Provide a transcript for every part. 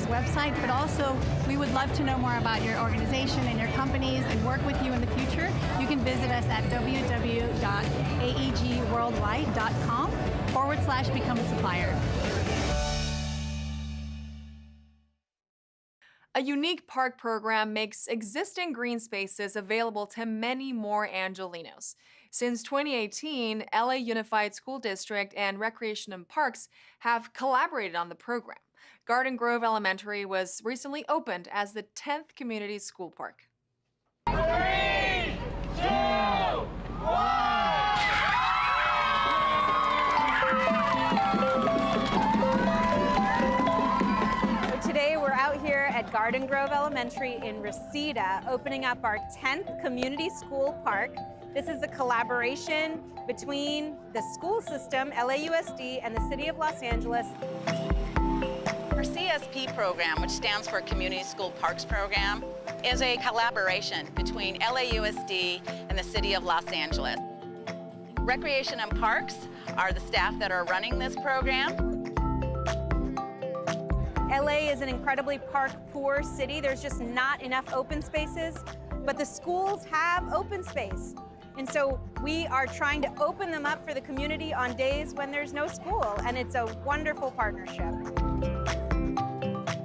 website, but also we would love to know more about your organization and your companies and work with you in the future. You can visit us at www.aegworldwide.com/become a supplier. A unique park program makes existing green spaces available to many more Angelenos. Since 2018, LA Unified School District and Recreation and Parks have collaborated on the program. Garden Grove Elementary was recently opened as the 10th community school park. 3, 2, 1! Today we're out here at Garden Grove Elementary in Reseda, opening up our 10th community school park. This is a collaboration between the school system, LAUSD, and the City of Los Angeles. Our CSP program, which stands for Community School Parks Program, is a collaboration between LAUSD and the City of Los Angeles. Recreation and Parks are the staff that are running this program. LA is an incredibly park-poor city. There's just not enough open spaces, but the schools have open space. And so we are trying to open them up for the community on days when there's no school, and it's a wonderful partnership.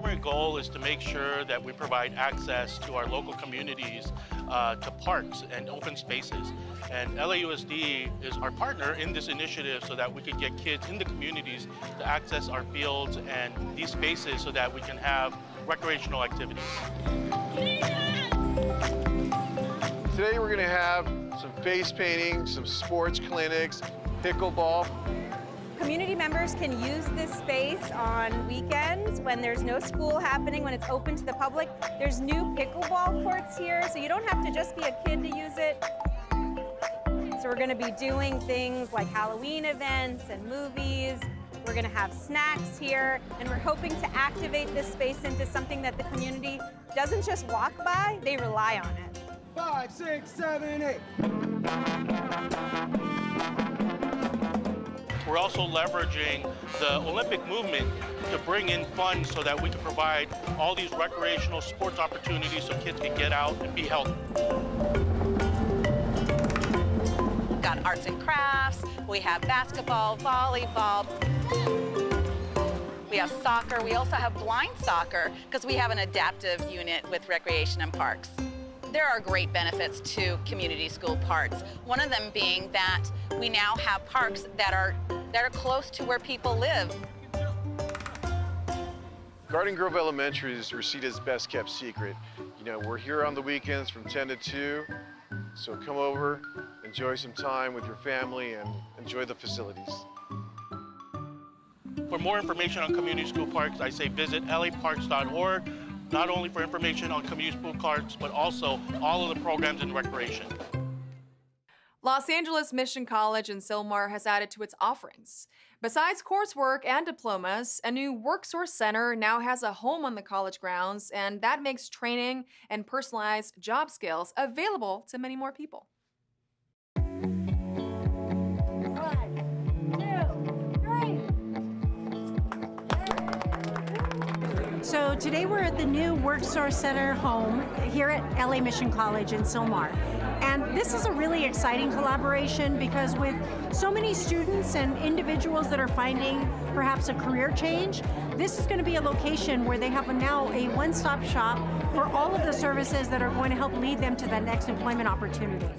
Our goal is to make sure that we provide access to our local communities to parks and open spaces. And LAUSD is our partner in this initiative so that we can get kids in the communities to access our fields and these spaces so that we can have recreational activities. Today we're going to have some face painting, some sports clinics, pickleball. Community members can use this space on weekends when there's no school happening, when it's open to the public. There's new pickleball courts here, so you don't have to just be a kid to use it. So we're going to be doing things like Halloween events and movies. We're going to have snacks here, and we're hoping to activate this space into something that the community doesn't just walk by, they rely on it. 5, 6, 7, 8. We're also leveraging the Olympic movement to bring in funds so that we can provide all these recreational sports opportunities so kids can get out and be healthy. We've got arts and crafts, we have basketball, volleyball, we have soccer, we also have blind soccer because we have an adaptive unit with Recreation and Parks. There are great benefits to community school parks. One of them being that we now have parks that are close to where people live. Garden Grove Elementary is Reseda's best kept secret. You know, we're here on the weekends from 10 to 2, so come over, enjoy some time with your family, and enjoy the facilities. For more information on community school parks, I say visit laparks.org. Not only for information on community school parks, but also all of the programs in recreation. Los Angeles Mission College in Sylmar has added to its offerings. Besides coursework and diplomas, a new WorkSource Center now has a home on the college grounds, and that makes training and personalized job skills available to many more people. So today we're at the new WorkSource Center home here at LA Mission College in Sylmar. And this is a really exciting collaboration because with so many students and individuals that are finding perhaps a career change, this is going to be a location where they have now a one-stop shop for all of the services that are going to help lead them to that next employment opportunity.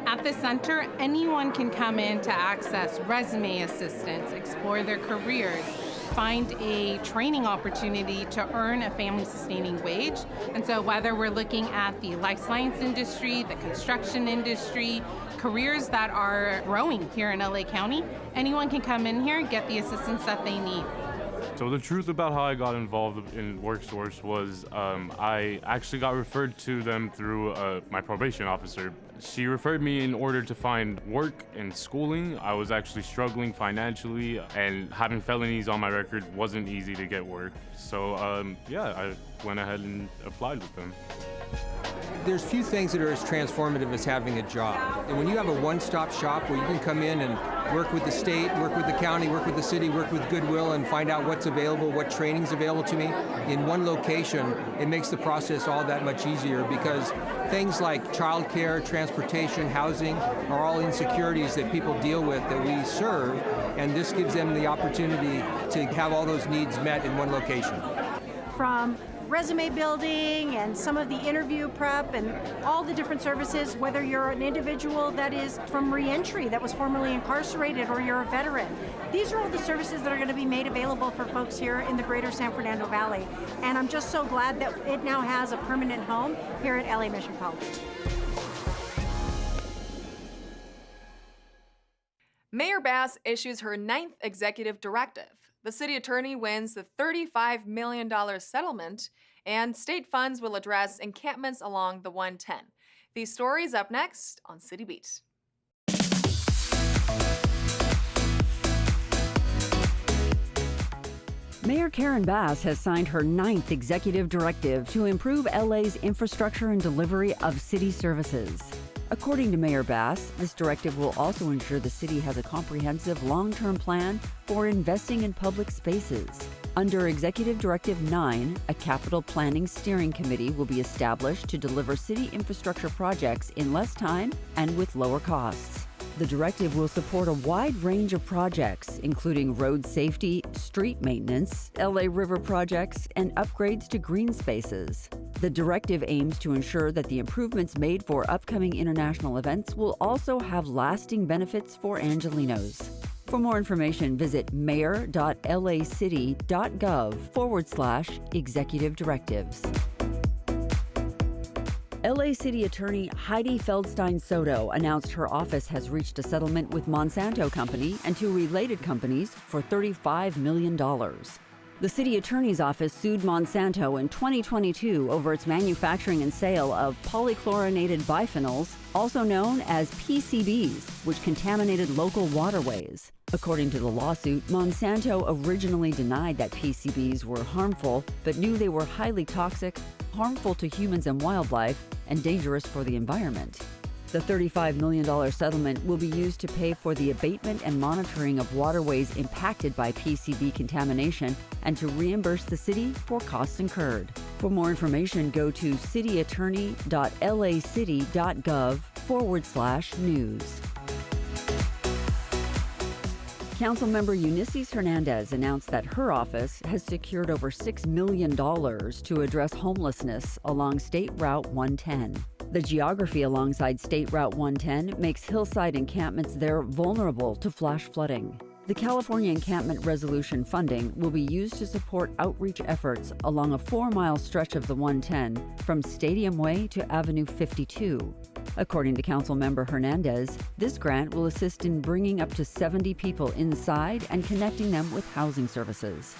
At the center, anyone can come in to access resume assistance, explore their careers, find a training opportunity to earn a family-sustaining wage. And so whether we're looking at the life science industry, the construction industry, careers that are growing here in LA County, anyone can come in here and get the assistance that they need. So the truth about how I got involved in WorkSource was I actually got referred to them through my probation officer. She referred me in order to find work and schooling. I was actually struggling financially, and having felonies on my record wasn't easy to get work. So yeah, I went ahead and applied with them. There's few things that are as transformative as having a job. And when you have a one-stop shop where you can come in and work with the state, work with the county, work with the city, work with Goodwill, and find out what's available, what training's available to me in one location, it makes the process all that much easier, because things like childcare, transportation, housing are all insecurities that people deal with that we serve, and this gives them the opportunity to have all those needs met in one location. From resume building and some of the interview prep and all the different services, whether you're an individual that is from reentry that was formerly incarcerated or you're a veteran. These are all the services that are going to be made available for folks here in the greater San Fernando Valley. And I'm just so glad that it now has a permanent home here at LA Mission College. Mayor Bass issues her 9th executive directive. The city attorney wins the $35 million settlement, and state funds will address encampments along the 110. These stories up next on City Beat. Mayor Karen Bass has signed her 9th executive directive to improve LA's infrastructure and delivery of city services. According to Mayor Bass, this directive will also ensure the city has a comprehensive long-term plan for investing in public spaces. Under Executive Directive 9, a capital planning steering committee will be established to deliver city infrastructure projects in less time and with lower costs. The directive will support a wide range of projects, including road safety, street maintenance, LA River projects, and upgrades to green spaces. The directive aims to ensure that the improvements made for upcoming international events will also have lasting benefits for Angelenos. For more information, visit mayor.lacity.gov/executive directives. LA City Attorney Heidi Feldstein Soto announced her office has reached a settlement with Monsanto Company and 2 related companies for $35 million. The city attorney's office sued Monsanto in 2022 over its manufacturing and sale of polychlorinated biphenyls, also known as PCBs, which contaminated local waterways. According to the lawsuit, Monsanto originally denied that PCBs were harmful, but knew they were highly toxic, harmful to humans and wildlife, and dangerous for the environment. The $35 million settlement will be used to pay for the abatement and monitoring of waterways impacted by PCB contamination and to reimburse the city for costs incurred. For more information, go to cityattorney.lacity.gov/news. Councilmember Eunice Hernandez announced that her office has secured over $6 million to address homelessness along State Route 110. The geography alongside State Route 110 makes hillside encampments there vulnerable to flash flooding. The California Encampment Resolution funding will be used to support outreach efforts along a 4-mile stretch of the 110 from Stadium Way to Avenue 52. According to Councilmember Hernandez, this grant will assist in bringing up to 70 people inside and connecting them with housing services.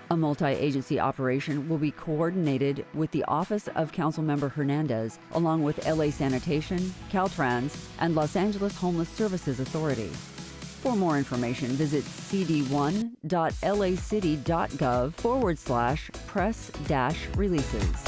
A multi-agency operation will be coordinated with the Office of Councilmember Hernandez, along with LA Sanitation, Caltrans, and Los Angeles Homeless Services Authority. For more information, visit cd1.lacity.gov/press-releases.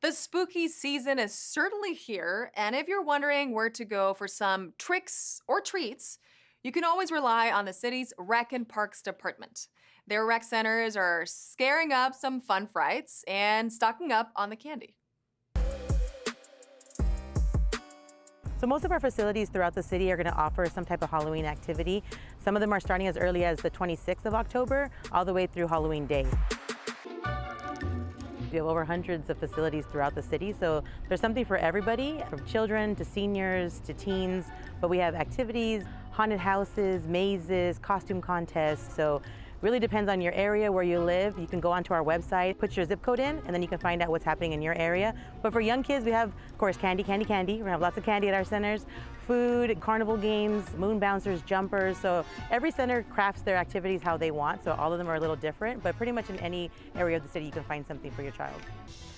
The spooky season is certainly here, and if you're wondering where to go for some tricks or treats, you can always rely on the city's Rec and Parks Department. Their rec centers are scaring up some fun frights and stocking up on the candy. So most of our facilities throughout the city are going to offer some type of Halloween activity. Some of them are starting as early as the 26th of October, all the way through Halloween Day. We have over hundreds of facilities throughout the city, so there's something for everybody, from children to seniors to teens. But we have activities, haunted houses, mazes, costume contests. So really depends on your area, where you live. You can go onto our website, put your zip code in, and then you can find out what's happening in your area. But for young kids, we have, of course, candy. We're gonna have lots of candy at our centers, food, carnival games, moon bouncers, jumpers. So every center crafts their activities how they want. So all of them are a little different, but pretty much in any area of the city, you can find something for your child.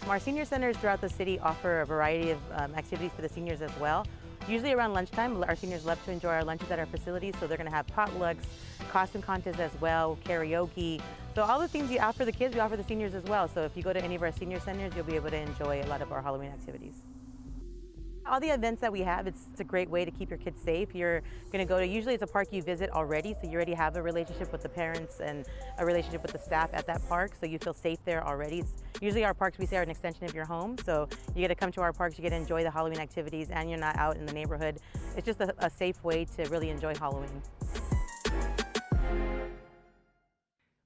Our senior centers throughout the city offer a variety of activities for the seniors as well. Usually around lunchtime, our seniors love to enjoy our lunches at our facilities, so they're going to have potlucks, costume contests as well, karaoke. So all the things you offer the kids, we offer the seniors as well. So if you go to any of our senior centers, you'll be able to enjoy a lot of our Halloween activities. All the events that we have, it's a great way to keep your kids safe. You're going to go to, usually it's a park you visit already, so you already have a relationship with the parents and a relationship with the staff at that park, so you feel safe there already. Usually our parks, we say, are an extension of your home, so you get to come to our parks, you get to enjoy the Halloween activities, and you're not out in the neighborhood. It's just a safe way to really enjoy Halloween.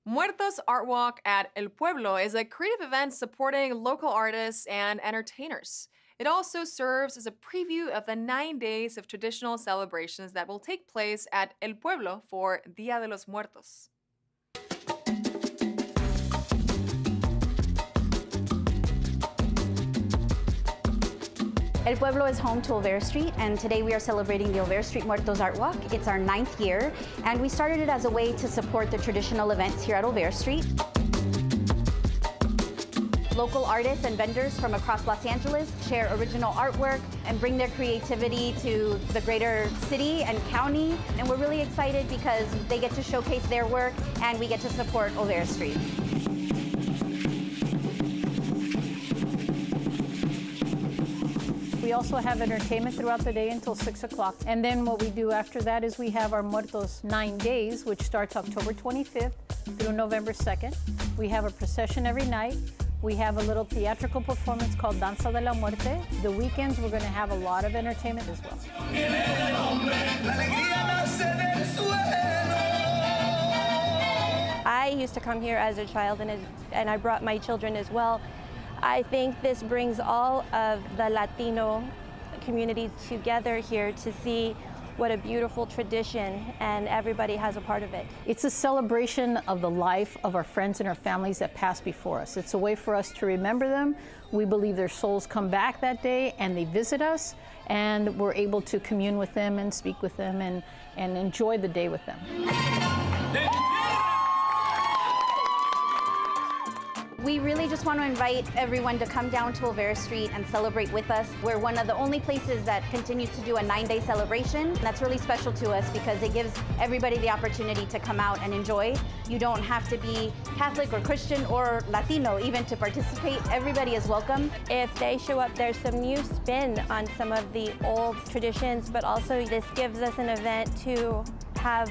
Muertos Art Walk at El Pueblo is a creative event supporting local artists and entertainers. It also serves as a preview of the 9 days of traditional celebrations that will take place at El Pueblo for Día de los Muertos. El Pueblo is home to Olvera Street, and today we are celebrating the Olvera Street Muertos Art Walk. It's our 9th year, and we started it as a way to support the traditional events here at Olvera Street. Local artists and vendors from across Los Angeles share original artwork and bring their creativity to the greater city and county. And we're really excited because they get to showcase their work and we get to support Olvera Street. We also have entertainment throughout the day until 6 o'clock. And then what we do after that is we have our Muertos 9 days, which starts October 25th through November 2nd. We have a procession every night. We have a little theatrical performance called Danza de la Muerte. The weekends, we're going to have a lot of entertainment as well. I used to come here as a child, and I brought my children as well. I think this brings all of the Latino community together here to see what a beautiful tradition, and everybody has a part of it. It's a celebration of the life of our friends and our families that passed before us. It's a way for us to remember them. We believe their souls come back that day and they visit us, and we're able to commune with them and speak with them and enjoy the day with them. We really just want to invite everyone to come down to Olvera Street and celebrate with us. We're one of the only places that continues to do a 9-day celebration. And that's really special to us because it gives everybody the opportunity to come out and enjoy. You don't have to be Catholic or Christian or Latino even to participate. Everybody is welcome. If they show up, there's some new spin on some of the old traditions, but also this gives us an event to have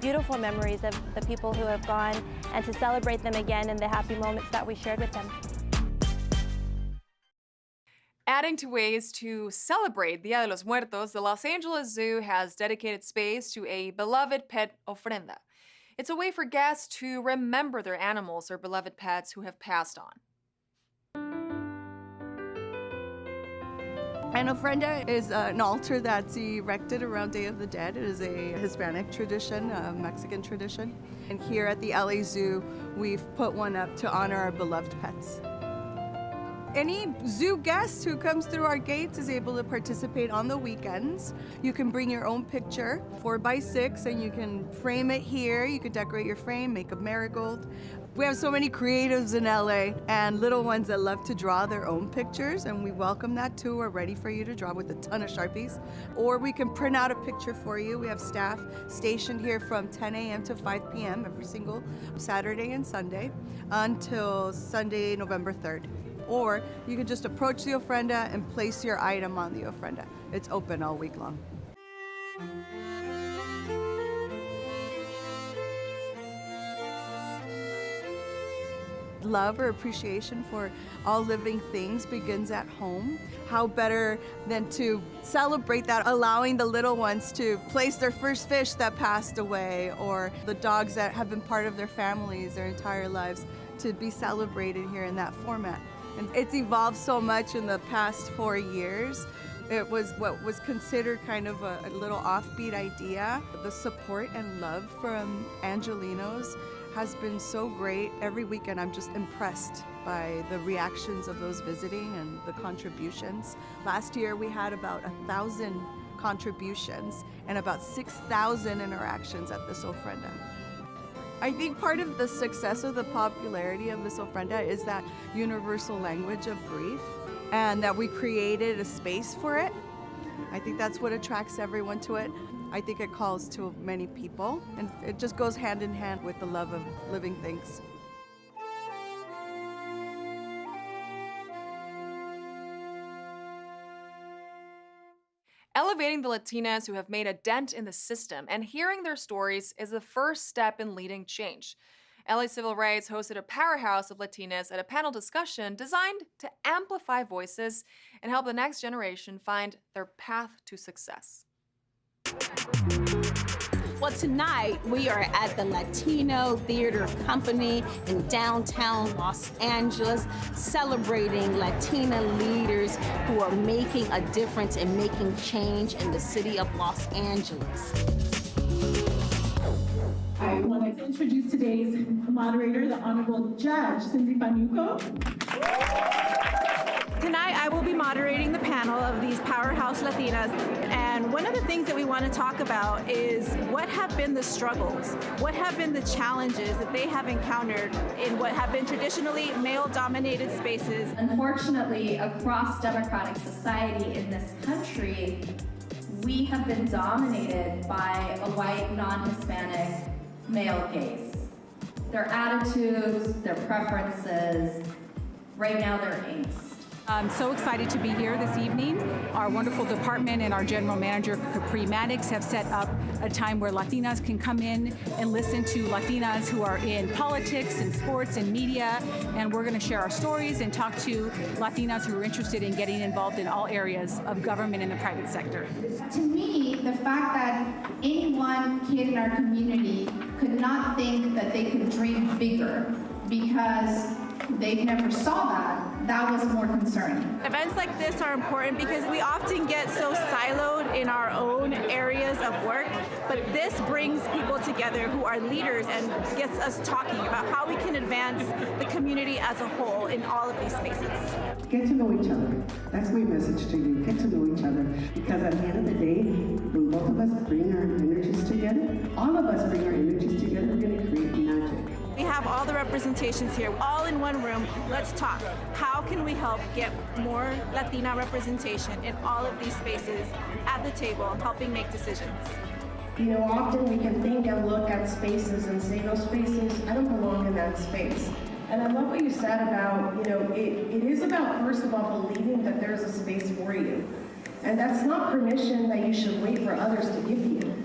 beautiful memories of the people who have gone and to celebrate them again and the happy moments that we shared with them. Adding to ways to celebrate Día de los Muertos, the Los Angeles Zoo has dedicated space to a beloved pet ofrenda. It's a way for guests to remember their animals or beloved pets who have passed on. An ofrenda is an altar that's erected around Day of the Dead. It is a Hispanic tradition, a Mexican tradition. And here at the LA Zoo, we've put one up to honor our beloved pets. Any zoo guest who comes through our gates is able to participate on the weekends. You can bring your own picture, 4x6, and you can frame it here. You can decorate your frame, make a marigold. We have so many creatives in LA and little ones that love to draw their own pictures, and we welcome that too. We're ready for you to draw with a ton of Sharpies. Or we can print out a picture for you. We have staff stationed here from 10 a.m. to 5 p.m. every single Saturday and Sunday until Sunday, November 3rd. Or you can just approach the ofrenda and place your item on the ofrenda. It's open all week long. Love or appreciation for all living things begins at home. How better than to celebrate that, allowing the little ones to place their first fish that passed away, or the dogs that have been part of their families their entire lives to be celebrated here in that format. And it's evolved so much in the past 4 years. It was what was considered kind of a little offbeat idea. The support and love from Angelenos has been so great. Every weekend I'm just impressed by the reactions of those visiting and the contributions. Last year we had about 1,000 contributions and about 6,000 interactions at this ofrenda. I think part of the success of the popularity of this ofrenda is that universal language of grief, and that we created a space for it. I think that's what attracts everyone to it. I think it calls to many people, and it just goes hand in hand with the love of living things. Elevating the Latinas who have made a dent in the system and hearing their stories is the first step in leading change. LA Civil Rights hosted a powerhouse of Latinas at a panel discussion designed to amplify voices and help the next generation find their path to success. Well, tonight we are at the Latino Theater Company in downtown Los Angeles, celebrating Latina leaders who are making a difference and making change in the city of Los Angeles. I would like to introduce today's moderator, the Honorable Judge Cindy Panuco. Tonight, I will be moderating the panel of these powerhouse Latinas. And one of the things that we want to talk about is what have been the struggles, what have been the challenges that they have encountered in what have been traditionally male-dominated spaces. Unfortunately, across democratic society in this country, we have been dominated by a white, non-Hispanic male gaze. Their attitudes, their preferences, right now their angst. I'm so excited to be here this evening. Our wonderful department and our general manager, Capri Maddox, have set up a time where Latinas can come in and listen to Latinas who are in politics and sports and media. And we're going to share our stories and talk to Latinas who are interested in getting involved in all areas of government and the private sector. To me, the fact that any one kid in our community could not think that they could dream bigger because they never saw that was more concerning. Events like this are important because we often get so siloed in our own areas of work, but this brings people together who are leaders and gets us talking about how we can advance the community as a whole in all of these spaces. Get to know each other. That's my message to you. Get to know each other. Because at the end of the day, when both of us bring our energies together, all of us bring our energies together, we're going to create magic. We have all the representations here, all in one room. Let's talk. How can we help get more Latina representation in all of these spaces at the table, helping make decisions? You know, often we can think and look at spaces and say, those spaces, I don't belong in that space. And I love what you said about, you know, it is about, first of all, believing that there's a space for you. And that's not permission that you should wait for others to give you.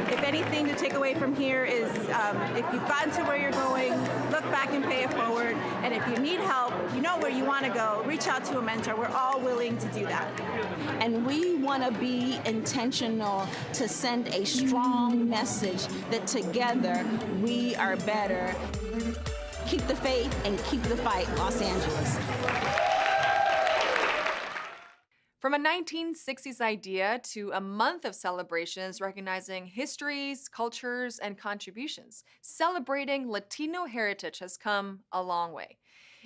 If anything to take away from here is if you've gotten to where you're going, look back and pay it forward. And if you need help, you know where you want to go, reach out to a mentor. We're all willing to do that. And we want to be intentional to send a strong message that together we are better. Keep the faith and keep the fight, Los Angeles. From a 1960s idea to a month of celebrations recognizing histories, cultures, and contributions, celebrating Latino heritage has come a long way.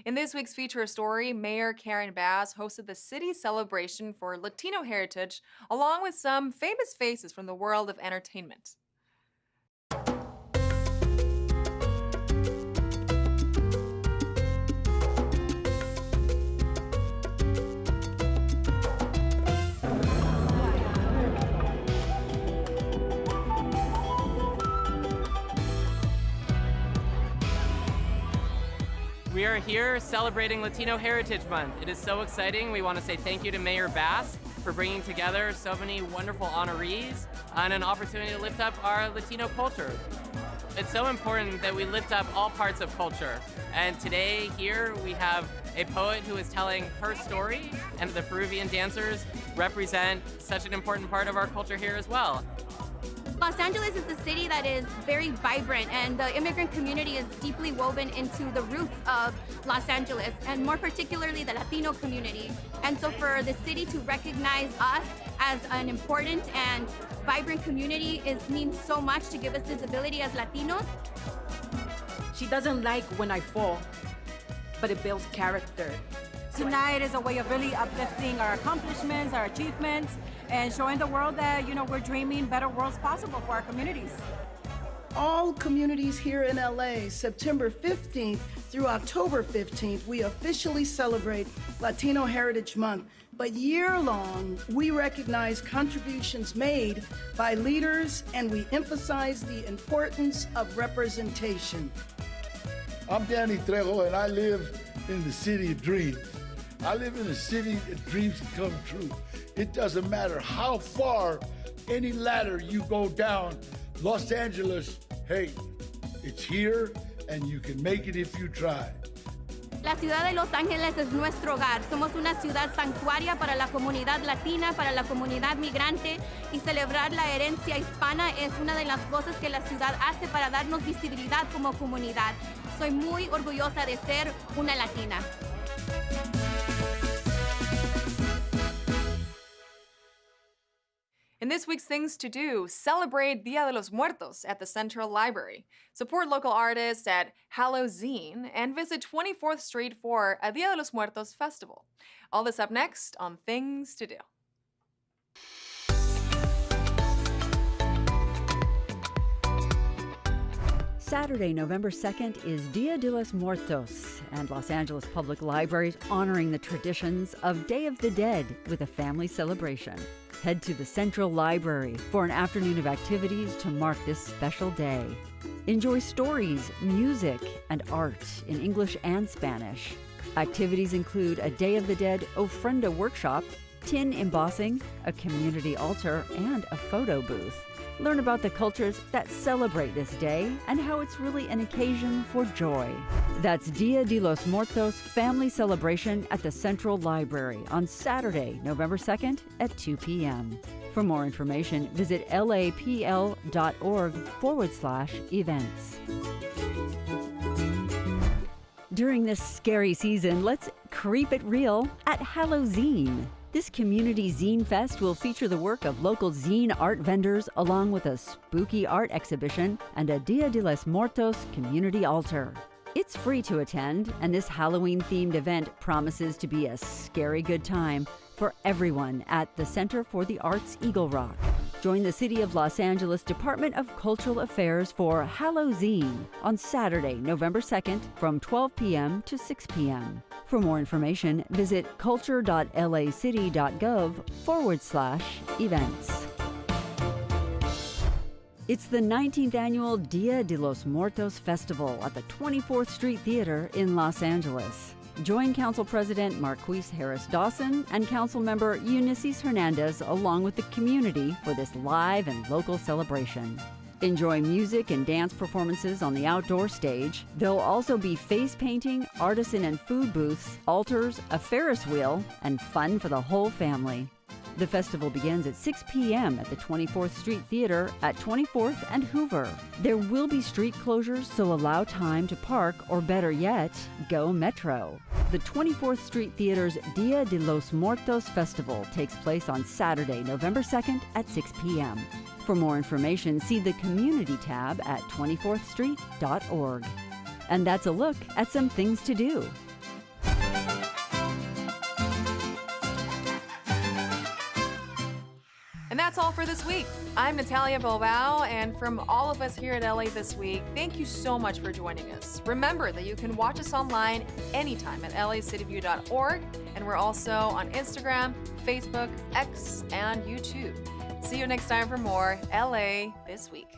In this week's feature story, Mayor Karen Bass hosted the city celebration for Latino heritage along with some famous faces from the world of entertainment. We are here celebrating Latino Heritage Month. It is so exciting. We want to say thank you to Mayor Bass for bringing together so many wonderful honorees and an opportunity to lift up our Latino culture. It's so important that we lift up all parts of culture. And today here we have a poet who is telling her story, and the Peruvian dancers represent such an important part of our culture here as well. Los Angeles is a city that is very vibrant, and the immigrant community is deeply woven into the roots of Los Angeles, and more particularly the Latino community. And so for the city to recognize us as an important and vibrant community means so much to give us visibility as Latinos. She doesn't like when I fall, but it builds character. Tonight is a way of really uplifting our accomplishments, our achievements, and showing the world that, you know, we're dreaming better worlds possible for our communities. All communities here in LA, September 15th through October 15th, we officially celebrate Latino Heritage Month. but year-long, we recognize contributions made by leaders and we emphasize the importance of representation. I'm Danny Trejo and I live in the city of dreams. I live in a city that dreams can come true. It doesn't matter how far any ladder you go down, Los Angeles, hey, it's here and you can make it if you try. La ciudad de Los Ángeles es nuestro hogar. Somos una ciudad santuaria para la comunidad latina, para la comunidad migrante, y celebrar la herencia hispana es una de las cosas que la ciudad hace para darnos visibilidad como comunidad. Soy muy orgullosa de ser una latina. In this week's Things to Do, celebrate Dia de los Muertos at the Central Library, support local artists at Hallowzine, and visit 24th Street for a Dia de los Muertos festival. All this up next on Things to Do. Saturday, November 2nd is Dia de los Muertos, and Los Angeles Public Library is honoring the traditions of Day of the Dead with a family celebration. Head to the Central Library for an afternoon of activities to mark this special day. Enjoy stories, music, and art in English and Spanish. Activities include a Day of the Dead Ofrenda workshop, tin embossing, a community altar, and a photo booth. Learn about the cultures that celebrate this day and how it's really an occasion for joy. That's Dia de los Muertos family celebration at the Central Library on Saturday, November 2nd at 2 p.m. For more information, visit lapl.org/events. During this scary season, let's creep it real at Hallowzine. This community zine fest will feature the work of local zine art vendors along with a spooky art exhibition and a Dia de los Muertos community altar. It's free to attend, and this Halloween-themed event promises to be a scary good time for everyone at the Center for the Arts Eagle Rock. Join the City of Los Angeles Department of Cultural Affairs for Hallowzine on Saturday, November 2nd from 12 p.m. to 6 p.m. For more information, visit culture.lacity.gov/events. It's the 19th annual Dia de los Muertos Festival at the 24th Street Theater in Los Angeles. Join Council President Marquise Harris Dawson and Council Member Eunices Hernandez along with the community for this live and local celebration. Enjoy music and dance performances on the outdoor stage. There'll also be face painting, artisan and food booths, altars, a Ferris wheel, and fun for the whole family. The festival begins at 6 p.m. at the 24th Street Theater at 24th and Hoover. There will be street closures, so allow time to park, or better yet, go Metro. The 24th Street Theater's Dia de los Muertos Festival takes place on Saturday, November 2nd at 6 p.m. For more information, see the Community tab at 24thstreet.org. And that's a look at some things to do. And that's all for this week. I'm Natalia Bilbao, and from all of us here at LA This Week, thank you so much for joining us. Remember that you can watch us online anytime at lacityview.org, and we're also on Instagram, Facebook, X, and YouTube. See you next time for more LA This Week.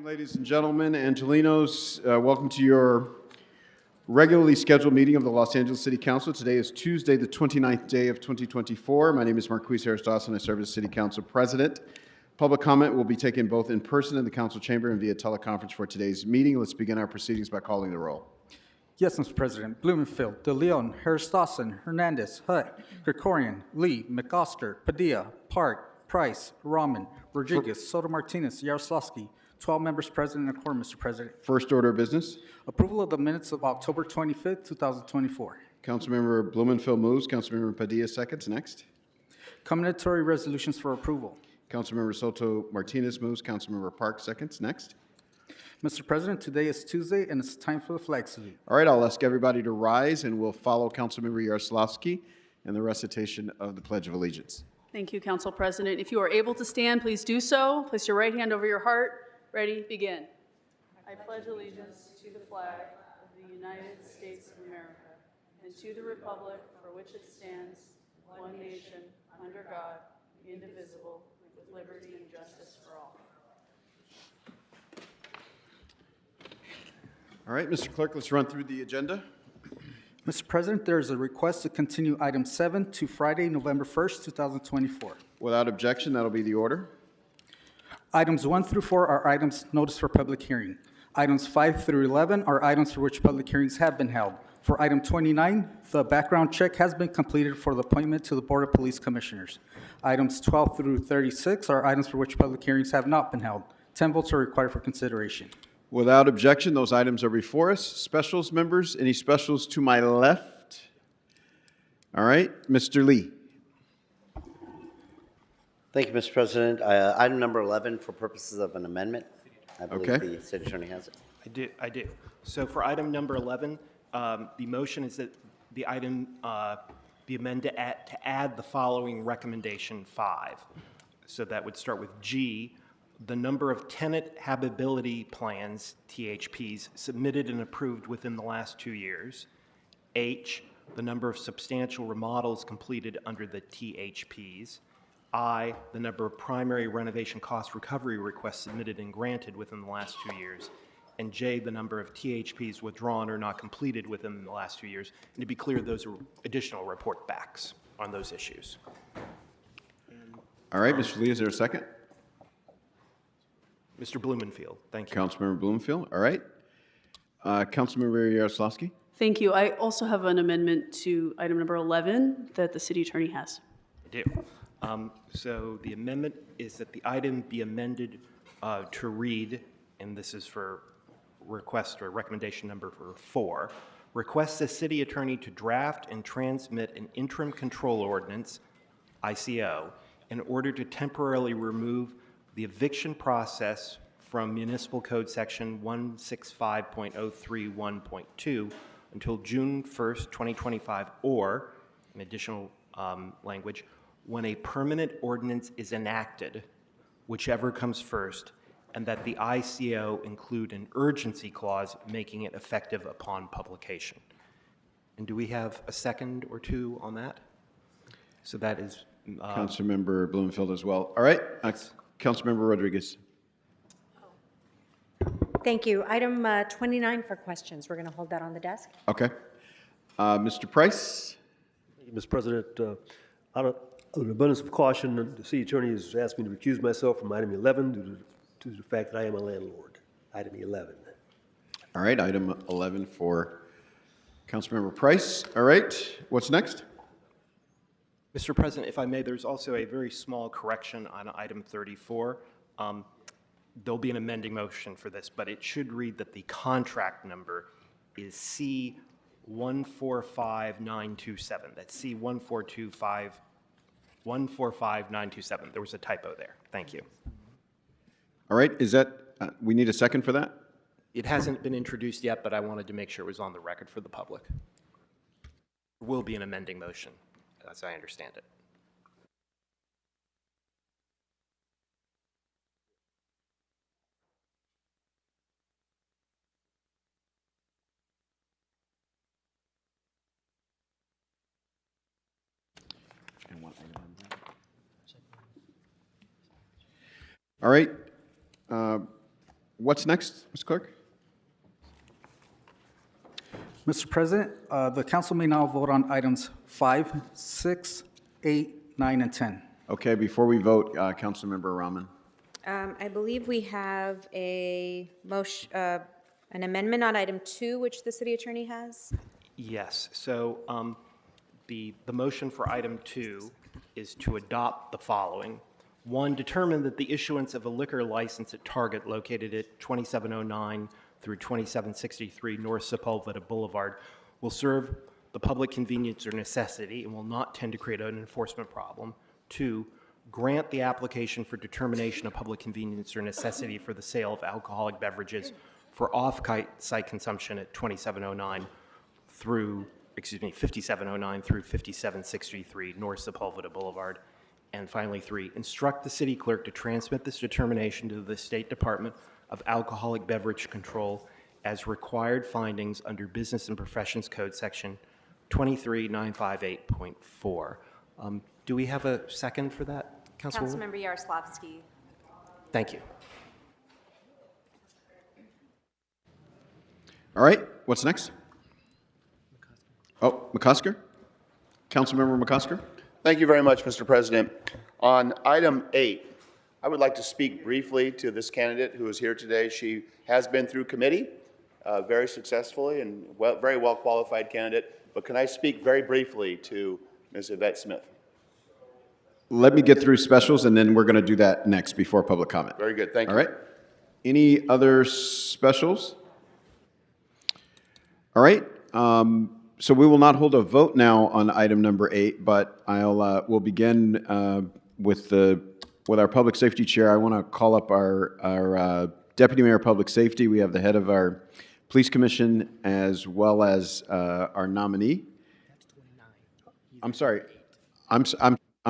ladies and gentlemen, Angelinos. Welcome to your regularly scheduled meeting of the Los Angeles City Council. Today is Tuesday, the 29th day of 2024. My name is Marquis Harris Dawson. I serve as City Council President. Public comment will be taken both in person in the council chamber and via teleconference for today's meeting. Let's begin our proceedings by calling the roll. Yes, Mr. President. Blumenfield, De Leon, Harris Dawson, Hernandez, Hutt, Krikorian, Lee, McOsker, Padilla, Park, Price, Rahman, Rodriguez, Soto Martinez, Yaroslavsky. 12 members present in a quorum, Mr. President. First order of business. Approval of the minutes of October 25th, 2024. Councilmember Blumenfield moves. Councilmember Padilla seconds. Next. Combinatory resolutions for approval. Councilmember Soto Martinez moves. Councilmember Park seconds. Next. Mr. President, today is Tuesday and it's time for the flag salute. All right, I'll ask everybody to rise and we'll follow Councilmember Yaroslavsky and the recitation of the Pledge of Allegiance. Thank you, Council President. If you are able to stand, please do so. Place your right hand over your heart. Ready, begin. I pledge allegiance to the flag of the United States of America and to the republic for which it stands, one nation, under God, indivisible, with liberty and justice for all. All right, Mr. Clerk, let's run through the agenda. Mr. President, there is a request to continue item 7 to Friday, November 1st, 2024. Without objection, that'll be the order. Items 1 through 4 are items noticed for public hearing. Items 5 through 11 are items for which public hearings have been held. For item 29, the background check has been completed for the appointment to the Board of Police Commissioners. Items 12 through 36 are items for which public hearings have not been held. 10 votes are required for consideration. Without objection, those items are before us. Specials, members, any specials to my left? All right, Mr. Lee. Thank you, Mr. President. Item number 11 for purposes of an amendment. I believe Okay. the city attorney has it. I do. So for item number 11, the motion is that the item be amended to add the following recommendation 5. So that would start with G, the number of tenant habitability plans, THPs, submitted and approved within the last 2 years. H, the number of substantial remodels completed under the THPs. I, the number of primary renovation cost recovery requests submitted and granted within the last 2 years. And J, the number of THPs withdrawn or not completed within the last 2 years. And to be clear, those are additional report backs on those issues. All right, Mr. Lee, is there a second? Mr. Blumenfield, thank you. Councilmember Blumenfield, all right. Councilmember Yaroslavsky. Thank you. I also have an amendment to item number 11 that the city attorney has. I do. So the amendment is that the item be amended to read, and this is for request or recommendation number 4, requests the city attorney to draft and transmit an interim control ordinance, ICO, in order to temporarily remove the eviction process from Municipal Code Section 165.031.2 until June 1st, 2025, or, in additional language, when a permanent ordinance is enacted, whichever comes first, and that the ICO include an urgency clause making it effective upon publication. And do we have a second or two on that? So that is... Councilmember Blumenfield as well. All right, Councilmember Rodriguez. Thank you. Item 29 for questions. We're going to hold that on the desk. Okay. Mr. Price? Thank you, Mr. President. Out of an abundance of caution, the city attorney has asked me to recuse myself from item 11 due to the fact that I am a landlord. Item 11. All right, item 11 for Councilmember Price. All right, what's next? Mr. President, if I may, there's also a very small correction on item 34. There'll be an amending motion for this, but it should read that the contract number is C145927. That's C1425145-927. There was a typo there. Thank you. All right, is that, we need a second for that? It hasn't been introduced yet, but I wanted to make sure it was on the record for the public. There will be an amending motion, as I understand it. All right. What's next, Ms. Clerk? Mr. President, the council may now vote on items 5, 6, 8, 9, and 10. Okay, before we vote, Councilmember Rahman. I believe we have a motion, an amendment on item 2, which the city attorney has. Yes, so the motion for item 2 is to adopt the following. 1, determine that the issuance of a liquor license at Target located at 2709 through 2763 North Sepulveda Boulevard will serve the public convenience or necessity and will not tend to create an enforcement problem. 2, grant the application for determination of public convenience or necessity for the sale of alcoholic beverages for off-site consumption at 2709 through, 5709 through 5763 North Sepulveda Boulevard. And finally, 3, instruct the city clerk to transmit this determination to the State Department of Alcoholic Beverage Control as required findings under Business and Professions Code Section 23958.4. Do we have a second for that, Councilwoman? Councilmember Yaroslavsky. Thank you. All right, what's next? Oh, McCosker? Councilmember McCosker? Thank you very much, Mr. President. On item 8, I would like to speak briefly to this candidate who is here today. She has been through committee very successfully and very well qualified candidate. But can I speak very briefly to Ms. Yvette Smith? Let me get through specials, and then we're going to do that next before public comment. Very good, thank you. All right. Any other specials? All right. So we will not hold a vote now on item number 8, but we'll begin with our public safety chair. I want to call up our Deputy Mayor of Public Safety. We have the head of our Police Commission as well as our nominee. I'm sorry. I'm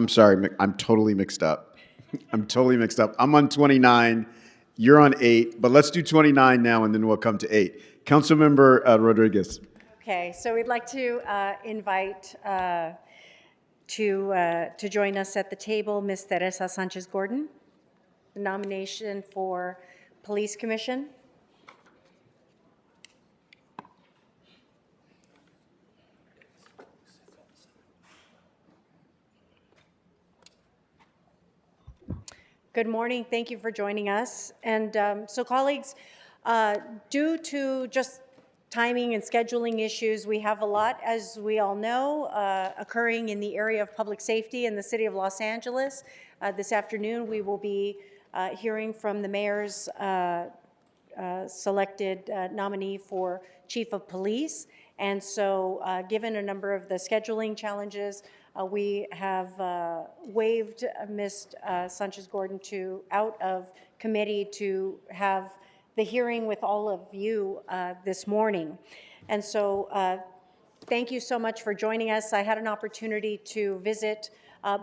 sorry. I'm totally mixed up. I'm on 29. You're on 8, but let's do 29 now, and then we'll come to 8. Councilmember Rodriguez. Okay, so we'd like to invite to join us at the table Ms. Teresa Sanchez-Gordon, the nomination for Police Commission. Good morning. Thank you for joining us. And so colleagues, due to just timing and scheduling issues, we have a lot, as we all know, occurring in the area of public safety in the city of Los Angeles. This afternoon, we will be hearing from the mayor's selected nominee for chief of police. And so given a number of the scheduling challenges, we have waived Ms. Sanchez-Gordon out of committee to have the hearing with all of you this morning. And so thank you so much for joining us. I had an opportunity to visit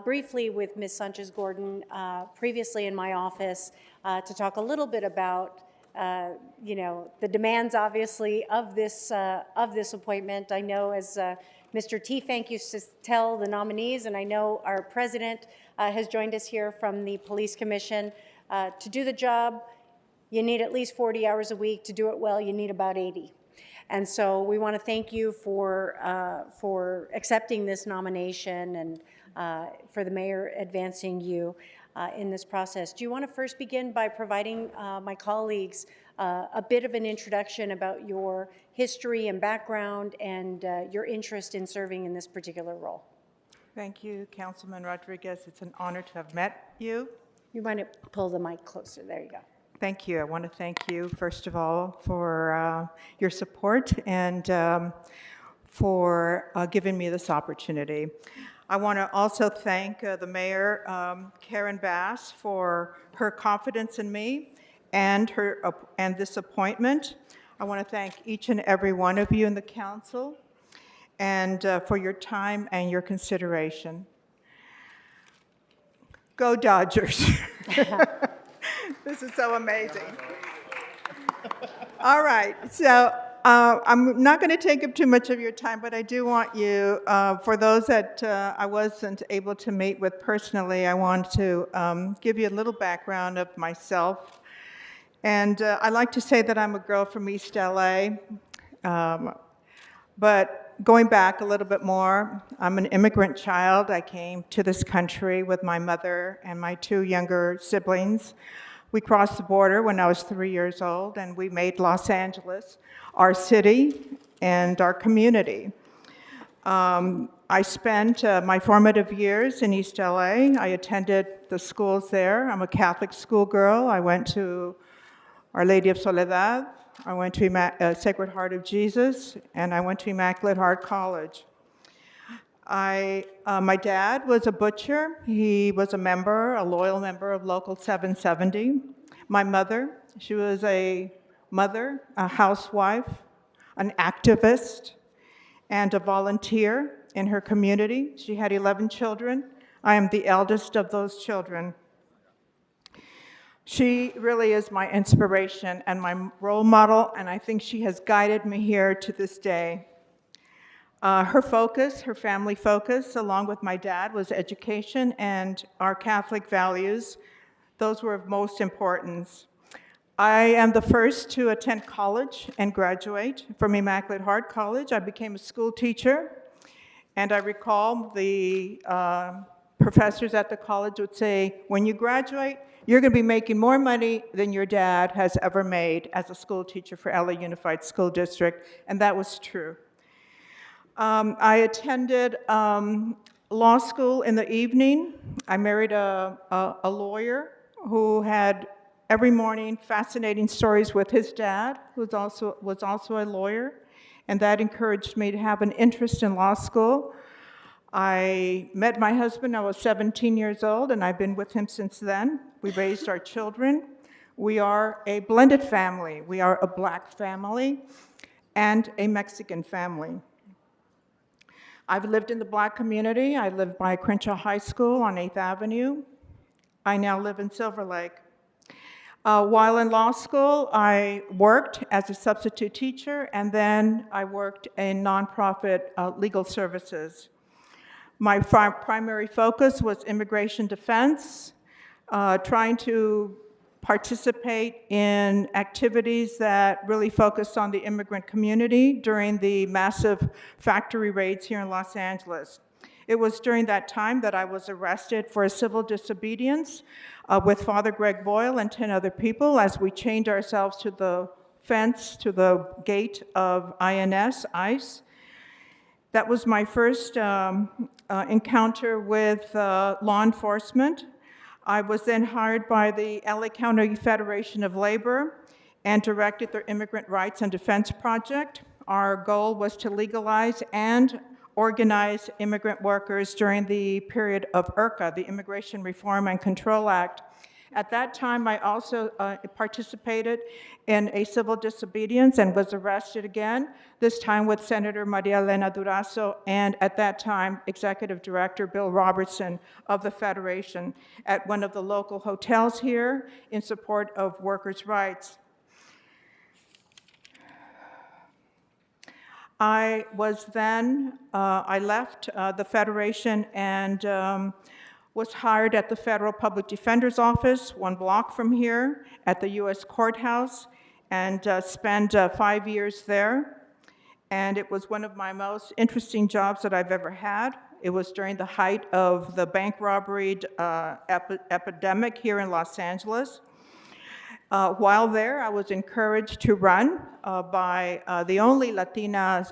briefly with Ms. Sanchez-Gordon previously in my office to talk a little bit about the demands, obviously, of this appointment. I know, as Mr. Teefank used to tell the nominees, and I know our president has joined us here from the Police Commission, to do the job, you need at least 40 hours a week. To do it well, you need about 80. And so we want to thank you for accepting this nomination and for the mayor advancing you in this process. Do you want to first begin by providing my colleagues a bit of an introduction about your history and background and your interest in serving in this particular role? Thank you, Councilman Rodriguez. It's an honor to have met you. You want to pull the mic closer. There you go. Thank you. I want to thank you, first of all, for your support and for giving me this opportunity. I want to also thank the mayor, Karen Bass, for her confidence in me and this appointment. I want to thank each and every one of you in the council and for your time and your consideration. Go Dodgers. This is so amazing. All right, so I'm not going to take up too much of your time, but I do want you, for those that I wasn't able to meet with personally, I want to give you a little background of myself And I like to say that I'm a girl from East LA. But going back a little bit more, I'm an immigrant child. I came to this country with my mother and my 2 younger siblings. We crossed the border when I was 3 years old, and we made Los Angeles our city and our community. I spent my formative years in East LA. I attended the schools there. I'm a Catholic schoolgirl. I went to Our Lady of Soledad. I went to Sacred Heart of Jesus, and I went to Immaculate Heart College. My dad was a butcher. He was a loyal member of Local 770. My mother, she was a mother, a housewife, an activist, and a volunteer in her community. She had 11 children. I am the eldest of those children. She really is my inspiration and my role model, and I think she has guided me here to this day. Her focus, her family focus, along with my dad, was education and our Catholic values. Those were of most importance. I am the first to attend college and graduate from Immaculate Heart College. I became a school teacher, and I recall the professors at the college would say, when you graduate, you're going to be making more money than your dad has ever made as a school teacher for LA Unified School District, and that was true. I attended law school in the evening. I married a lawyer who had every morning fascinating stories with his dad, who was also a lawyer, and that encouraged me to have an interest in law school. I met my husband, I was 17 years old, and I've been with him since then. We raised our children. We are a blended family. We are a Black family and a Mexican family. I've lived in the Black community. I lived by Crenshaw High School on 8th Avenue. I now live in Silver Lake. While in law school, I worked as a substitute teacher, and then I worked in nonprofit legal services. My primary focus was immigration defense, trying to participate in activities that really focused on the immigrant community during the massive factory raids here in Los Angeles. It was during that time that I was arrested for a civil disobedience with Father Greg Boyle and 10 other people as we chained ourselves to the fence, to the gate of ICE. That was my first encounter with law enforcement. I was then hired by the LA County Federation of Labor and directed their Immigrant Rights and Defense Project. Our goal was to legalize and organize immigrant workers during the period of IRCA, the Immigration Reform and Control Act. At that time, I also participated in a civil disobedience and was arrested again, this time with Senator Maria Elena Durazo and, at that time, Executive Director Bill Robertson of the Federation at one of the local hotels here in support of workers' rights. I left the Federation and was hired at the Federal Public Defender's Office, 1 block from here, at the U.S. Courthouse, and spent 5 years there. And it was one of my most interesting jobs that I've ever had. It was during the height of the bank robbery epidemic here in Los Angeles. While there, I was encouraged to run by the only Latina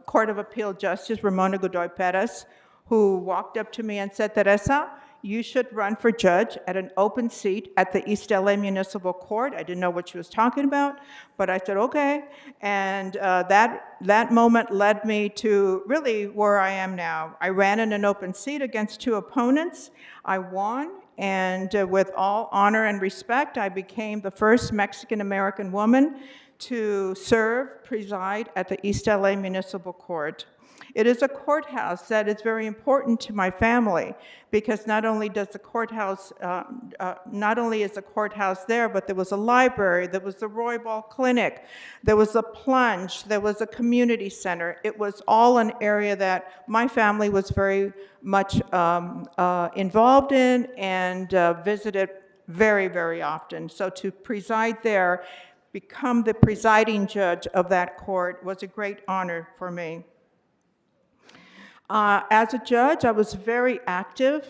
Court of Appeal Justice, Ramona Godoy Perez, who walked up to me and said, Teresa, you should run for judge at an open seat at the East LA Municipal Court. I didn't know what she was talking about, but I said, okay. And that moment led me to really where I am now. I ran in an open seat against 2 opponents. I won, and with all honor and respect, I became the first Mexican-American woman to preside at the East LA Municipal Court. It is a courthouse that is very important to my family because not only is the courthouse there, but there was a library, there was the Roybal Clinic, there was a plunge, there was a community center. It was all an area that my family was very much involved in and visited very, very often. So to preside there, become the presiding judge of that court was a great honor for me. As a judge, I was very active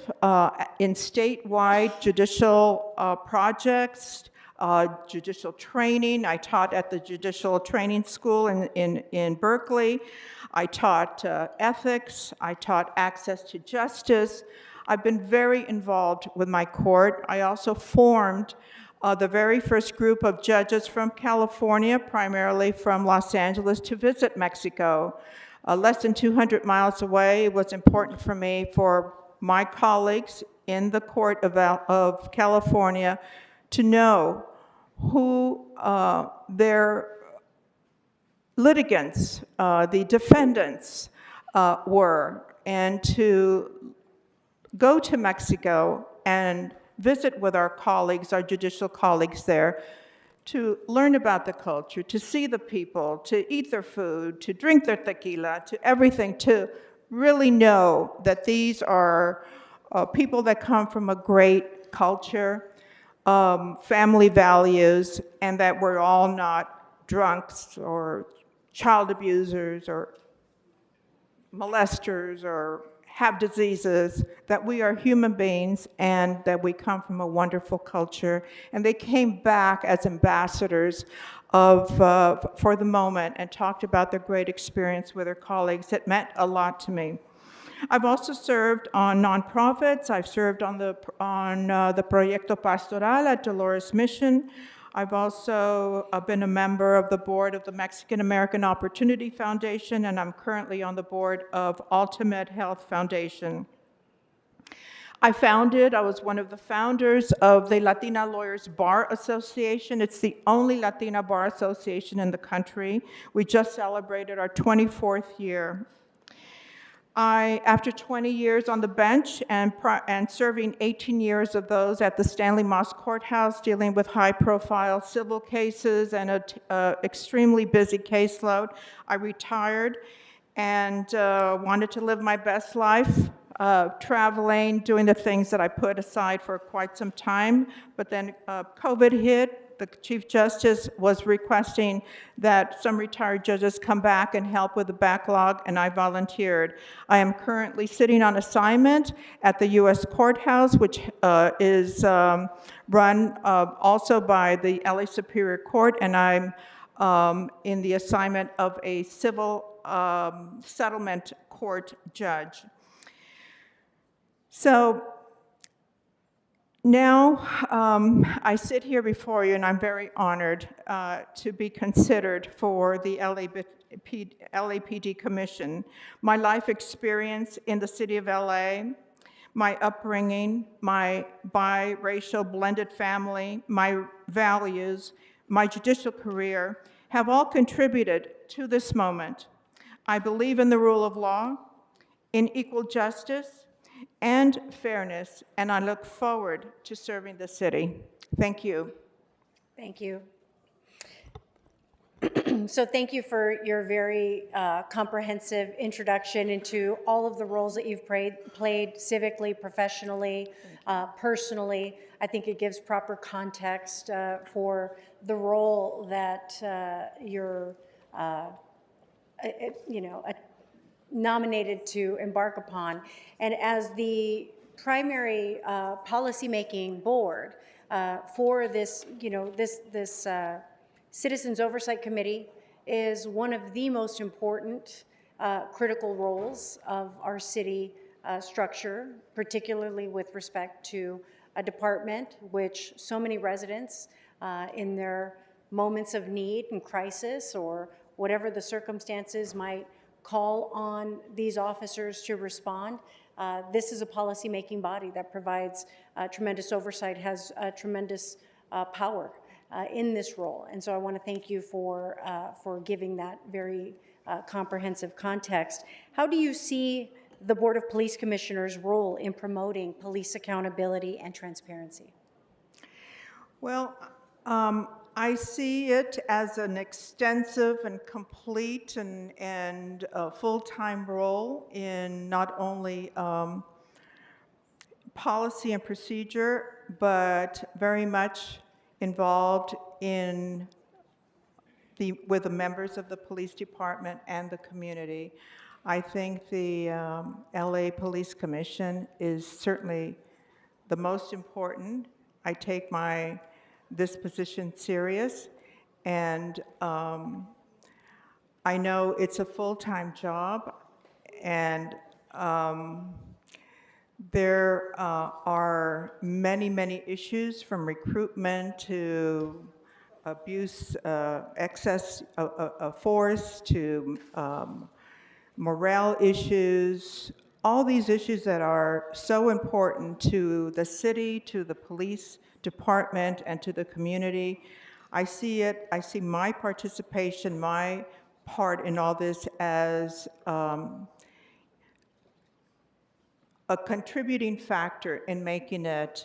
in statewide judicial projects, judicial training. I taught at the Judicial Training School in Berkeley. I taught ethics. I taught access to justice. I've been very involved with my court. I also formed the very first group of judges from California, primarily from Los Angeles, to visit Mexico. Less than 200 miles away, it was important for me, for my colleagues in the Court of California, to know who their litigants, the defendants were, and to go to Mexico and visit with our colleagues, our judicial colleagues there, to learn about the culture, to see the people, to eat their food, to drink their tequila, to everything, to really know that these are people that come from a great culture, family values, and that we're all not drunks or child abusers or molesters or have diseases, that we are human beings and that we come from a wonderful culture. And they came back as ambassadors for the moment and talked about their great experience with their colleagues. It meant a lot to me. I've also served on nonprofits. I've served on the Proyecto Pastoral at Dolores Mission. I've also been a member of the board of the Mexican American Opportunity Foundation, and I'm currently on the board of Ultimate Health Foundation. I was one of the founders of the Latina Lawyers Bar Association. It's the only Latina bar association in the country. We just celebrated our 24th year. After 20 years on the bench and serving 18 years of those at the Stanley Moss Courthouse, dealing with high-profile civil cases and an extremely busy caseload, I retired and wanted to live my best life, traveling, doing the things that I put aside for quite some time. But then COVID hit. The Chief Justice was requesting that some retired judges come back and help with the backlog, and I volunteered. I am currently sitting on assignment at the U.S. Courthouse, which is run also by the LA Superior Court, and I'm in the assignment of a civil settlement court judge. So now I sit here before you, and I'm very honored to be considered for the LAPD Commission. My life experience in the city of LA, my upbringing, my biracial blended family, my values, my judicial career have all contributed to this moment. I believe in the rule of law, in equal justice, and fairness, and I look forward to serving the city. Thank you. Thank you. So thank you for your very comprehensive introduction into all of the roles that you've played civically, professionally, personally. I think it gives proper context for the role that you're, nominated to embark upon. And as the primary policymaking board for this, this Citizens Oversight Committee is one of the most important critical roles of our city structure, particularly with respect to a department which so many residents in their moments of need and crisis or whatever the circumstances might call on these officers to respond. This is a policy-making body that provides tremendous oversight, has tremendous power in this role. And so I want to thank you for giving that very comprehensive context. How do you see the Board of Police Commissioners' role in promoting police accountability and transparency? Well, I see it as an extensive and complete and full-time role in not only policy and procedure, but very much involved in with the members of the police department and the community. I think the LA Police Commission is certainly the most important. I take this position serious, and I know it's a full-time job, and there are many, many issues, from recruitment to abuse, excess force, to morale issues, all these issues that are so important to the city, to the police department, and to the community. I see my participation, my part in all this as a contributing factor in making it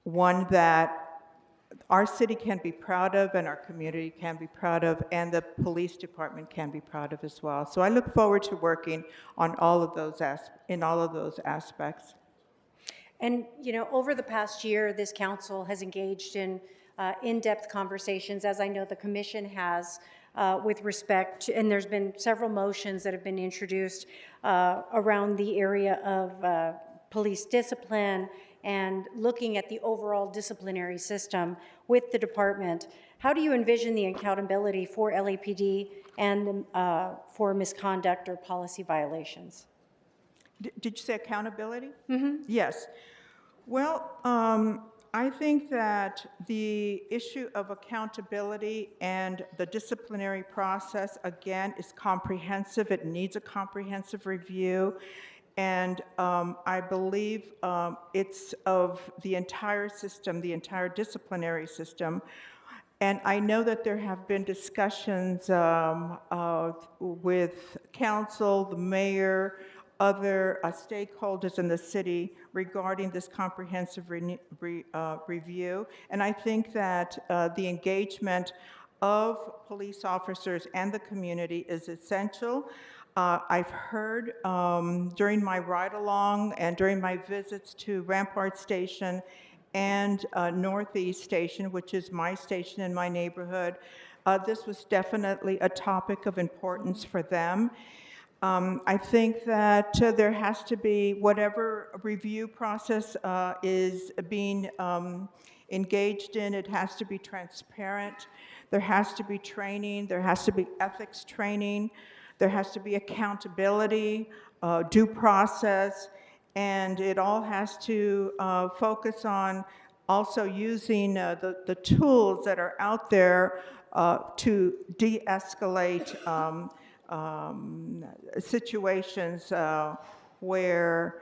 one that our city can be proud of, and our community can be proud of, and the police department can be proud of as well. So I look forward to working on all of those in all of those aspects. And, you know, over the past year, this council has engaged in in-depth conversations, as I know the commission has, with respect to, and there's been several motions that have been introduced around the area of police discipline and looking at the overall disciplinary system with the department. How do you envision the accountability for LAPD and for misconduct or policy violations? Did you say accountability? Mm-hmm. Yes. Well, I think that the issue of accountability and the disciplinary process, again, is comprehensive. It needs a comprehensive review. And I believe it's of the entire system, the entire disciplinary system. And I know that there have been discussions with council, the mayor, other stakeholders in the city regarding this comprehensive review. And I think that the engagement of police officers and the community is essential. I've heard during my ride-along and during my visits to Rampart Station and Northeast Station, which is my station in my neighborhood, this was definitely a topic of importance for them. I think that there has to be, whatever review process is being engaged in, it has to be transparent. There has to be training. There has to be ethics training. There has to be accountability, due process, and it all has to focus on also using the tools that are out there to de-escalate situations where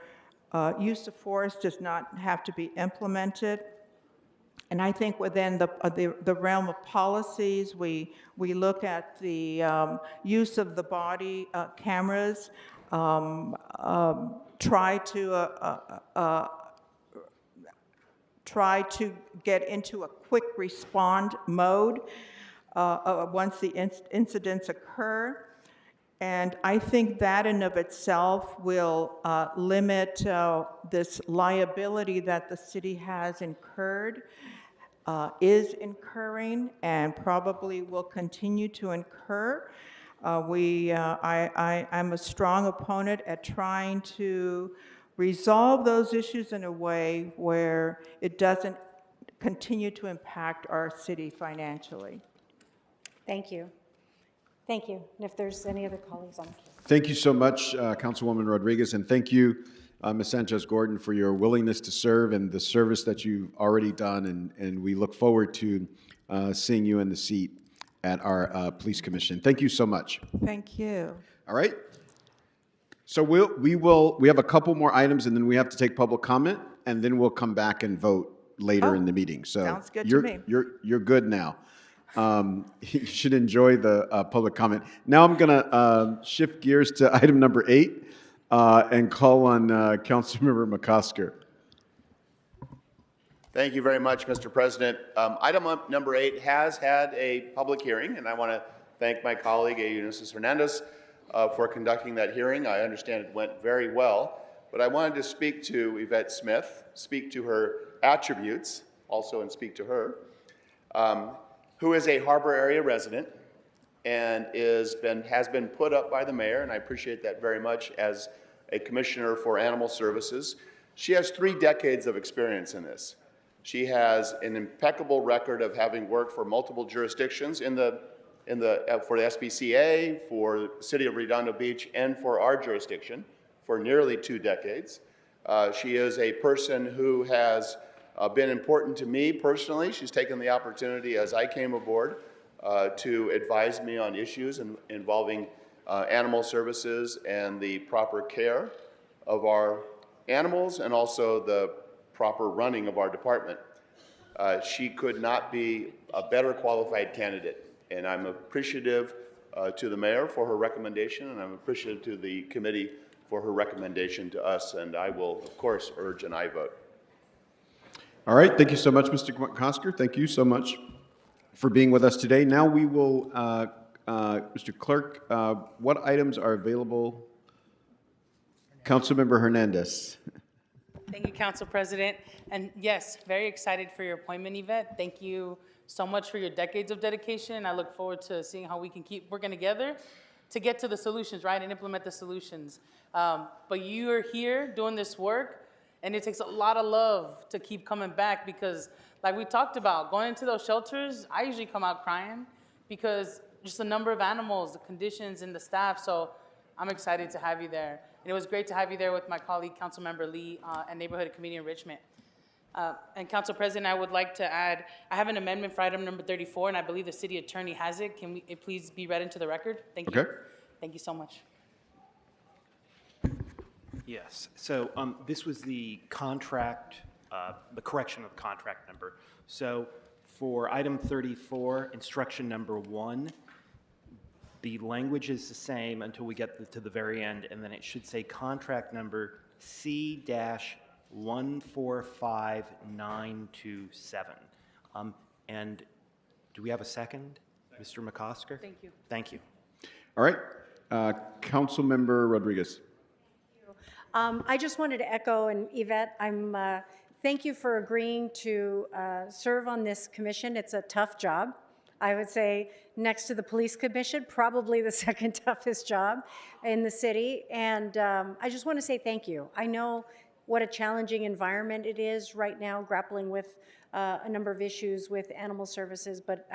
use of force does not have to be implemented. And I think within the realm of policies, we look at the use of the body cameras, try to get into a quick respond mode once the incidents occur. And I think that in of itself will limit this liability that the city has incurred, is incurring, and probably will continue to incur. I'm a strong opponent at trying to resolve those issues in a way where it doesn't continue to impact our city financially. Thank you. Thank you. And if there's any other colleagues on the queue. Thank you so much, Councilwoman Rodriguez, and thank you, Ms. Sanchez-Gordon, for your willingness to serve and the service that you've already done, and we look forward to seeing you in the seat at our Police Commission. Thank you so much. Thank you. All right. So we have a couple more items, and then we have to take public comment, and then we'll come back and vote later in the meeting. So sounds good to me. You're good now. You should enjoy the public comment. Now I'm going to shift gears to item number 8 and call on Councilmember McCosker. Thank you very much, Mr. President. Item number 8 has had a public hearing, and I want to thank my colleague, Eunice Hernandez, for conducting that hearing. I understand it went very well, but I wanted to speak to Yvette Smith, speak to her attributes also, and speak to her, who is a Harbor area resident and has been put up by the mayor, and I appreciate that very much, as a commissioner for animal services. She has 3 decades of experience in this. She has an impeccable record of having worked for multiple jurisdictions for the SPCA, for the City of Redondo Beach, and for our jurisdiction for nearly 2 decades. She is a person who has been important to me personally. She's taken the opportunity as I came aboard to advise me on issues involving animal services and the proper care of our animals and also the proper running of our department. She could not be a better qualified candidate, and I'm appreciative to the mayor for her recommendation, and I'm appreciative to the committee for her recommendation to us, and I will, of course, urge an aye vote. All right, thank you so much, Mr. Kosker. Thank you so much for being with us today. Now we will, Mr. Clerk, what items are available? Councilmember Hernandez. Thank you, Council President. And yes, very excited for your appointment, Yvette. Thank you so much for your decades of dedication. I look forward to seeing how we can keep working together to get to the solutions, right, and implement the solutions. But you are here doing this work, and it takes a lot of love to keep coming back because, like we talked about, going into those shelters, I usually come out crying because just the number of animals, the conditions, and the staff. So I'm excited to have you there. And it was great to have you there with my colleague, Councilmember Lee, and Neighborhood Committee Enrichment. And Council President, I would like to add, I have an amendment for item number 34, and I believe the city attorney has it. Can it please be read into the record? Thank you. Okay. Thank you so much. Yes, so this was the contract, the correction of the contract number. So for item 34, instruction number 1, the language is the same until we get to the very end, and then it should say contract number C-145927. And do we have a second? Mr. McCosker? Thank you. Thank you. All right, Councilmember Rodriguez. I just wanted to echo, and Yvette, thank you for agreeing to serve on this commission. It's a tough job. I would say next to the police commission, probably the second toughest job in the city. And I just want to say thank you. I know what a challenging environment it is right now, grappling with a number of issues with animal services. But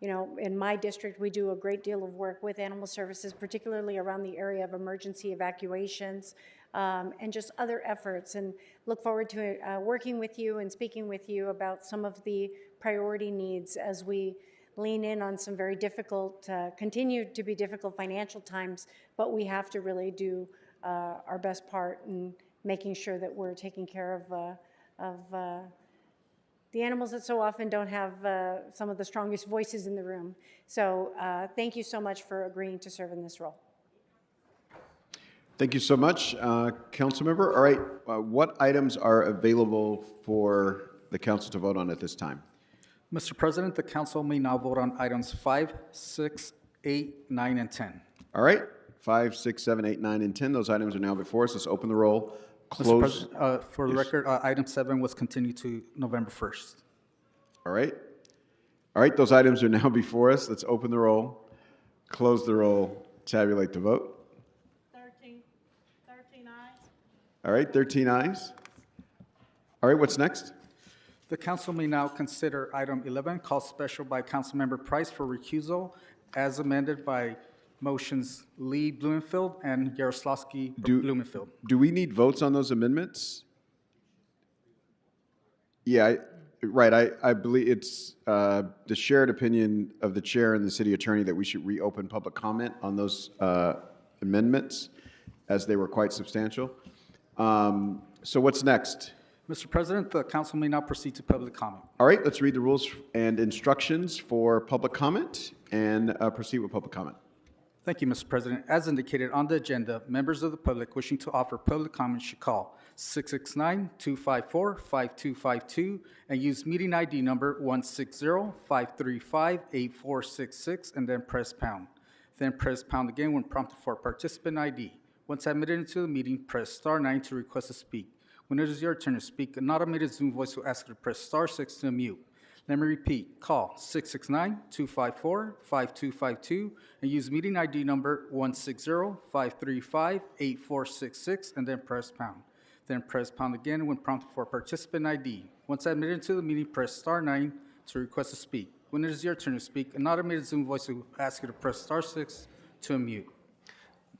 you know, in my district, we do a great deal of work with animal services, particularly around the area of emergency evacuations and just other efforts. And look forward to working with you and speaking with you about some of the priority needs as we lean in on some very difficult, continue to be difficult financial times, but we have to really do our best part in making sure that we're taking care of the animals that so often don't have some of the strongest voices in the room. So thank you so much for agreeing to serve in this role. Thank you so much, Councilmember. All right, what items are available for the council to vote on at this time? Mr. President, the council may now vote on items 5, 6, 8, 9, and 10. All right, 5, 6, 7, 8, 9, and 10. Those items are now before us. Let's open the roll. Mr. Close. President, for the record, item 7 was continued to November 1st. All right. All right, those items are now before us. Let's open the roll, close the roll, tabulate the vote. 13 ayes. All right, 13 ayes. All right, what's next? The council may now consider item 11, called special by Councilmember Price for recusal, as amended by motions Lee Blumenfield and Yaroslavsky Blumenfield. Do we need votes on those amendments? Yeah, right. I believe it's the shared opinion of the chair and the city attorney that we should reopen public comment on those amendments, as they were quite substantial. So what's next? Mr. President, the council may now proceed to public comment. All right, let's read the rules and instructions for public comment and proceed with public comment. Thank you, Mr. President. As indicated on the agenda, members of the public wishing to offer public comment should call 669-254-5252 and use meeting ID number 160-535-8466 and then press pound. Then press pound again when prompted for participant ID. Once admitted into the meeting, press star 9 to request to speak. When it is your turn to speak, an automated Zoom voice will ask you to press star 6 to unmute. Let me repeat, call 669-254-5252 and use meeting ID number 160-535-8466 and then press pound. Then press pound again when prompted for participant ID. Once admitted into the meeting, press star 9 to request to speak. When it is your turn to speak, an automated Zoom voice will ask you to press star 6 to unmute.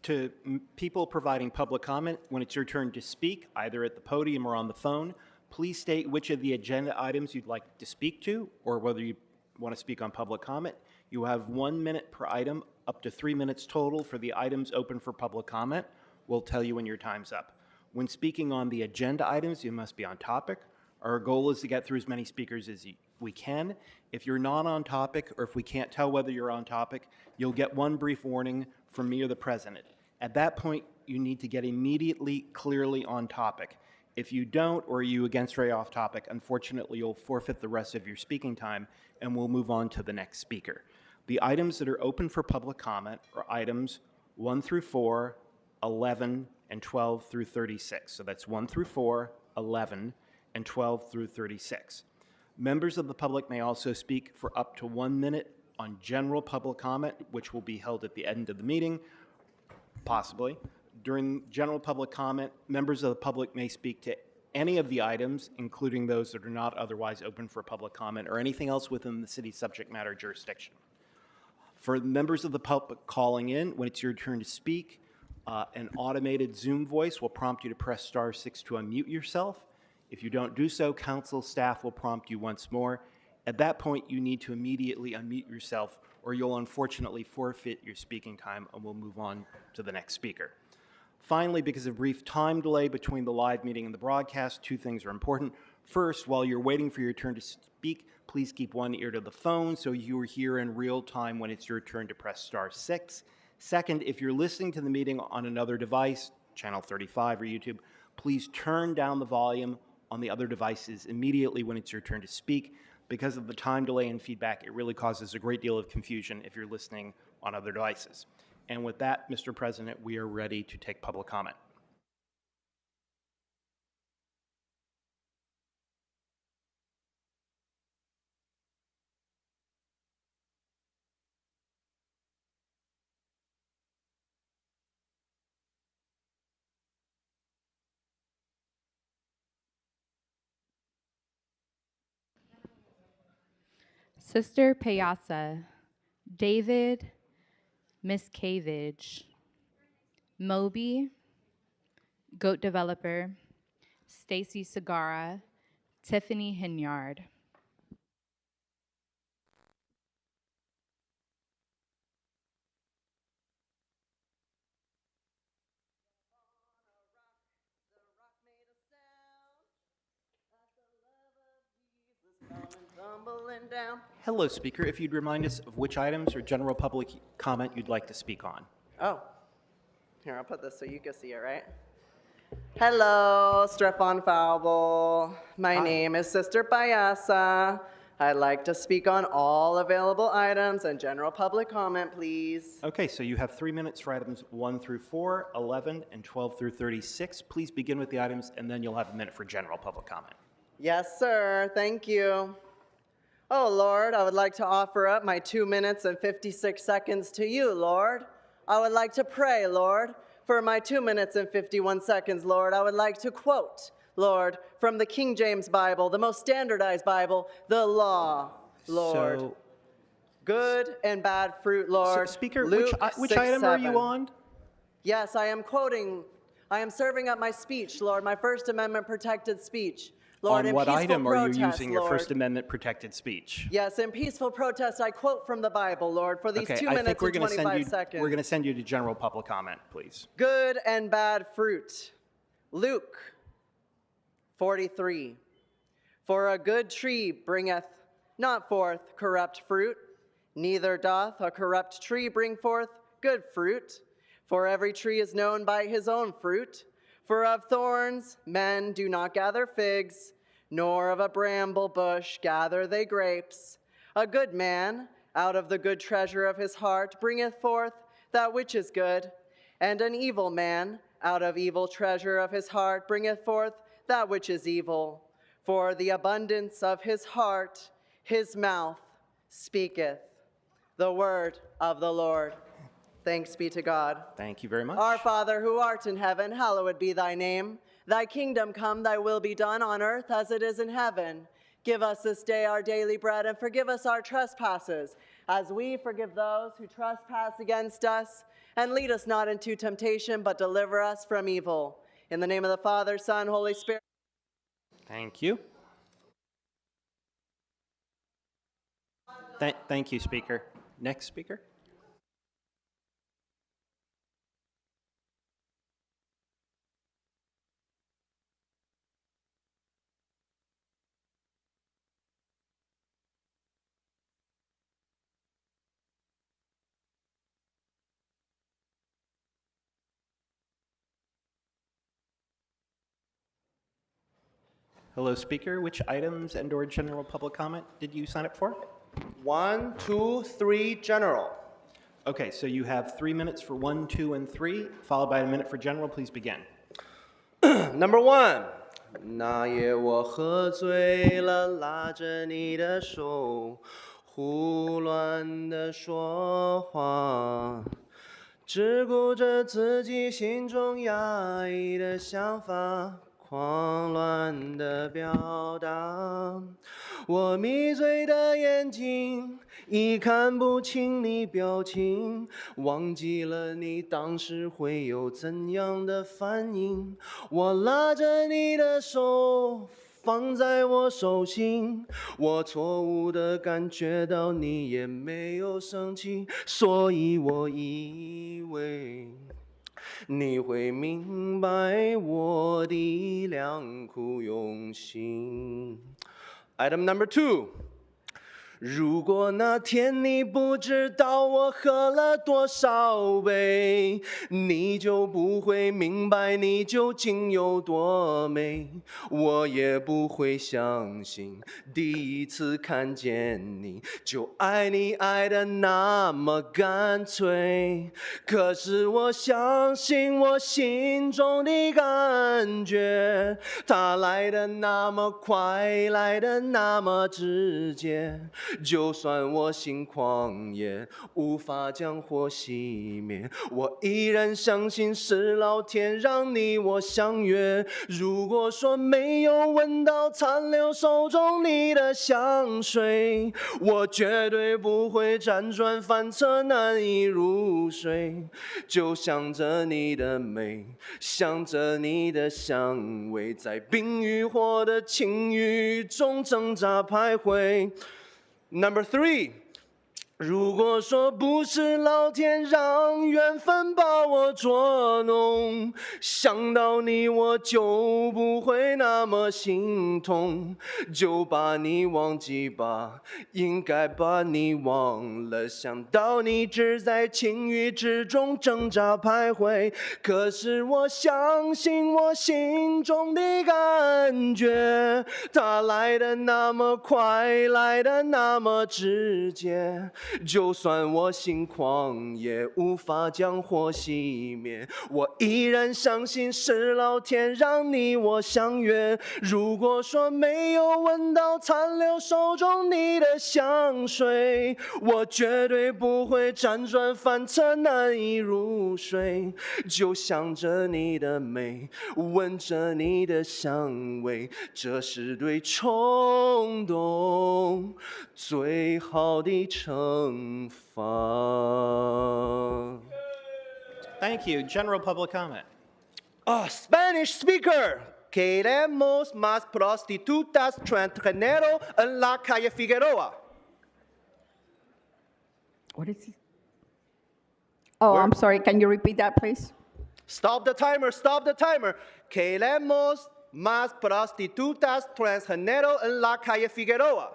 To people providing public comment, when it's your turn to speak, either at the podium or on the phone, please state which of the agenda items you'd like to speak to, or whether you want to speak on public comment. You have 1 minute per item, up to 3 minutes total for the items open for public comment. We'll tell you when your time's up. When speaking on the agenda items, you must be on topic. Our goal is to get through as many speakers as we can. If you're not on topic, or if we can't tell whether you're on topic, you'll get one brief warning from me or the president. At that point, you need to get immediately clearly on topic. If you don't, or you again stray off topic, unfortunately, you'll forfeit the rest of your speaking time, and we'll move on to the next speaker. The items that are open for public comment are items 1 through 4, 11, and 12 through 36. So that's 1 through 4, 11, and 12 through 36. Members of the public may also speak for up to 1 minute on general public comment, which will be held at the end of the meeting, possibly. During general public comment, members of the public may speak to any of the items, including those that are not otherwise open for public comment, or anything else within the city's subject matter jurisdiction. For members of the public calling in, when it's your turn to speak, an automated Zoom voice will prompt you to press star 6 to unmute yourself. If you don't do so, council staff will prompt you once more. At that point, you need to immediately unmute yourself, or you'll unfortunately forfeit your speaking time, and we'll move on to the next speaker. Finally, because of brief time delay between the live meeting and the broadcast, 2 things are important. First, while you're waiting for your turn to speak, please keep one ear to the phone so you are here in real time when it's your turn to press star 6. Second, if you're listening to the meeting on another device, channel 35 or YouTube, please turn down the volume on the other devices immediately when it's your turn to speak. Because of the time delay and feedback, it really causes a great deal of confusion if you're listening on other devices. And with that, Mr. President, we are ready to take public comment. Sister Payasa, David Miscavige, Moby, Goat Developer, Stacy Segara, Tiffany Hinyard. Hello, speaker. If you'd remind us of which items or general public comment you'd like to speak on. Oh, here, I'll put this so you can see it, right? Hello, Stefan Falbel. My name is Sister Payasa. I'd like to speak on all available items and general public comment, please. Okay, so you have 3 minutes for items 1 through 4, 11, and 12 through 36. Please begin with the items, and then you'll have a minute for general public comment. Yes, sir. Thank you. Oh, Lord, I would like to offer up my 2 minutes and 56 seconds to you, Lord. I would like to pray, Lord. For my 2 minutes and 51 seconds, Lord, I would like to quote, Lord, from the King James Bible, the most standardized Bible, the law, Lord. So, good and bad fruit, Lord. So, Speaker, Luke which 6, item 7. are you on? Yes, I am quoting. I am serving up my speech, Lord, my First Amendment protected speech. Lord, on what in item are you using your Lord. First Amendment protected speech? Yes, in peaceful protest, I quote from the Bible, Lord, for these 2 minutes and 25 seconds. We're going to send you to general public comment, please. Good and bad fruit. Luke 43. For a good tree bringeth not forth corrupt fruit, neither doth a corrupt tree bring forth good fruit. For every tree is known by his own fruit. For of thorns men do not gather figs, nor of a bramble bush gather they grapes. A good man out of the good treasure of his heart bringeth forth that which is good, And an evil man, out of evil treasure of his heart, bringeth forth that which is evil. For the abundance of his heart, his mouth speaketh. The word of the Lord. Thanks be to God. Thank you very much. Our Father, who art in heaven, hallowed be thy name. Thy kingdom come, thy will be done on earth as it is in heaven. Give us this day our daily bread, and forgive us our trespasses, as we forgive those who trespass against us. And lead us not into temptation, but deliver us from evil. In the name of the Father, Son, Holy Spirit. Thank you. Thank you, Speaker. Next speaker. Hello, Speaker. Which items and/or general public comment did you sign up for? 1, 2, 3, general. Okay, so you have 3 minutes for 1, 2, and 3, followed by a minute for general. Please begin. Number 1， 那夜我喝醉了，拉着你的手，胡乱地说话，只顾着自己心中压抑的想法。慌乱的表达，我迷醉的眼睛已看不清你表情，忘记了你当时会有怎样的反应。我拉着你的手放在我手心，我错误的感觉到你也没有生气，所以我以为你会明白我的良苦用心。Item number 2。如果那天你不知道我喝了多少杯，你就不会明白你究竟有多美，我也不会相信第一次看见你就爱你爱得那么干脆。可是我相信我心中的感觉，它来得那么快，来得那么直接。就算我心狂野，无法将火熄灭，我依然相信是老天让你我相约。如果说没有闻到残留手中你的香水，我绝对不会辗转反侧难以入睡。就想着你的美，想着你的香味，在冰与火的情欲中挣扎徘徊。Number 3， 如果说不是老天让缘分把我捉弄，想到你我就不会那么心痛，就把你忘记吧，应该把你忘了。想到你只在情欲之中挣扎徘徊，可是我相信我心中的感觉，它来得那么快，来得那么直接。就算我心狂野，无法将火熄灭，我依然相信是老天让你我相约。如果说没有闻到残留手中你的香水，我绝对不会辗转反侧难以入睡。就想着你的美，闻着你的香味，这是对冲动最好的惩罚。Thank you. General public comment. Spanish speaker. Queremos más prostitutas transgénero en la calle Figueroa. What is he? Oh, I'm sorry. Can you repeat that, please? Stop the timer. Stop the timer. Queremos más prostitutas transgénero en la calle Figueroa.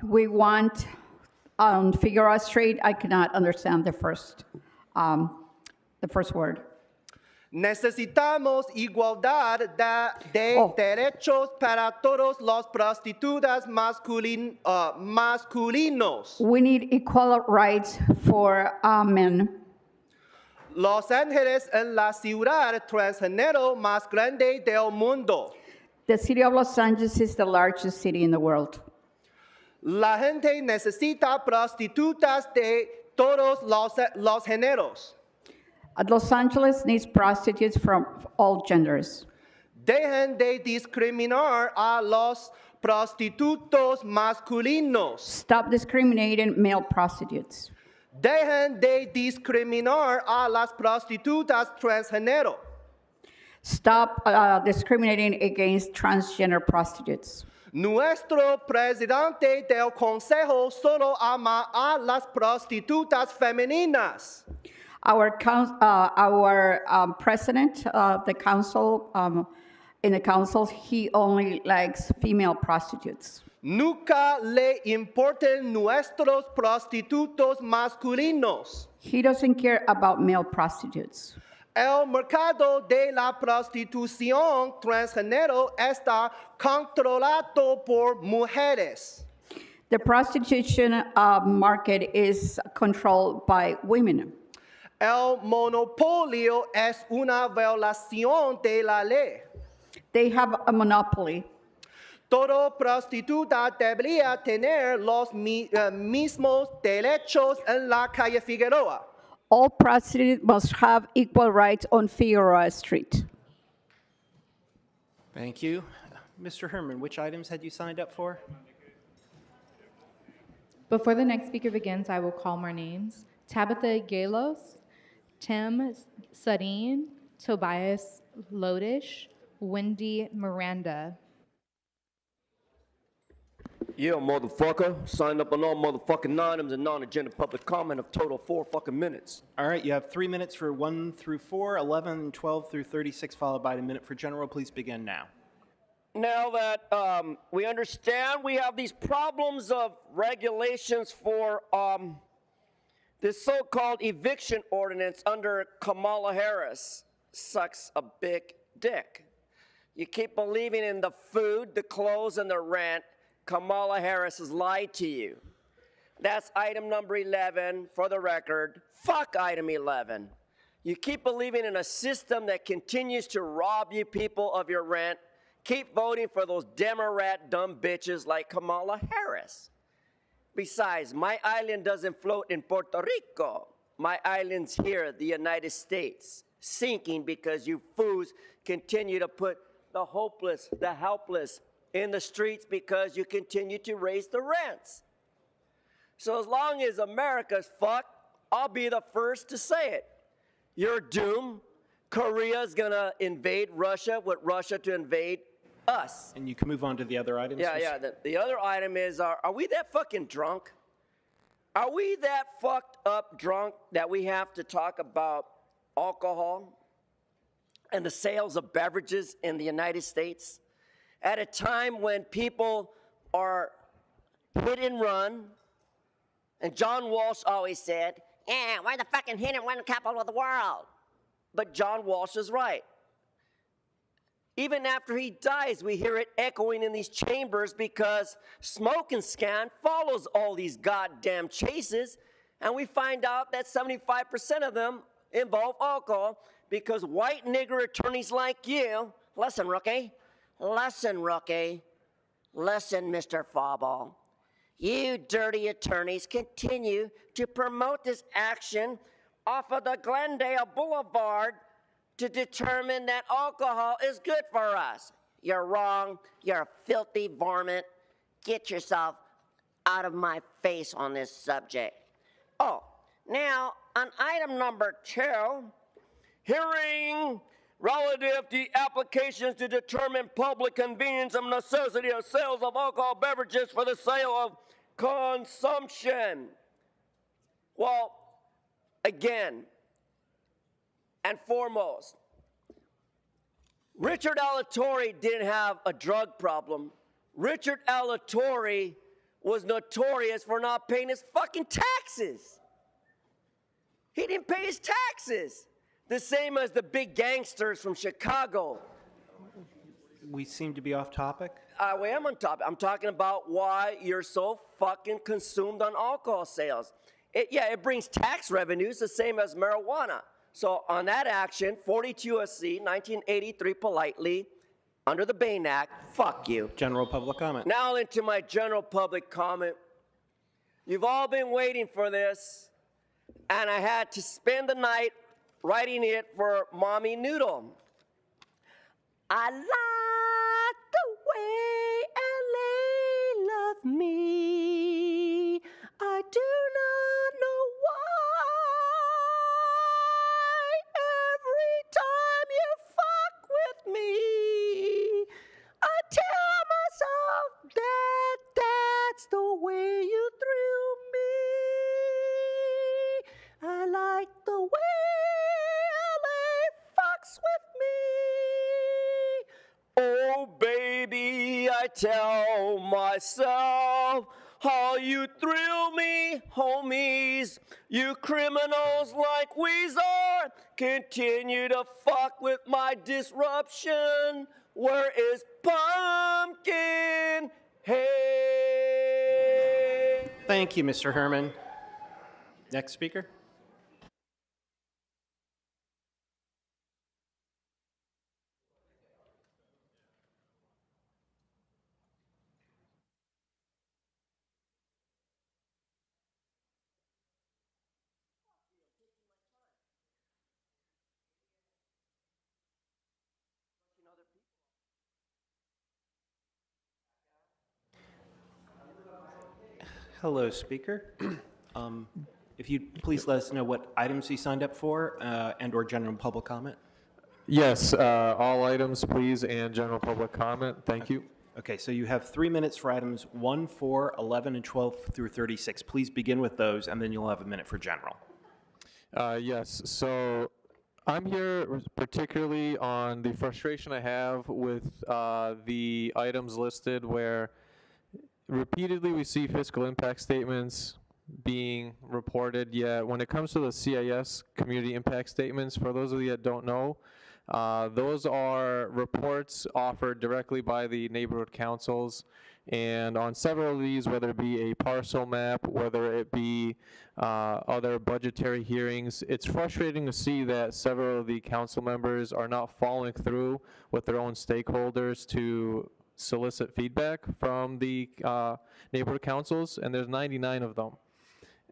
We want on Figueroa Street. I cannot understand the first word. Necesitamos igualdad de derechos para todos los prostitutas masculinos. We need equal rights for men. Los Ángeles es la ciudad transgénero más grande del mundo. The city of Los Angeles is the largest city in the world. La gente necesita prostitutas de todos los géneros. Los Angeles needs prostitutes from all genders. Dejen de discriminar a los prostitutos masculinos. Stop discriminating male prostitutes. Dejen de discriminar a las prostitutas transgénero. Stop discriminating against transgender prostitutes. Nuestro presidente del consejo solo ama a las prostitutas femeninas. Our president of the council, in the council, he only likes female prostitutes. Nunca le importan nuestros prostitutos masculinos. He doesn't care about male prostitutes. El mercado de la prostitución transgénero está controlado por mujeres. The prostitution market is controlled by women. El monopolio es una violación de la ley. They have a monopoly. Todo prostituta debería tener los mismos derechos en la calle Figueroa. All prostitutes must have equal rights on Figueroa Street. Thank you. Mr. Herman, which items had you signed up for? Before the next speaker begins, I will call more names. Tabitha Galos, Tim Sadine, Tobias Lodish, Wendy Miranda. Yeah, motherfucker. Signed up on all motherfucking items and non-agenda public comment of total 4 fucking minutes. All right, you have 3 minutes for 1 through 4, 11, 12 through 36, followed by a minute for general. Please begin now. Now that we understand we have these problems of regulations for this so-called eviction ordinance under Kamala Harris, sucks a big dick. You keep believing in the food, the clothes, and the rent. Kamala Harris has lied to you. That's item number 11 for the record. Fuck item 11. You keep believing in a system that continues to rob you people of your rent. Keep voting for those Democrat dumb bitches like Kamala Harris. Besides, my island doesn't float in Puerto Rico. My island's here, the United States, sinking because you fools continue to put the hopeless, the helpless in the streets because you continue to raise the rents. So as long as America's fucked, I'll be the first to say it. You're doomed. Korea's gonna invade Russia with Russia to invade us. And you can move on to the other items. Yeah. The other item is, are we that fucking drunk? Are we that fucked up drunk that we have to talk about alcohol and the sales of beverages in the United States at a time when people are hit and run? And John Walsh always said, yeah, we're the fucking hit and run capital of the world. But John Walsh is right. Even after he dies, we hear it echoing in these chambers because Smoke and Scan follows all these goddamn chases, and we find out that 75% of them involve alcohol because white nigger attorneys like you, listen, rookie, listen, Mr. Fawball, you dirty attorneys continue to promote this action off of the Glendale Boulevard to determine that alcohol is good for us. You're wrong. You're a filthy varmint. Get yourself out of my face on this subject. Oh, now on item number 2, hearing relative to applications to determine public convenience and necessity of sales of alcohol beverages for the sale of consumption. Well, again, and foremost, Richard Alatorre didn't have a drug problem. Richard Alatorre was notorious for not paying his fucking taxes. He didn't pay his taxes. The same as the big gangsters from Chicago. We seem to be off topic. We am on topic. I'm talking about why you're so fucking consumed on alcohol sales. It brings tax revenues the same as marijuana. So on that action, 42 U.S.C. 1983 politely, under the Bain Act, fuck you. General public comment. Now into my general public comment. You've all been waiting for this, and I had to spend the night writing it for Mommy Noodle. I like the way LA loved me. I do not know why. Every time you fuck with me, I tell myself that that's the way you thrill me. I like the way LA fucks with me. Oh, baby, I tell myself how you thrill me, homies. You criminals like Weezer continue to fuck with my disruption. Where is Pumpkin? Hey! Thank you, Mr. Herman. Next speaker. Hello, speaker. If you'd please let us know what items you signed up for and/or general public comment. Yes, all items, please, and general public comment. Thank you. Okay, so you have 3 minutes for items 1, 4, 11, and 12 through 36. Please begin with those, and then you'll have a minute for general. Yes, so I'm here particularly on the frustration I have with the items listed where repeatedly we see fiscal impact statements being reported, yet when it comes to the CIS community impact statements, for those of you that don't know, those are reports offered directly by the neighborhood councils, and on several of these, whether it be a parcel map, whether it be other budgetary hearings, it's frustrating to see that several of the council members are not following through with their own stakeholders to solicit feedback from the neighborhood councils, and there's 99 of them.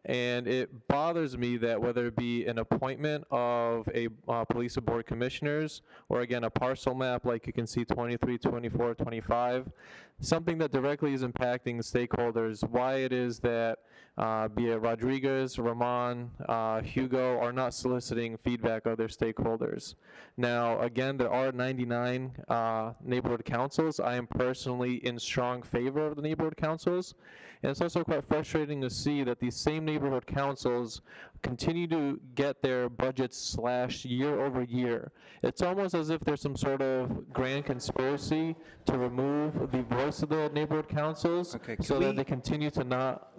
And it bothers me that whether it be an appointment of a police board commissioners, or again, a parcel map like you can see 23, 24, 25, something that directly is impacting stakeholders, why it is that be it Rodriguez, Ramon, Hugo are not soliciting feedback of their stakeholders. Now, again, there are 99 neighborhood councils. I am personally in strong favor of the neighborhood councils. And it's also quite frustrating to see that these same neighborhood councils continue to get their budgets slashed year over year. It's almost as if there's some sort of grand conspiracy to remove the voice of the neighborhood councils so that they continue to not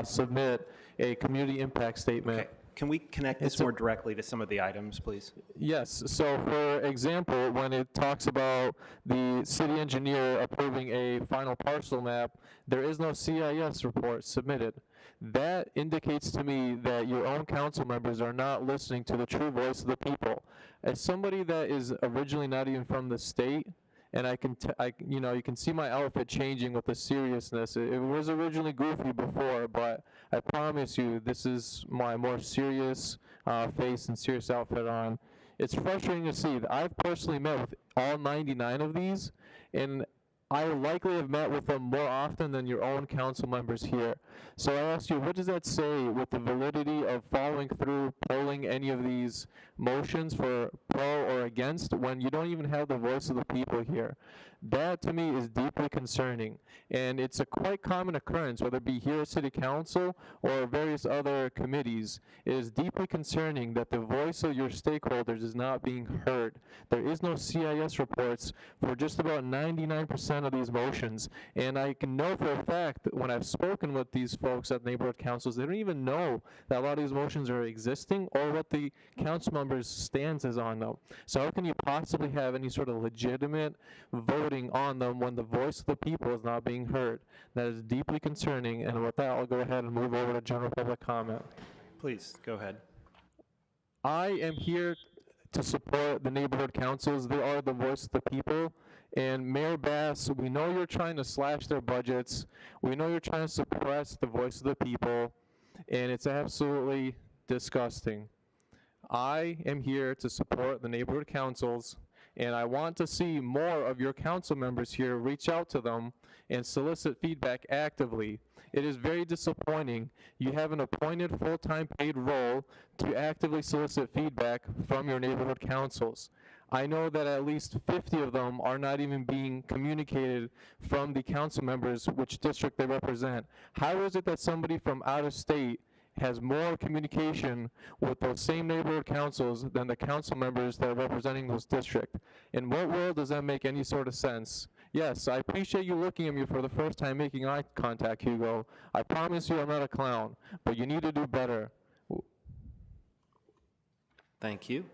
submit a community impact statement. Okay. Can we connect this more directly to some of the items, please? Yes. So, for example, when it talks about the city engineer approving a final parcel map, there is no CIS report submitted. That indicates to me that your own council members are not listening to the true voice of the people. As somebody that is originally not even from the state, and you can see my outfit changing with the seriousness. It was originally goofy before, but I promise you, this is my more serious face and serious outfit on. It's frustrating to see that I've personally met with all 99 of these, and I likely have met with them more often than your own council members here. So I asked you, what does that say with the validity of following through, polling any of these motions for pro or against when you don't even have the voice of the people here? That to me is deeply concerning, and it's a quite common occurrence, whether it be here at City Council or various other committees. It is deeply concerning that the voice of your stakeholders is not being heard. There is no CIS reports for just about 99% of these motions, and I can know for a fact that when I've spoken with these folks at neighborhood councils, they don't even know that a lot of these motions are existing or what the council members' stance is on them. So how can you possibly have any sort of legitimate voting on them when the voice of the people is not being heard? That is deeply concerning, and with that, I'll go ahead and move over to general public comment. Please, go ahead. I am here to support the neighborhood councils. They are the voice of the people. And Mayor Bass, we know you're trying to slash their budgets. We know you're trying to suppress the voice of the people, and it's absolutely disgusting. I am here to support the neighborhood councils, and I want to see more of your council members here reach out to them and solicit feedback actively. It is very disappointing. You have an appointed full-time paid role to actively solicit feedback from your neighborhood councils. I know that at least 50 of them are not even being communicated from the council members which district they represent. How is it that somebody from out of state has more communication with those same neighborhood councils than the council members that are representing those districts? In what world does that make any sort of sense? Yes, I appreciate you looking at me for the first time, making eye contact, Hugo. I promise you I'm not a clown, but you need to do better. Thank you.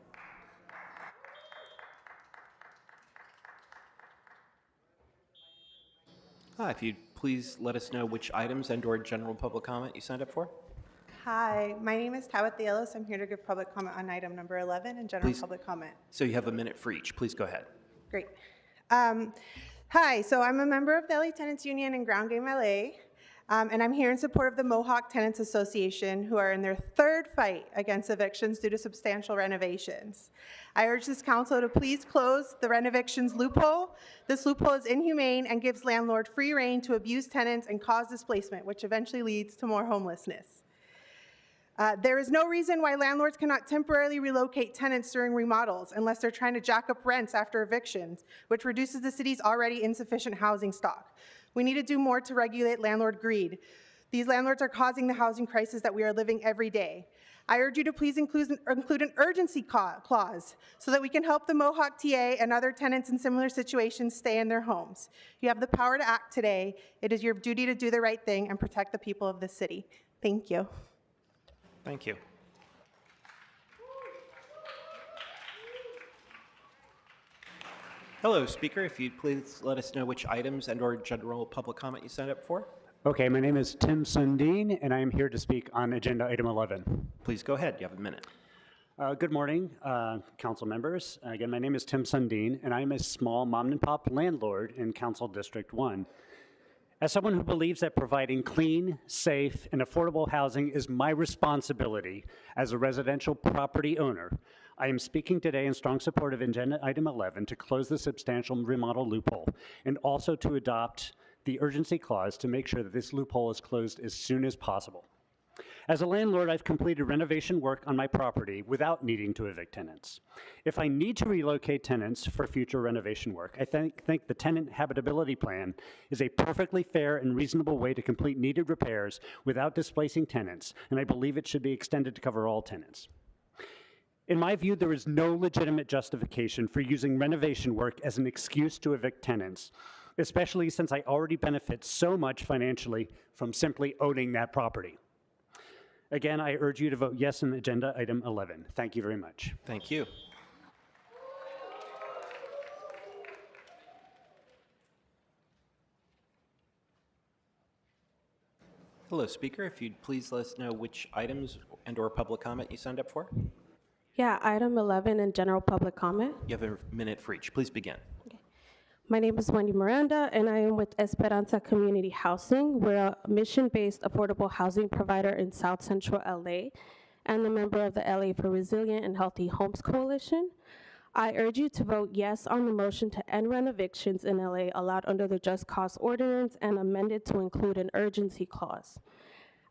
If you'd please let us know which items and/or general public comment you signed up for. Hi, my name is Tabitha Yellows. I'm here to give public comment on item number 11 and general Please. public comment. So you have a minute for each. Please go ahead. Great. Hi, so I'm a member of the LA Tenants Union and Ground Game LA, and I'm here in support of the Mohawk Tenants Association, who are in their third fight against evictions due to substantial renovations. I urge this council to please close the renovictions loophole. This loophole is inhumane and gives landlord free rein to abuse tenants and cause displacement, which eventually leads to more homelessness. There is no reason why landlords cannot temporarily relocate tenants during remodels unless they're trying to jack up rents after evictions, which reduces the city's already insufficient housing stock. We need to do more to regulate landlord greed. These landlords are causing the housing crisis that we are living every day. I urge you to please include an urgency clause so that we can help the Mohawk TA and other tenants in similar situations stay in their homes. You have the power to act today. It is your duty to do the right thing and protect the people of this city. Thank you. Thank you. Hello, speaker. If you'd please let us know which items and/or general public comment you signed up for. Okay, my name is Tim Sundin, and I am here to speak on agenda item 11. Please go ahead. You have a minute. Good morning, council members. Again, my name is Tim Sundin, and I am a small mom-and-pop landlord in Council District 1. As someone who believes that providing clean, safe, and affordable housing is my responsibility as a residential property owner, I am speaking today in strong support of agenda item 11 to close the substantial remodel loophole and also to adopt the urgency clause to make sure that this loophole is closed as soon as possible. As a landlord, I've completed renovation work on my property without needing to evict tenants. If I need to relocate tenants for future renovation work, I think the tenant habitability plan is a perfectly fair and reasonable way to complete needed repairs without displacing tenants, and I believe it should be extended to cover all tenants. In my view, there is no legitimate justification for using renovation work as an excuse to evict tenants, especially since I already benefit so much financially from simply owning that property. Again, I urge you to vote yes on agenda item 11. Thank you very much. Thank you. Hello, speaker. If you'd please let us know which items and/or public comment you signed up for. Yeah, item 11 and general public comment. You have a minute for each. Please begin. My name is Wendy Miranda, and I am with Esperanza Community Housing. We're a mission-based affordable housing provider in South Central LA and a member of the LA for Resilient and Healthy Homes Coalition. I urge you to vote yes on the motion to end rent evictions in LA allowed under the Just Cause Ordinance and amended to include an urgency clause.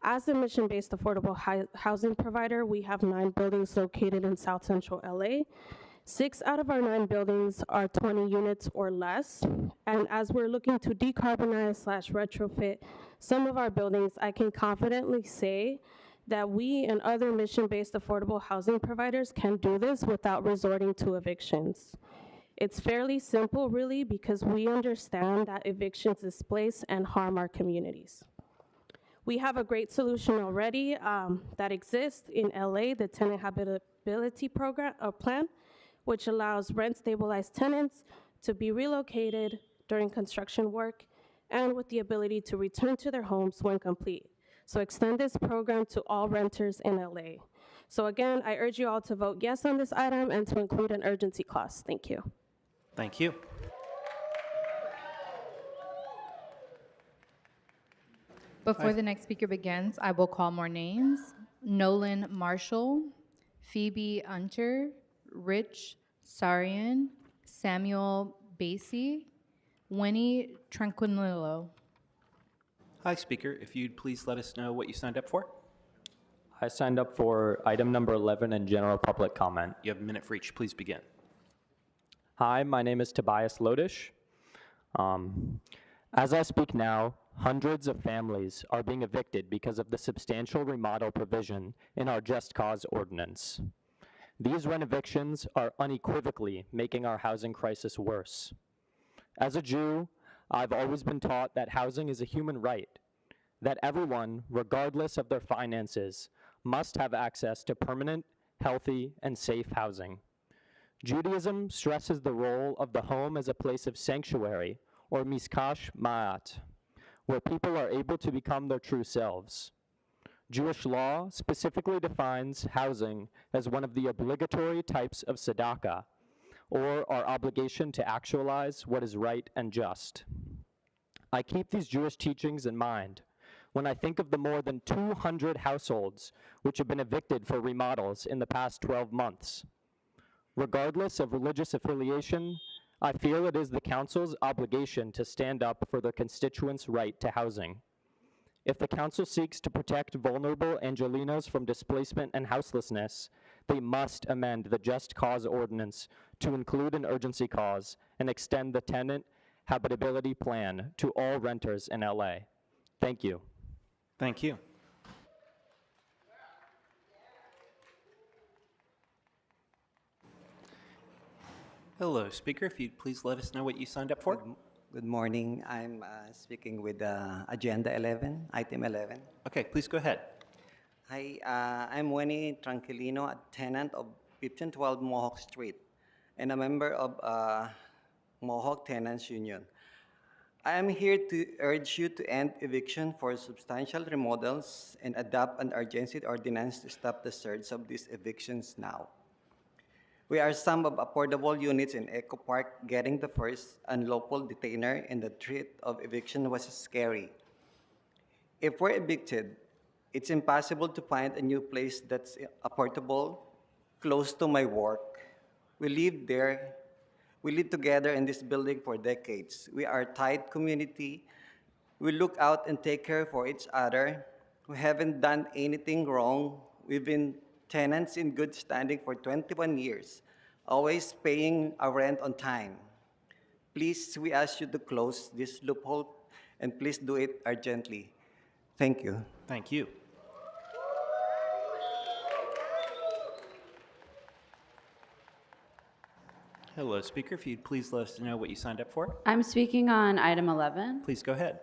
As a mission-based affordable housing provider, we have 9 buildings located in South Central LA. 6 out of our 9 buildings are 20 units or less. And as we're looking to decarbonize/retrofit some of our buildings, I can confidently say that we and other mission-based affordable housing providers can do this without resorting to evictions. It's fairly simple, really, because we understand that evictions displace and harm our communities. We have a great solution already that exists in LA, the Tenant Habitability Program or Plan, which allows rent-stabilized tenants to be relocated during construction work and with the ability to return to their homes when complete. So extend this program to all renters in LA. So again, I urge you all to vote yes on this item and to include an urgency clause. Thank you. Thank you. Before the next speaker begins, I will call more names. Nolan Marshall, Phoebe Unter, Rich Sarian, Samuel Basie, Winnie Tranquillo. Hi, Speaker. If you'd please let us know what you signed up for. I signed up for item number 11 and general public comment. You have a minute for each. Please begin. Hi, my name is Tobias Lodish. As I speak now, hundreds of families are being evicted because of the substantial remodel provision in our Just Cause ordinance. These rent-evictions are unequivocally making our housing crisis worse. As a Jew, I've always been taught that housing is a human right, that everyone, regardless of their finances, must have access to permanent, healthy, and safe housing. Judaism stresses the role of the home as a place of sanctuary, or miskash ma'at, where people are able to become their true selves. Jewish law specifically defines housing as one of the obligatory types of tzedakah, or our obligation to actualize what is right and just. I keep these Jewish teachings in mind when I think of the more than 200 households which have been evicted for remodels in the past 12 months. Regardless of religious affiliation, I feel it is the council's obligation to stand up for their constituents' right to housing. If the council seeks to protect vulnerable Angelenos from displacement and houselessness, they must amend the Just Cause ordinance to include an urgency clause and extend the tenant habitability plan to all renters in LA. Thank you. Thank you. Hello, Speaker. If you'd please let us know what you signed up for. Good morning. I'm speaking with Agenda 11, Item 11. Okay, please go ahead. Hi, I'm Winnie Tranquilino, a tenant of 1512 Mohawk Street and a member of Mohawk Tenants Union. I am here to urge you to end eviction for substantial remodels and adopt an urgency ordinance to stop the surge of these evictions now. We are some of affordable units in Echo Park getting the first unlawful detainer, and the threat of eviction was scary. If we're evicted, it's impossible to find a new place that's affordable, close to my work. We live together in this building for decades. We are a tight community. We look out and take care for each other. We haven't done anything wrong. We've been tenants in good standing for 21 years, always paying our rent on time. Please, we ask you to close this loophole, and please do it urgently. Thank you. Thank you. Hello, Speaker. If you'd please let us know what you signed up for. I'm speaking on item 11. Please go ahead.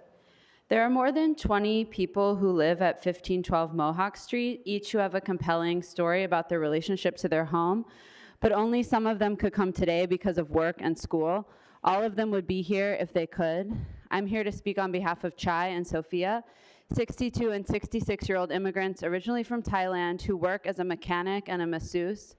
There are more than 20 people who live at 1512 Mohawk Street, each who have a compelling story about their relationship to their home, but only some of them could come today because of work and school. All of them would be here if they could. I'm here to speak on behalf of Chai and Sophia, 62 and 66-year-old immigrants originally from Thailand who work as a mechanic and a masseuse.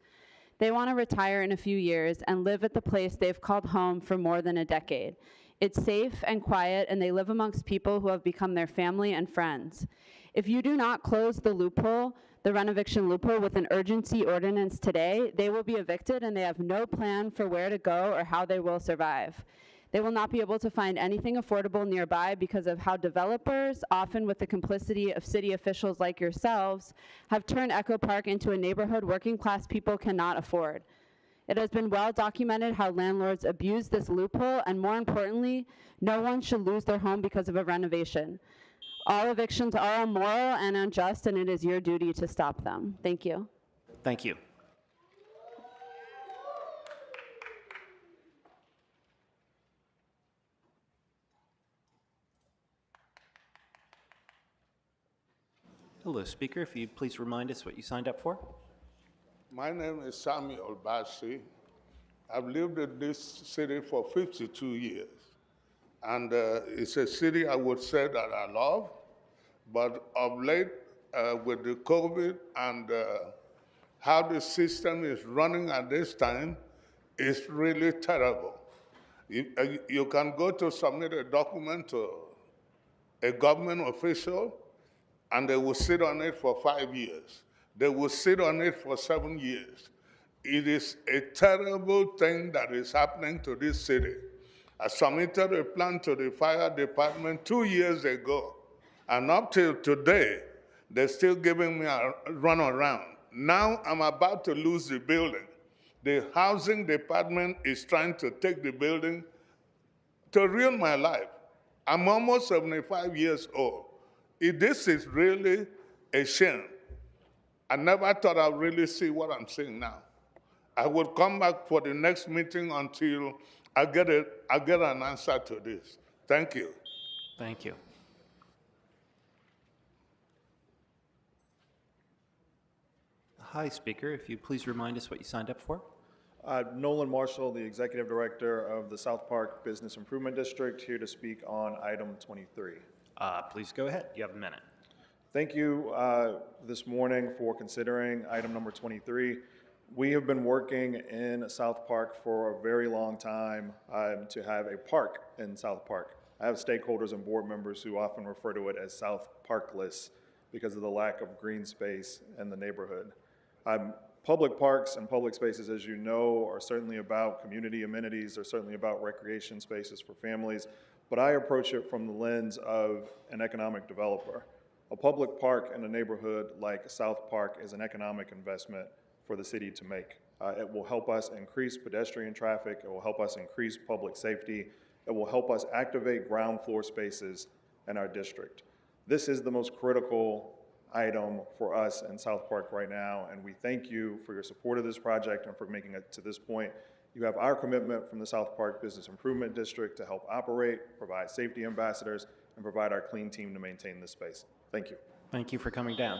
They want to retire in a few years and live at the place they've called home for more than a decade. It's safe and quiet, and they live amongst people who have become their family and friends. If you do not close the loophole, the rent-eviction loophole, with an urgency ordinance today, they will be evicted and they have no plan for where to go or how they will survive. They will not be able to find anything affordable nearby because of how developers, often with the complicity of city officials like yourselves, have turned Echo Park into a neighborhood working-class people cannot afford. It has been well documented how landlords abuse this loophole, and more importantly, no one should lose their home because of a renovation. All evictions are immoral and unjust, and it is your duty to stop them. Thank you. Thank you. Hello, Speaker. If you'd please remind us what you signed up for. My name is Samuel Bashi. I've lived in this city for 52 years. And it's a city I would say that I love. But of late, with the COVID and how the system is running at this time is really terrible. You can go to submit a document to a government official, and they will sit on it for 5 years. They will sit on it for 7 years. It is a terrible thing that is happening to this city. I submitted a plan to the fire department 2 years ago, and up till today, they're still giving me a runaround. Now I'm about to lose the building. The housing department is trying to take the building to ruin my life. I'm almost 75 years old. This is really a shame. I never thought I'd really see what I'm seeing now. I would come back for the next meeting until I get an answer to this. Thank you. Thank you. Hi, Speaker. If you please remind us what you signed up for. Nolan Marshall, the Executive Director of the South Park Business Improvement District, here to speak on item 23. Please go ahead. You have a minute. Thank you this morning for considering item number 23. We have been working in South Park for a very long time to have a park in South Park. I have stakeholders and board members who often refer to it as South Parkless because of the lack of green space in the neighborhood. Public parks and public spaces, as you know, are certainly about community amenities, they're certainly about recreation spaces for families, but I approach it from the lens of an economic developer. A public park in a neighborhood like South Park is an economic investment for the city to make. It will help us increase pedestrian traffic, it will help us increase public safety, it will help us activate ground floor spaces in our district. This is the most critical item for us in South Park right now, and we thank you for your support of this project and for making it to this point. You have our commitment from the South Park Business Improvement District to help operate, provide safety ambassadors, and provide our clean team to maintain this space. Thank you. Thank you for coming down.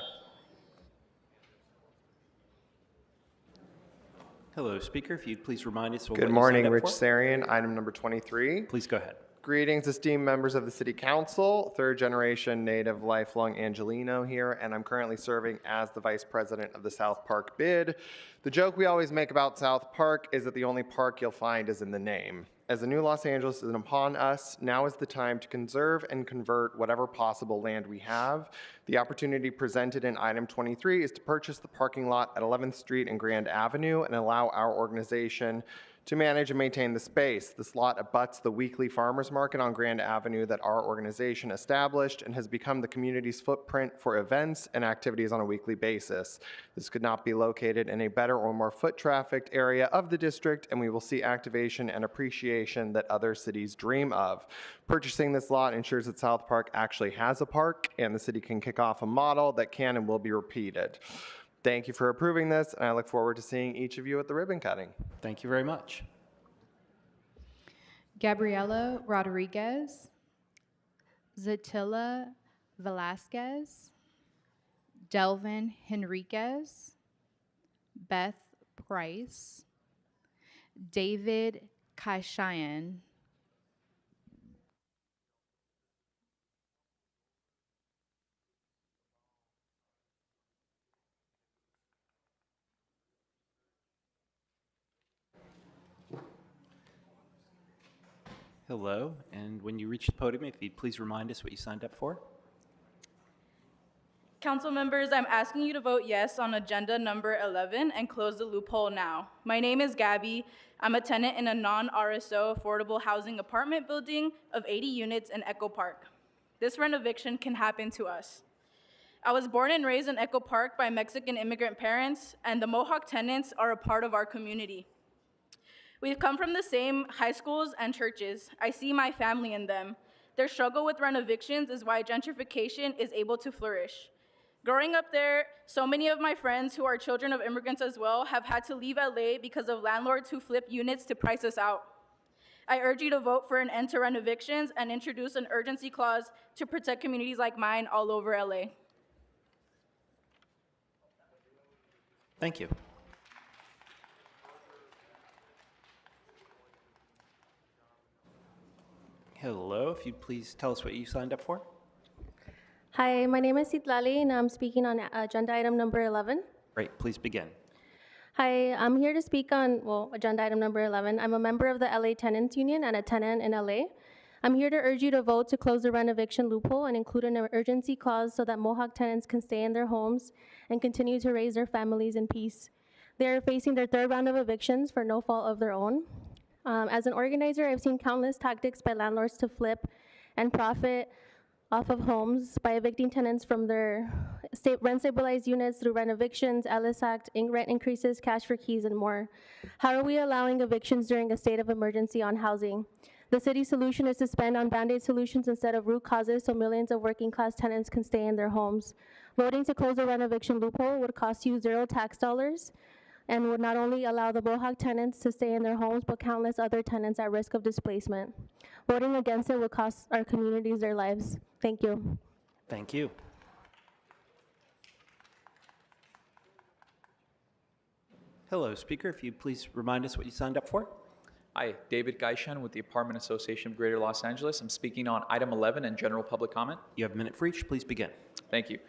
Hello, Speaker. If you'd please remind us what you Good signed morning, up Rich for. Sarian, item number 23. Please go ahead. Greetings, esteemed members of the City Council, third generation native lifelong Angelino here, and I'm currently serving as the Vice President of the South Park BID. The joke we always make about South Park is that the only park you'll find is in the name. As the new Los Angeles is upon us, now is the time to conserve and convert whatever possible land we have. The opportunity presented in item 23 is to purchase the parking lot at 11th Street and Grand Avenue and allow our organization to manage and maintain the space. This lot abuts the weekly farmers market on Grand Avenue that our organization established and has become the community's footprint for events and activities on a weekly basis. This could not be located in a better or more foot trafficked area of the district, and we will see activation and appreciation that other cities dream of. Purchasing this lot ensures that South Park actually has a park, and the city can kick off a model that can and will be repeated. Thank you for approving this, and I look forward to seeing each of you at the ribbon cutting. Thank you very much. Gabriela Rodriguez, Zatilla Velasquez, Delvin Henriquez, Beth Price, David Kaishayan. Hello, and when you reach the podium, if you'd please remind us what you signed up for. Council members, I'm asking you to vote yes on agenda number 11 and close the loophole now. My name is Gabby. I'm a tenant in a non-RSO affordable housing apartment building of 80 units in Echo Park. This renoviction can happen to us. I was born and raised in Echo Park by Mexican immigrant parents, and the Mohawk tenants are a part of our community. We've come from the same high schools and churches. I see my family in them. Their struggle with renovictions is why gentrification is able to flourish. Growing up there, so many of my friends who are children of immigrants as well have had to leave LA because of landlords who flip units to price us out. I urge you to vote for an end to renovictions and introduce an urgency clause to protect communities like mine all over LA. Thank you. Hello, if you'd please tell us what you signed up for. Hi, my name is Citlali, and I'm speaking on agenda item number 11. Great, please begin. Hi, I'm here to speak on, agenda item number 11. I'm a member of the LA Tenants Union and a tenant in LA. I'm here to urge you to vote to close the rent eviction loophole and include an urgency clause so that Mohawk tenants can stay in their homes and continue to raise their families in peace. They're facing their third round of evictions for no fault of their own. As an organizer, I've seen countless tactics by landlords to flip and profit off of homes by evicting tenants from their rent-stabilized units through rent evictions, Ellis Act, rent increases, cash for keys, and more. How are we allowing evictions during a state of emergency on housing? The city's solution is to spend on Band-Aid solutions instead of root causes so millions of working-class tenants can stay in their homes. Voting to close the rent eviction loophole would cost you $0 tax dollars and would not only allow the Mohawk tenants to stay in their homes, but countless other tenants at risk of displacement. Voting against it would cost our communities their lives. Thank you. Thank you. Hello, speaker. If you please remind us what you signed up for. Hi, David Gaishan with the Apartment Association of Greater Los Angeles. I'm speaking on item 11 and general public comment. You have a minute for each. Please begin. Thank you.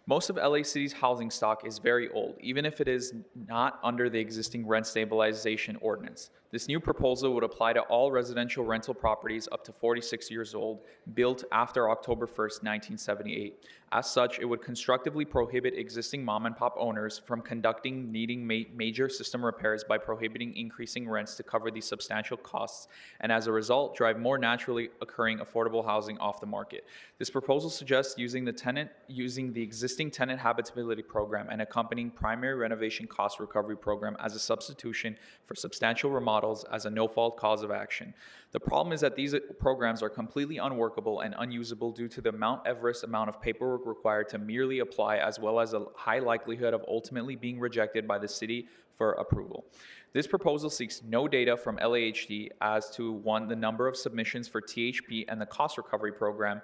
Most of LA City's housing stock is very old, even if it is not under the existing rent stabilization ordinance. This new proposal would apply to all residential rental properties up to 46 years old, built after October 1st, 1978. As such, it would constructively prohibit existing mom-and-pop owners from needing major system repairs by prohibiting increasing rents to cover these substantial costs, and as a result, drive more naturally occurring affordable housing off the market. This proposal suggests using the existing tenant habitability program and accompanying primary renovation cost recovery program as a substitution for substantial remodels as a no-fault cause of action. The problem is that these programs are completely unworkable and unusable due to the Mount Everest amount of paperwork required to merely apply, as well as a high likelihood of ultimately being rejected by the city for approval. This proposal seeks no data from LAHD as to, one, the number of submissions for THP and the cost recovery program,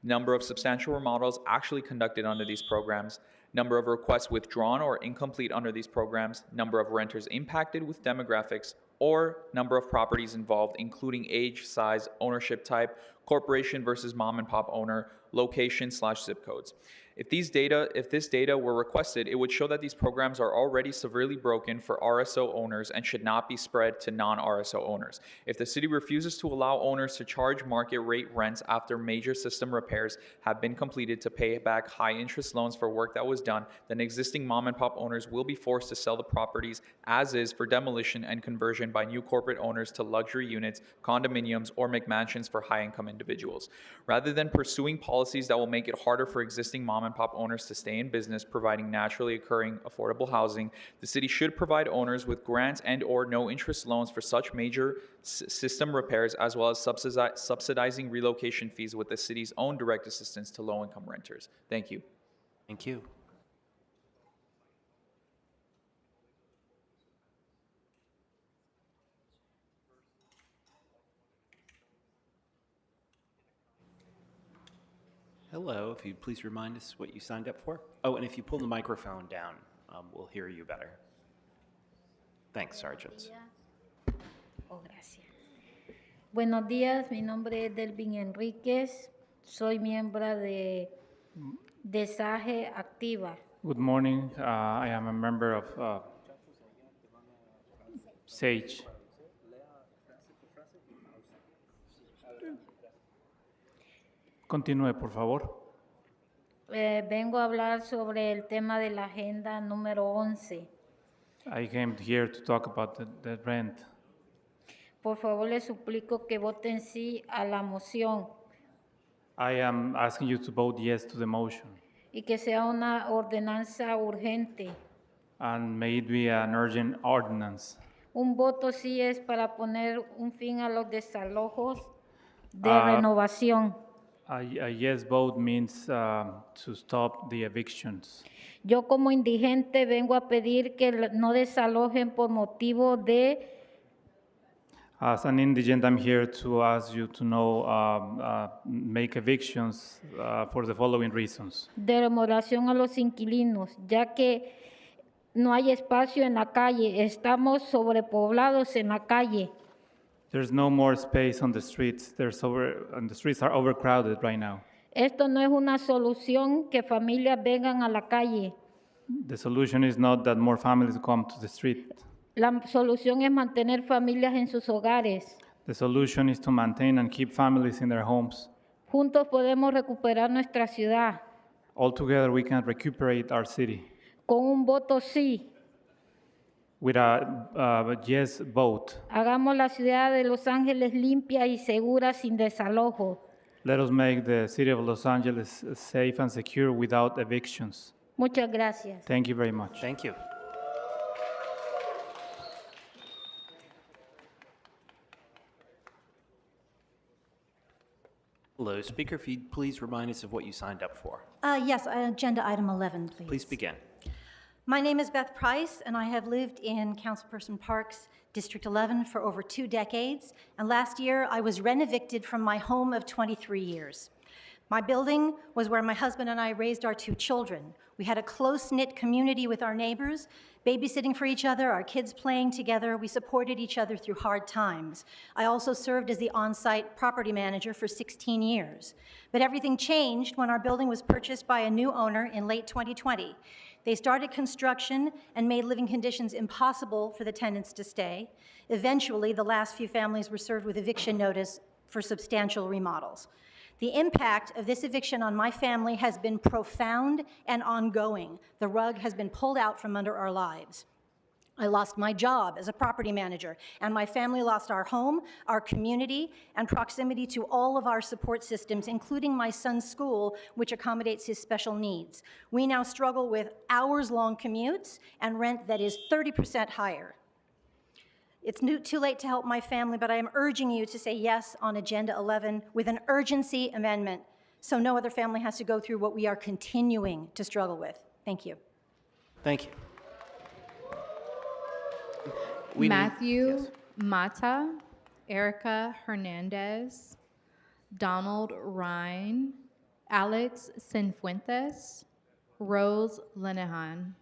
number of substantial remodels actually conducted under these programs, number of requests withdrawn or incomplete under these programs, number of renters impacted with demographics, or number of properties involved, including age, size, ownership type, corporation versus mom and pop owner, location/zip codes. If this data were requested, it would show that these programs are already severely broken for RSO owners and should not be spread to non-RSO owners. If the city refuses to allow owners to charge market rate rents after major system repairs have been completed to pay back high interest loans for work that was done, then existing mom and pop owners will be forced to sell the properties as is for demolition and conversion by new corporate owners to luxury units, condominiums, or McMansions for high-income individuals. Rather than pursuing policies that will make it harder for existing mom and pop owners to stay in business, providing naturally occurring affordable housing, the city should provide owners with grants and or no interest loans for such major system repairs, as well as subsidizing relocation fees with the city's own direct assistance to low-income renters. Thank you. Thank you. Hello, if you'd please remind us what you signed up for. Oh, and if you pull the microphone down, we'll hear you better. Thanks, Sergeants. Oh, gracias. Buenos días, mi nombre es Delvin Enríquez. Soy miembro de Desaje Activa. Good morning. I am a member of SAGE. Continúe, por favor. Vengo a hablar sobre el tema de la agenda número 11. I came here to talk about the rent. Por favor, les suplico que voten sí a la moción I am asking you to vote yes to the motion, y que sea una ordenanza urgente. and may it be an urgent ordinance. Un voto sí es para poner un fin a los desalojos de Ah. renovación. A yes vote means to stop the evictions. Yo como indigente vengo a pedir que no desalojen por motivo de As an indigent, I'm here to ask you to make evictions for the following reasons. remuneración a los inquilinos, ya que no hay espacio en la calle, estamos sobrepoblados en la calle. There's no more space on the streets. And the streets are overcrowded right now. Esto no es una solución que familias vengan a la calle. The solution is not that more families come to the street. La solución es mantener familias en sus hogares. The solution is to maintain and keep families in their homes. Juntos podemos recuperar nuestra ciudad. Altogether, we can recuperate our city. Con un voto sí, With a yes vote, hagamos la ciudad de Los Ángeles limpia y segura sin desalojo. let us make the city of Los Angeles safe and secure without evictions. Muchas gracias. Thank you very much. Thank you. Hello, speaker, if you'd please remind us of what you signed up for. Yes, agenda item 11, please. Please begin. My name is Beth Price, and I have lived in Councilperson Park's District 11 for over 2 decades, and last year I was rent-evicted from my home of 23 years. My building was where my husband and I raised our 2 children. We had a close-knit community with our neighbors, babysitting for each other, our kids playing together. We supported each other through hard times. I also served as the on-site property manager for 16 years. But everything changed when our building was purchased by a new owner in late 2020. They started construction and made living conditions impossible for the tenants to stay. Eventually, the last few families were served with eviction notice for substantial remodels. The impact of this eviction on my family has been profound and ongoing. The rug has been pulled out from under our lives. I lost my job as a property manager, and my family lost our home, our community, and proximity to all of our support systems, including my son's school, which accommodates his special needs. We now struggle with hours-long commutes and rent that is 30% higher. It's too late to help my family, but I am urging you to say yes on Agenda 11 with an urgency amendment so no other family has to go through what we are continuing to struggle with. Thank you. Thank you. Matthew Mata, Erica Hernandez, Donald Ryan, Alex Cienfuentes, Rose Linehan.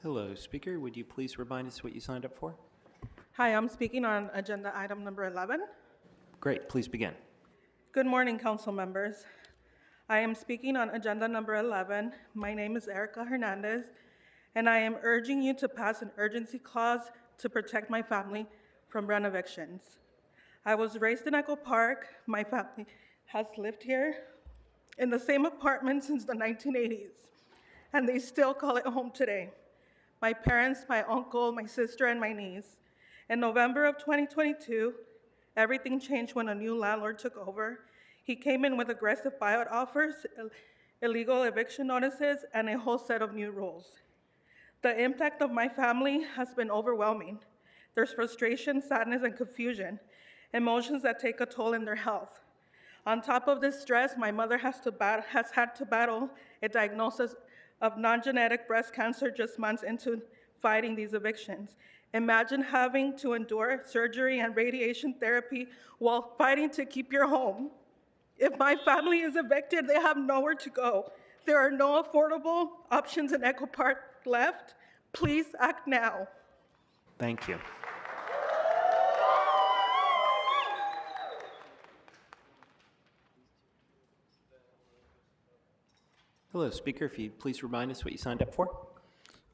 Hello, speaker, would you please remind us what you signed up for? Hi, I'm speaking on agenda item number 11. Great, please begin. Good morning, council members. I am speaking on agenda number 11. My name is Erica Hernandez, and I am urging you to pass an urgency clause to protect my family from rent evictions. I was raised in Echo Park. My family has lived here in the same apartment since the 1980s, and they still call it home today. My parents, my uncle, my sister, and my niece. In November of 2022, everything changed when a new landlord took over. He came in with aggressive buyout offers, illegal eviction notices, and a whole set of new rules. The impact of my family has been overwhelming. There's frustration, sadness, and confusion, emotions that take a toll in their health. On top of this stress, my mother has had to battle a diagnosis of non-genetic breast cancer just months into fighting these evictions. Imagine having to endure surgery and radiation therapy while fighting to keep your home. If my family is evicted, they have nowhere to go. There are no affordable options in Echo Park left. Please act now. Thank you. Hello, speaker, if you'd please remind us what you signed up for.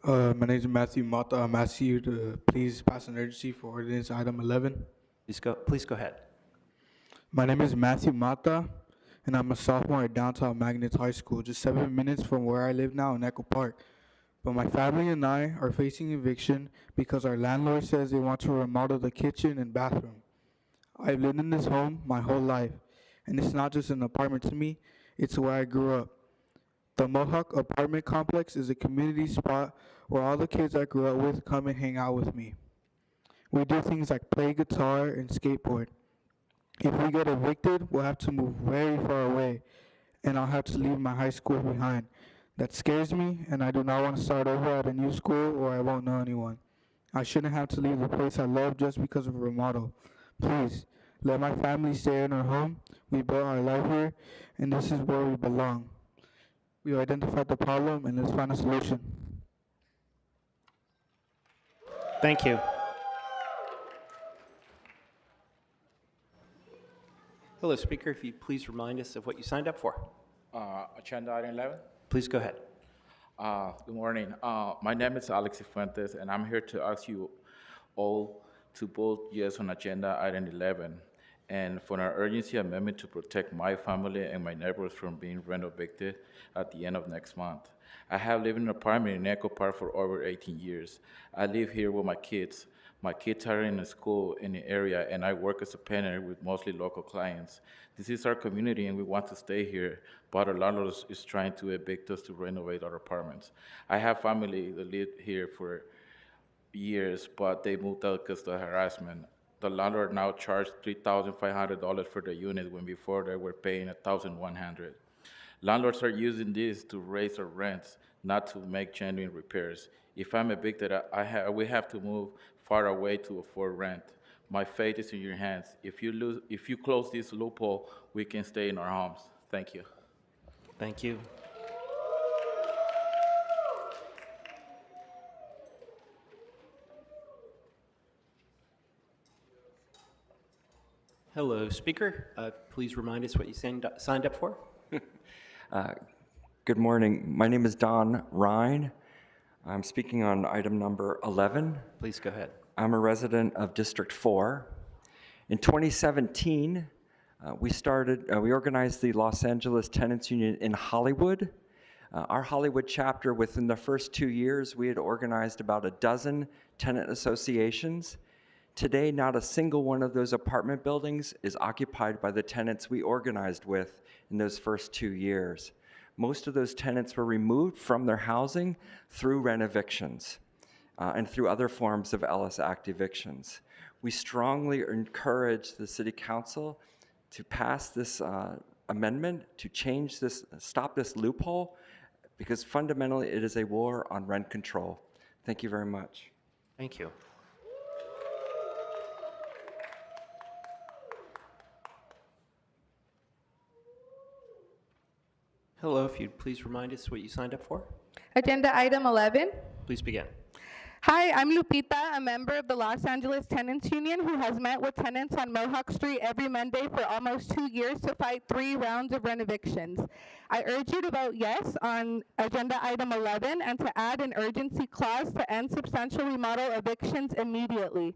My name is Matthew Mata. I'm asking you to please pass an urgency for ordinance item 11. Please go ahead. My name is Matthew Mata, and I'm a sophomore at downtown Magnets High School, just 7 minutes from where I live now in Echo Park. But my family and I are facing eviction because our landlord says they want to remodel the kitchen and bathroom. I've lived in this home my whole life, and it's not just an apartment to me, it's where I grew up. The Mohawk apartment complex is a community spot where all the kids I grew up with come and hang out with me. We do things like play guitar and skateboard. If we get evicted, we'll have to move very far away, and I'll have to leave my high school behind. That scares me, and I do not want to start over at a new school where I won't know anyone. I shouldn't have to leave the place I love just because of a remodel. Please, let my family stay in our home. We built our life here, and this is where we belong. We identified the problem, and let's find a solution. Thank you. Hello, speaker. If you please remind us of what you signed up for. Agenda item 11. Please go ahead. Good morning. My name is Alex Fuentes, and I'm here to ask you all to vote yes on agenda item 11 and for an urgency amendment to protect my family and my neighbors from being rent evicted at the end of next month. I have lived in an apartment in Echo Park for over 18 years. I live here with my kids. My kids are in a school in the area, and I work as a painter with mostly local clients. This is our community, and we want to stay here, but our landlord is trying to evict us to renovate our apartments. I have family that lived here for years, but they moved out because of the harassment. The landlord now charged $3,500 for the unit when before they were paying $1,100. Landlords are using this to raise our rents, not to make genuine repairs. If I'm evicted, we have to move far away to afford rent. My fate is in your hands. If you close this loophole, we can stay in our homes. Thank you. Thank you. Hello, speaker. Please remind us what you signed up for. Good morning. My name is Don Ryan. I'm speaking on item number 11. Please go ahead. I'm a resident of District 4. In 2017, we organized the Los Angeles Tenants Union in Hollywood. Our Hollywood chapter, within the first 2 years, we had organized about a dozen tenant associations. Today, not a single one of those apartment buildings is occupied by the tenants we organized with in those first 2 years. Most of those tenants were removed from their housing through rent evictions and through other forms of Ellis Act evictions. We strongly encourage the City Council to pass this amendment to change this, stop this loophole, because fundamentally it is a war on rent control. Thank you very much. Thank you. Hello, if you'd please remind us what you signed up for. Agenda item 11. Please begin. Hi, I'm Lupita, a member of the Los Angeles Tenants Union who has met with tenants on Mohawk Street every Monday for almost 2 years to fight 3 rounds of rent evictions. I urge you to vote yes on agenda item 11 and to add an urgency clause to end substantial remodel evictions immediately.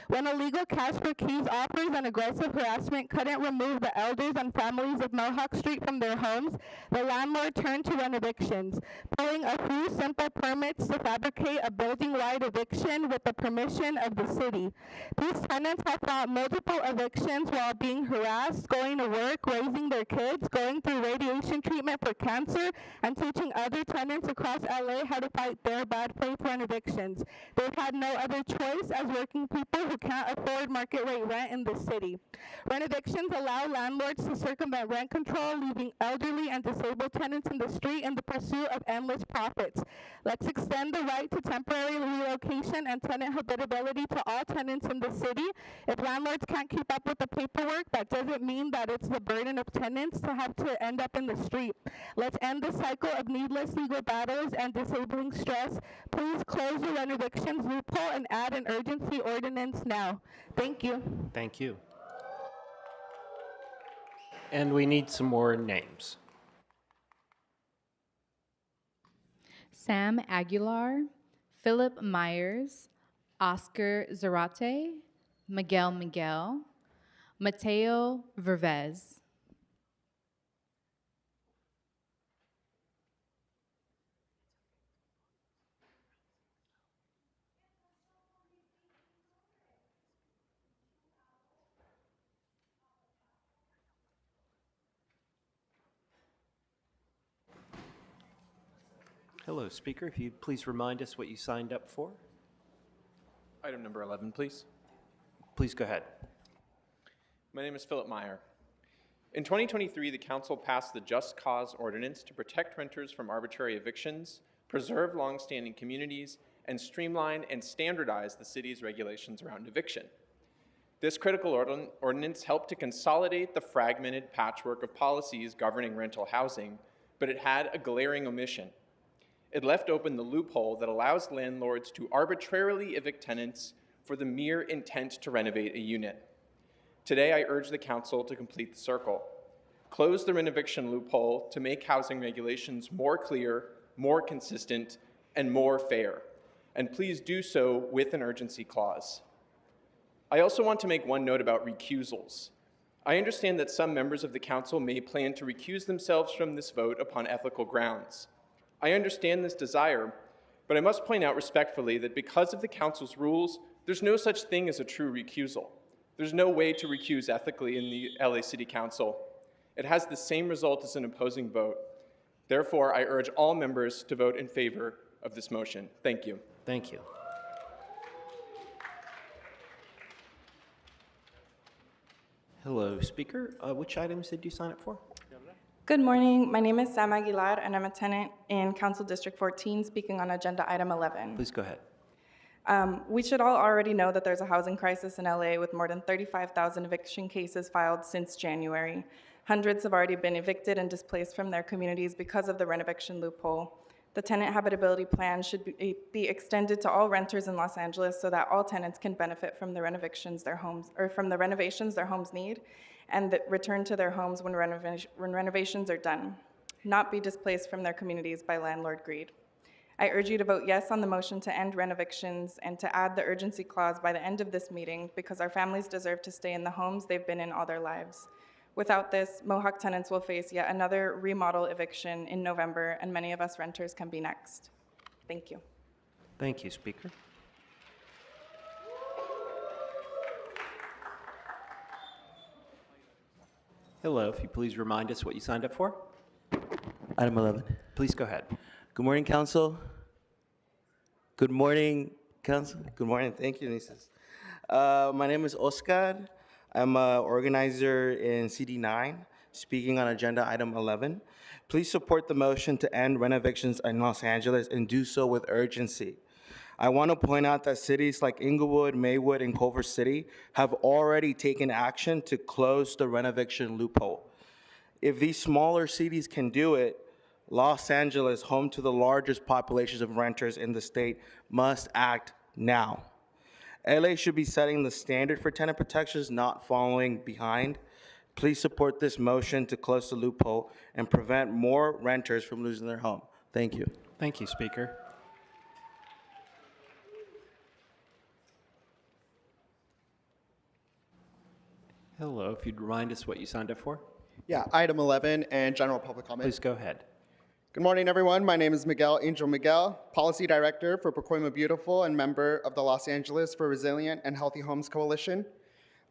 When illegal cash for keys offers and aggressive harassment couldn't remove the elders and families of Mohawk Street from their homes, the landlord turned to rent evictions, pulling a few simple permits to fabricate a building-wide eviction with the permission of the city. These tenants have fought multiple evictions while being harassed, going to work, raising their kids, going through radiation treatment for cancer, and teaching other tenants across LA how to fight their bad faith rent evictions. They've had no other choice as working people who can't afford market rate rent in the city. Rent evictions allow landlords to circumvent rent control, leaving elderly and disabled tenants in the street in the pursuit of endless profits. Let's extend the right to temporary relocation and tenant habitability to all tenants in the city. If landlords can't keep up with the paperwork, that doesn't mean that it's the burden of tenants to have to end up in the street. Let's end the cycle of needless legal battles and disabling stress. Please close the rent evictions loophole and add an urgency ordinance now. Thank you. Thank you. And we need some more names. Sam Aguilar, Philip Myers, Oscar Zarate, Miguel, Mateo Vervez. Hello, speaker. If you'd please remind us what you signed up for. Item number 11, please. Please go ahead. My name is Philip Meyer. In 2023, the council passed the Just Cause Ordinance to protect renters from arbitrary evictions, preserve longstanding communities, and streamline and standardize the city's regulations around eviction. This critical ordinance helped to consolidate the fragmented patchwork of policies governing rental housing, but it had a glaring omission. It left open the loophole that allows landlords to arbitrarily evict tenants for the mere intent to renovate a unit. Today, I urge the council to complete the circle. Close the renoviction loophole to make housing regulations more clear, more consistent, and more fair. And please do so with an urgency clause. I also want to make one note about recusals. I understand that some members of the council may plan to recuse themselves from this vote upon ethical grounds. I understand this desire, but I must point out respectfully that because of the council's rules, there's no such thing as a true recusal. There's no way to recuse ethically in the LA City Council. It has the same result as an opposing vote. Therefore, I urge all members to vote in favor of this motion. Thank you. Thank you. Hello, speaker. Which items did you sign up for? Good morning. My name is Sam Aguilar, and I'm a tenant in Council District 14, speaking on agenda item 11. Please go ahead. We should all already know that there's a housing crisis in LA with more than 35,000 eviction cases filed since January. Hundreds have already been evicted and displaced from their communities because of the renoviction loophole. The tenant habitability plan should be extended to all renters in Los Angeles so that all tenants can benefit from the renovations their homes need and that return to their homes when renovations are done, not be displaced from their communities by landlord greed. I urge you to vote yes on the motion to end renovictions and to add the urgency clause by the end of this meeting because our families deserve to stay in the homes they've been in all their lives. Without this, Mohawk tenants will face yet another remodel eviction in November, and many of us renters can be next. Thank you. Thank you, speaker. Hello, if you please remind us what you signed up for. Item 11. Please go ahead. Good morning, Council. Good morning, Council. Good morning. Thank you, Nises. My name is Oscar. I'm an organizer in CD9, speaking on agenda item 11. Please support the motion to end renovictions in Los Angeles and do so with urgency. I want to point out that cities like Inglewood, Maywood, and Culver City have already taken action to close the renoviction loophole. If these smaller cities can do it, Los Angeles, home to the largest populations of renters in the state, must act now. LA should be setting the standard for tenant protections, not following behind. Please support this motion to close the loophole and prevent more renters from losing their home. Thank you. Thank you, speaker. Hello, if you'd remind us what you signed up for. Yeah, item 11 and general public comment. Please go ahead. Good morning, everyone. My name is Miguel Angel Miguel, Policy Director for Pacoima Beautiful and member of the Los Angeles for Resilient and Healthy Homes Coalition.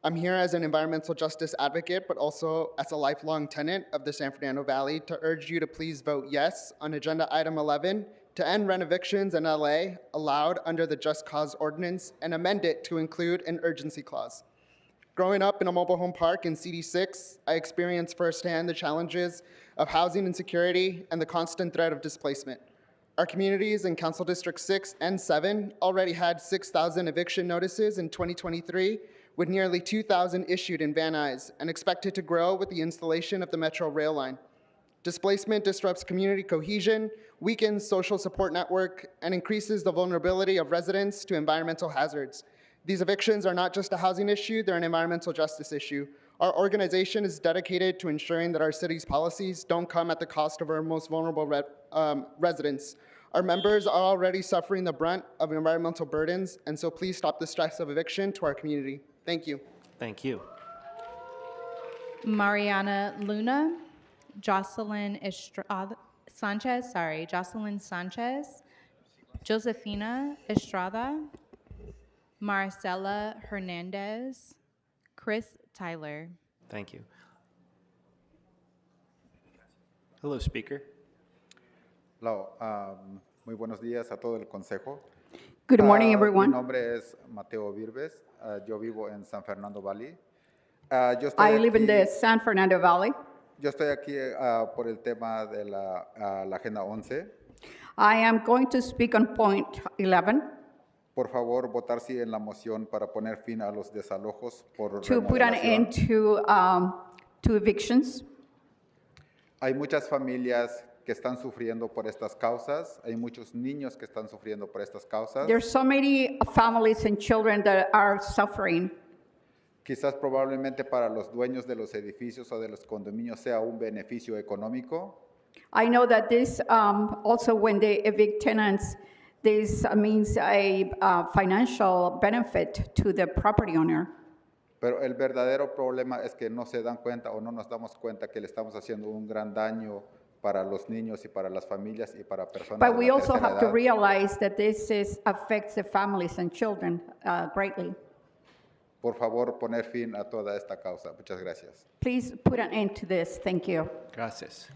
I'm here as an environmental justice advocate, but also as a lifelong tenant of the San Fernando Valley to urge you to please vote yes on agenda item 11 to end renovictions in LA allowed under the Just Cause Ordinance and amend it to include an urgency clause. Growing up in a mobile home park in CD6, I experienced firsthand the challenges of housing insecurity and the constant threat of displacement. Our communities in Council District 6 and 7 already had 6,000 eviction notices in 2023, with nearly 2,000 issued in Van Nuys and expected to grow with the installation of the Metro rail line. Displacement disrupts community cohesion, weakens social support network, and increases the vulnerability of residents to environmental hazards. These evictions are not just a housing issue, they're an environmental justice issue. Our organization is dedicated to ensuring that our city's policies don't come at the cost of our most vulnerable residents. Our members are already suffering the brunt of environmental burdens, and so please stop the stress of eviction to our community. Thank you. Thank you. Mariana Luna, Jocelyn Sanchez, Josefina Estrada, Marcela Hernandez, Chris Tyler. Thank you. Hello, speaker. Hello. Muy buenos días a todo el consejo. Good morning, everyone. Mi nombre es Mateo Virbes. Yo vivo en San Fernando Valley. Yo estoy I live in the aquí- San Fernando Valley. Yo estoy aquí por el tema de la Agenda 11. I am going to speak on point 11 Por favor, votar sí en la moción para poner fin a los desalojos por to put an end remodelación. to evictions. Hay muchas familias que están sufriendo por estas causas. Hay muchos niños que están sufriendo por estas causas. There's so many families and children that are suffering. Quizás probablemente para los dueños de los edificios o de los condominios sea un beneficio económico. I know that this also when they evict tenants, this means a financial benefit to the property owner. Pero el verdadero problema es que no se dan cuenta o no nos damos cuenta que le estamos haciendo un gran daño para los niños y para las familias y para personas But de we la also tercera have to edad. realize that affects the families and children greatly. Por favor, poner fin a toda esta causa. Muchas gracias. Please put an end to this. Thank you. Gracias.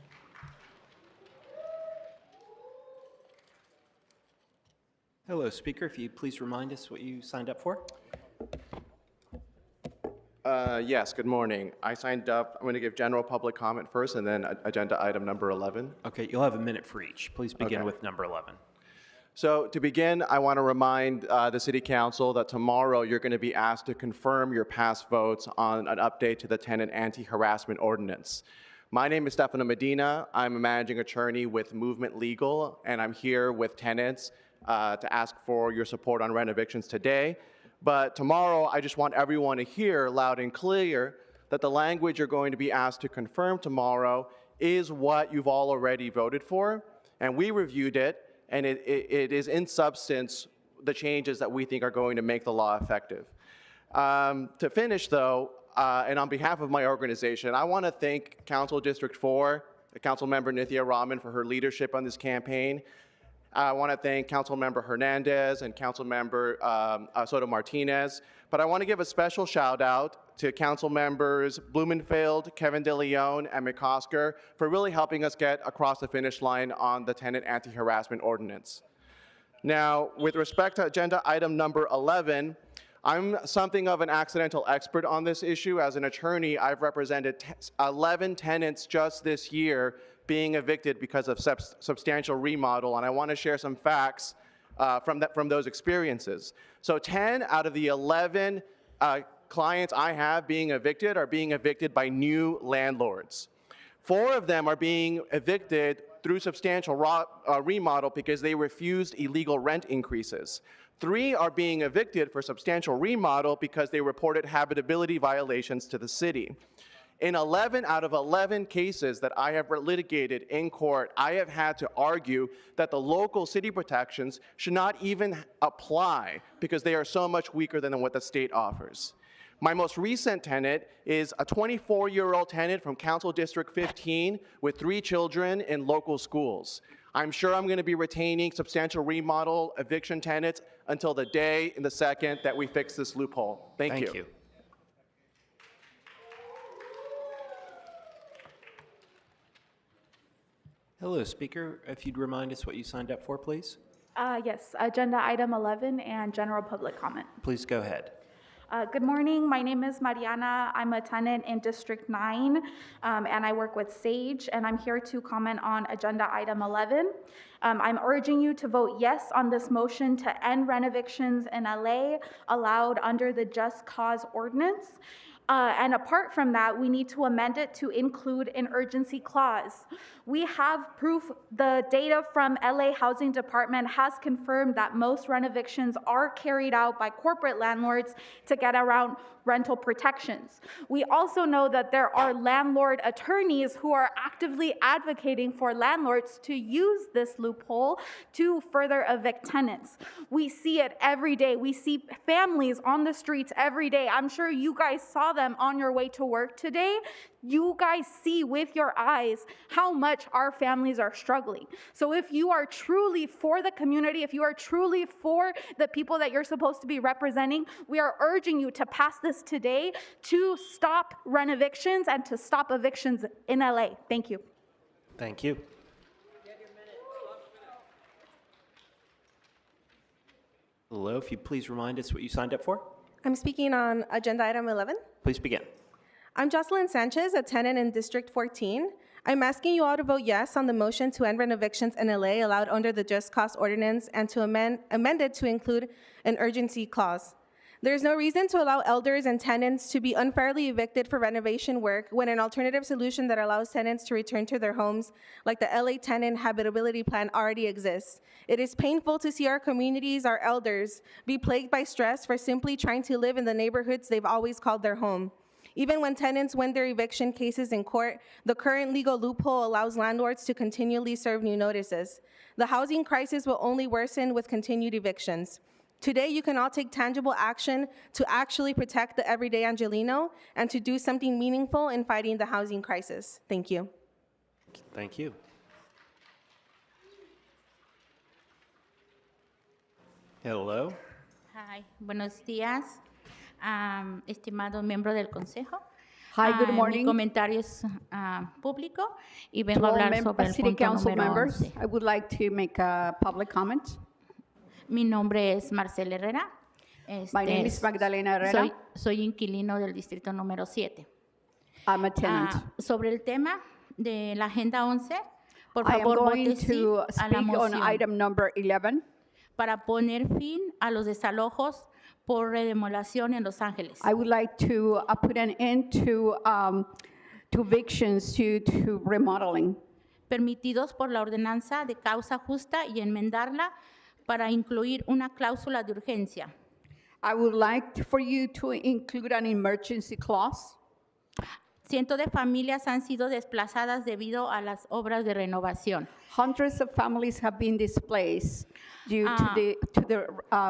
Hello, speaker. If you please remind us what you signed up for. Yes, good morning. I signed up, I'm going to give general public comment first and then agenda item number 11. Okay, you'll have a minute for each. Please begin Okay. with number 11. So to begin, I want to remind the City Council that tomorrow you're going to be asked to confirm your past votes on an update to the tenant anti-harassment ordinance. My name is Stefano Medina. I'm a managing attorney with Movement Legal, and I'm here with tenants to ask for your support on rent evictions today. But tomorrow, I just want everyone to hear loud and clear that the language you're going to be asked to confirm tomorrow is what you've all already voted for, and we reviewed it, and it is in substance the changes that we think are going to make the law effective. To finish though, and on behalf of my organization, I want to thank Council District 4, Councilmember Nithya Raman for her leadership on this campaign. I want to thank Councilmember Hernandez and Councilmember Soto Martinez, but I want to give a special shout out to Councilmembers Blumenfield, Kevin De Leon, and McCosker for really helping us get across the finish line on the tenant anti-harassment ordinance. Now, with respect to agenda item number 11, I'm something of an accidental expert on this issue. As an attorney, I've represented 11 tenants just this year being evicted because of substantial remodel, and I want to share some facts from those experiences. So 10 out of the 11 clients I have being evicted are being evicted by new landlords. 4 of them are being evicted through substantial remodel because they refused illegal rent increases. 3 are being evicted for substantial remodel because they reported habitability violations to the city. In 11 out of 11 cases that I have litigated in court, I have had to argue that the local city protections should not even apply because they are so much weaker than what the state offers. My most recent tenant is a 24-year-old tenant from Council District 15 with 3 children in local schools. I'm sure I'm going to be retaining substantial remodel eviction tenants until the day and the second that we fix this loophole. Thank you. Hello, speaker. If you'd remind us what you signed up for, please. Yes, agenda item 11 and general public comment. Please go ahead. Good morning. My name is Mariana. I'm a tenant in District 9, and I work with SAGE, and I'm here to comment on agenda item 11. I'm urging you to vote yes on this motion to end rent evictions in LA allowed under the Just Cause ordinance. And apart from that, we need to amend it to include an urgency clause. We have proof, the data from LA Housing Department has confirmed that most rent evictions are carried out by corporate landlords to get around rental protections. We also know that there are landlord attorneys who are actively advocating for landlords to use this loophole to further evict tenants. We see it every day. We see families on the streets every day. I'm sure you guys saw them on your way to work today. You guys see with your eyes how much our families are struggling. So if you are truly for the community, if you are truly for the people that you're supposed to be representing, we are urging you to pass this today to stop rent evictions and to stop evictions in LA. Thank you. Thank you. Hello, if you'd please remind us what you signed up for. I'm speaking on agenda item 11. Please begin. I'm Jocelyn Sanchez, a tenant in District 14. I'm asking you all to vote yes on the motion to end rent evictions in LA allowed under the Just Cause Ordinance and to amend it to include an urgency clause. There is no reason to allow elders and tenants to be unfairly evicted for renovation work when an alternative solution that allows tenants to return to their homes, like the LA Tenant Habitability Plan, already exists. It is painful to see our communities, our elders, be plagued by stress for simply trying to live in the neighborhoods they've always called their home. Even when tenants win their eviction cases in court, the current legal loophole allows landlords to continually serve new notices. The housing crisis will only worsen with continued evictions. Today, you can all take tangible action to actually protect the everyday Angelino and to do something meaningful in fighting the housing crisis. Thank you. Thank you. Hello. Hi, buenos días, estimado miembro del Consejo. Hi, good Mi morning. comentario es público y To vengo a all hablar sobre el City punto Council número members, 11. I would like to make a public comment. Mi nombre es Marcela Herrera. My name is Magdalena Herrera. Soy inquilino del distrito número 7. I'm a tenant. Sobre el tema de la Agenda 11, por I am favor, going vote sí to a la speak on moción item number 11. para poner fin a los desalojos por remodelación en Los Ángeles. I would like to put an end to evictions due to remodeling. Permitidos por la ordenanza de causa justa y enmendarla para incluir una cláusula de urgencia. I would like for you to include an emergency clause. Cientos de familias han sido desplazadas debido a las obras de renovación. Hundreds of families have been displaced due to the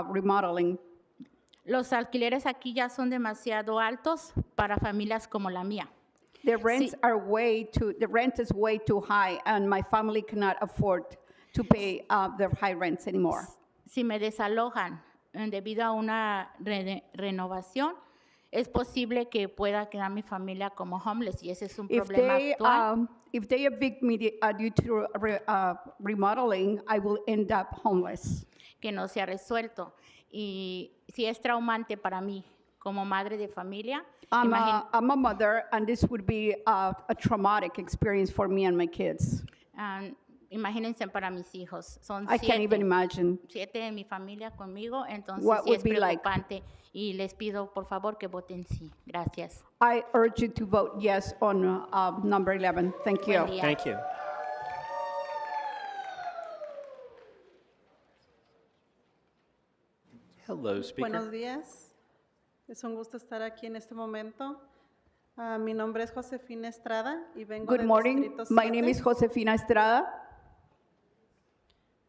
remodeling. Los alquileres aquí ya son demasiado altos para familias como la mía. The rent is way too high, and my family cannot afford to pay the high rents anymore. Si me desalojan debido a una renovación, es posible que pueda quedar mi familia como homeless y ese es un problema actual. If they evict me due to remodeling, I will end up homeless. Que no se ha resuelto. Y si es traumante para mí como madre de familia, I'm a mother, and this would be a traumatic experience for me and my kids. Imagínense para mis hijos. Son I can't even imagine 7 de mi familia conmigo, entonces what sí would es be like. preocupante y les pido por favor que voten sí. Gracias. I urge you to vote yes on number 11. Thank you. Buen día. Thank you. Hello, speaker. Buenos días. Es un gusto estar aquí en este momento. Mi nombre es Josefina Estrada y vengo Good del morning. Distrito My 7. name is Josefina Estrada.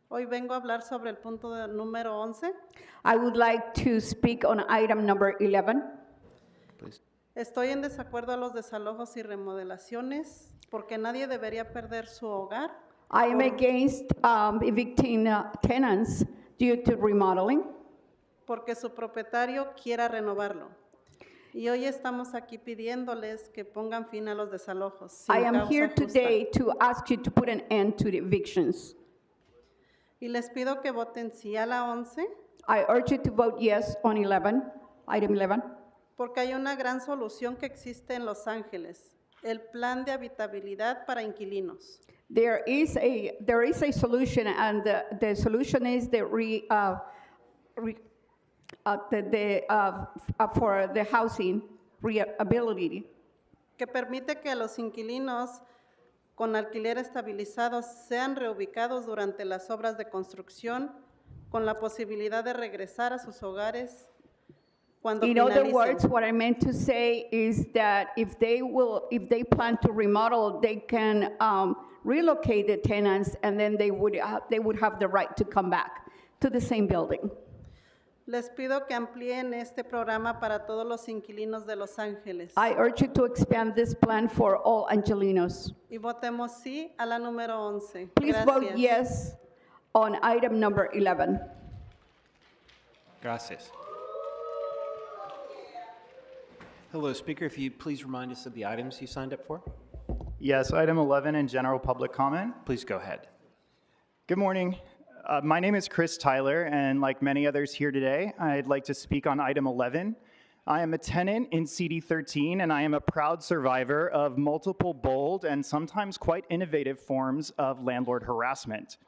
Hoy vengo a hablar sobre el punto número 11. I would like to speak on item number 11. Estoy en desacuerdo a los desalojos y remodelaciones porque nadie debería perder su hogar. I am por- against evicting tenants due to remodeling. porque su propietario quiera renovarlo. Y hoy estamos aquí pidiéndoles que pongan fin a los desalojos. sin I am causa here justa. today to ask you to put an end to the evictions. Y les pido que voten sí a la 11, I urge you to vote yes on 11, item 11. porque hay una gran solución que existe en Los Ángeles, el plan de habitabilidad para inquilinos. There is a solution, and the solution is for the housing reability, que permite que los inquilinos con alquiler estabilizado sean reubicados durante las obras de construcción con la posibilidad de regresar a sus hogares cuando In other finalicen. words, what I meant to say is that if they plan to remodel, they can relocate the tenants, and then they would have the right to come back to the same building. Les pido que amplíen este programa para todos los inquilinos de Los Ángeles. I urge you to expand this plan for all Angelinos. Y votemos sí a la número 11. Please vote Gracias. yes on item number 11. Gracias. Hello, speaker. If you please remind us of the items you signed up for. Yes, item 11 in general public comment. Please go ahead. Good morning. My name is Chris Tyler, and like many others here today, I'd like to speak on item 11. I am a tenant in CD13, and I am a proud survivor of multiple bold and sometimes quite innovative forms of landlord harassment.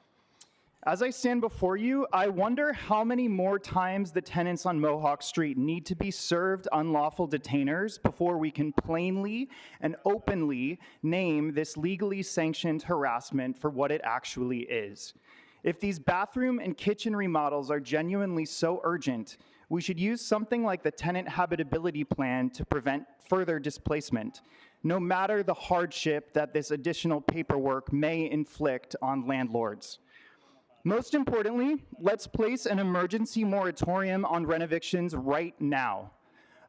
As I stand before you, I wonder how many more times the tenants on Mohawk Street need to be served unlawful detainers before we can plainly and openly name this legally sanctioned harassment for what it actually is. If these bathroom and kitchen remodels are genuinely so urgent, we should use something like the tenant habitability plan to prevent further displacement, no matter the hardship that this additional paperwork may inflict on landlords. Most importantly, let's place an emergency moratorium on renovictions right now.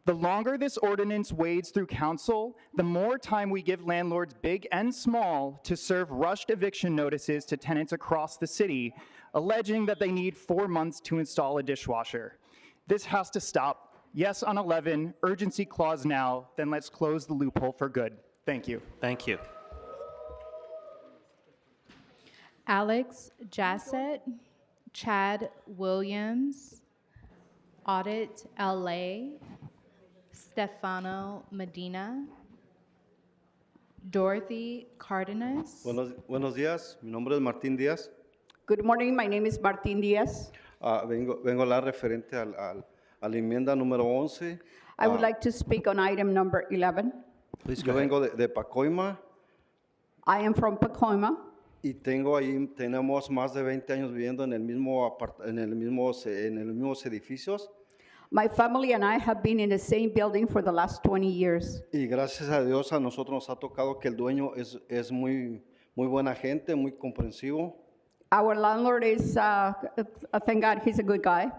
The longer this ordinance wades through council, the more time we give landlords big and small to serve rushed eviction notices to tenants across the city, alleging that they need 4 months to install a dishwasher. This has to stop. Yes on 11, urgency clause now, then let's close the loophole for good. Thank you. Thank you. Alex Jassett, Chad Williams, Audit LA, Stefano Medina, Dorothy Cardenas. Buenos días, mi nombre es Martín Díaz. Good morning, my name is Martin Diaz. Vengo a hablar referente a la enmienda número 11. I would like to speak on item number 11. Yo vengo de Pacoima I am from Pacoima. y tenemos más de 20 años viviendo en los mismos edificios. My family and I have been in the same building for the last 20 years. Y gracias a Dios a nosotros nos ha tocado que el dueño es muy buena gente, muy comprensivo. Our landlord is, thank God, he's a good guy.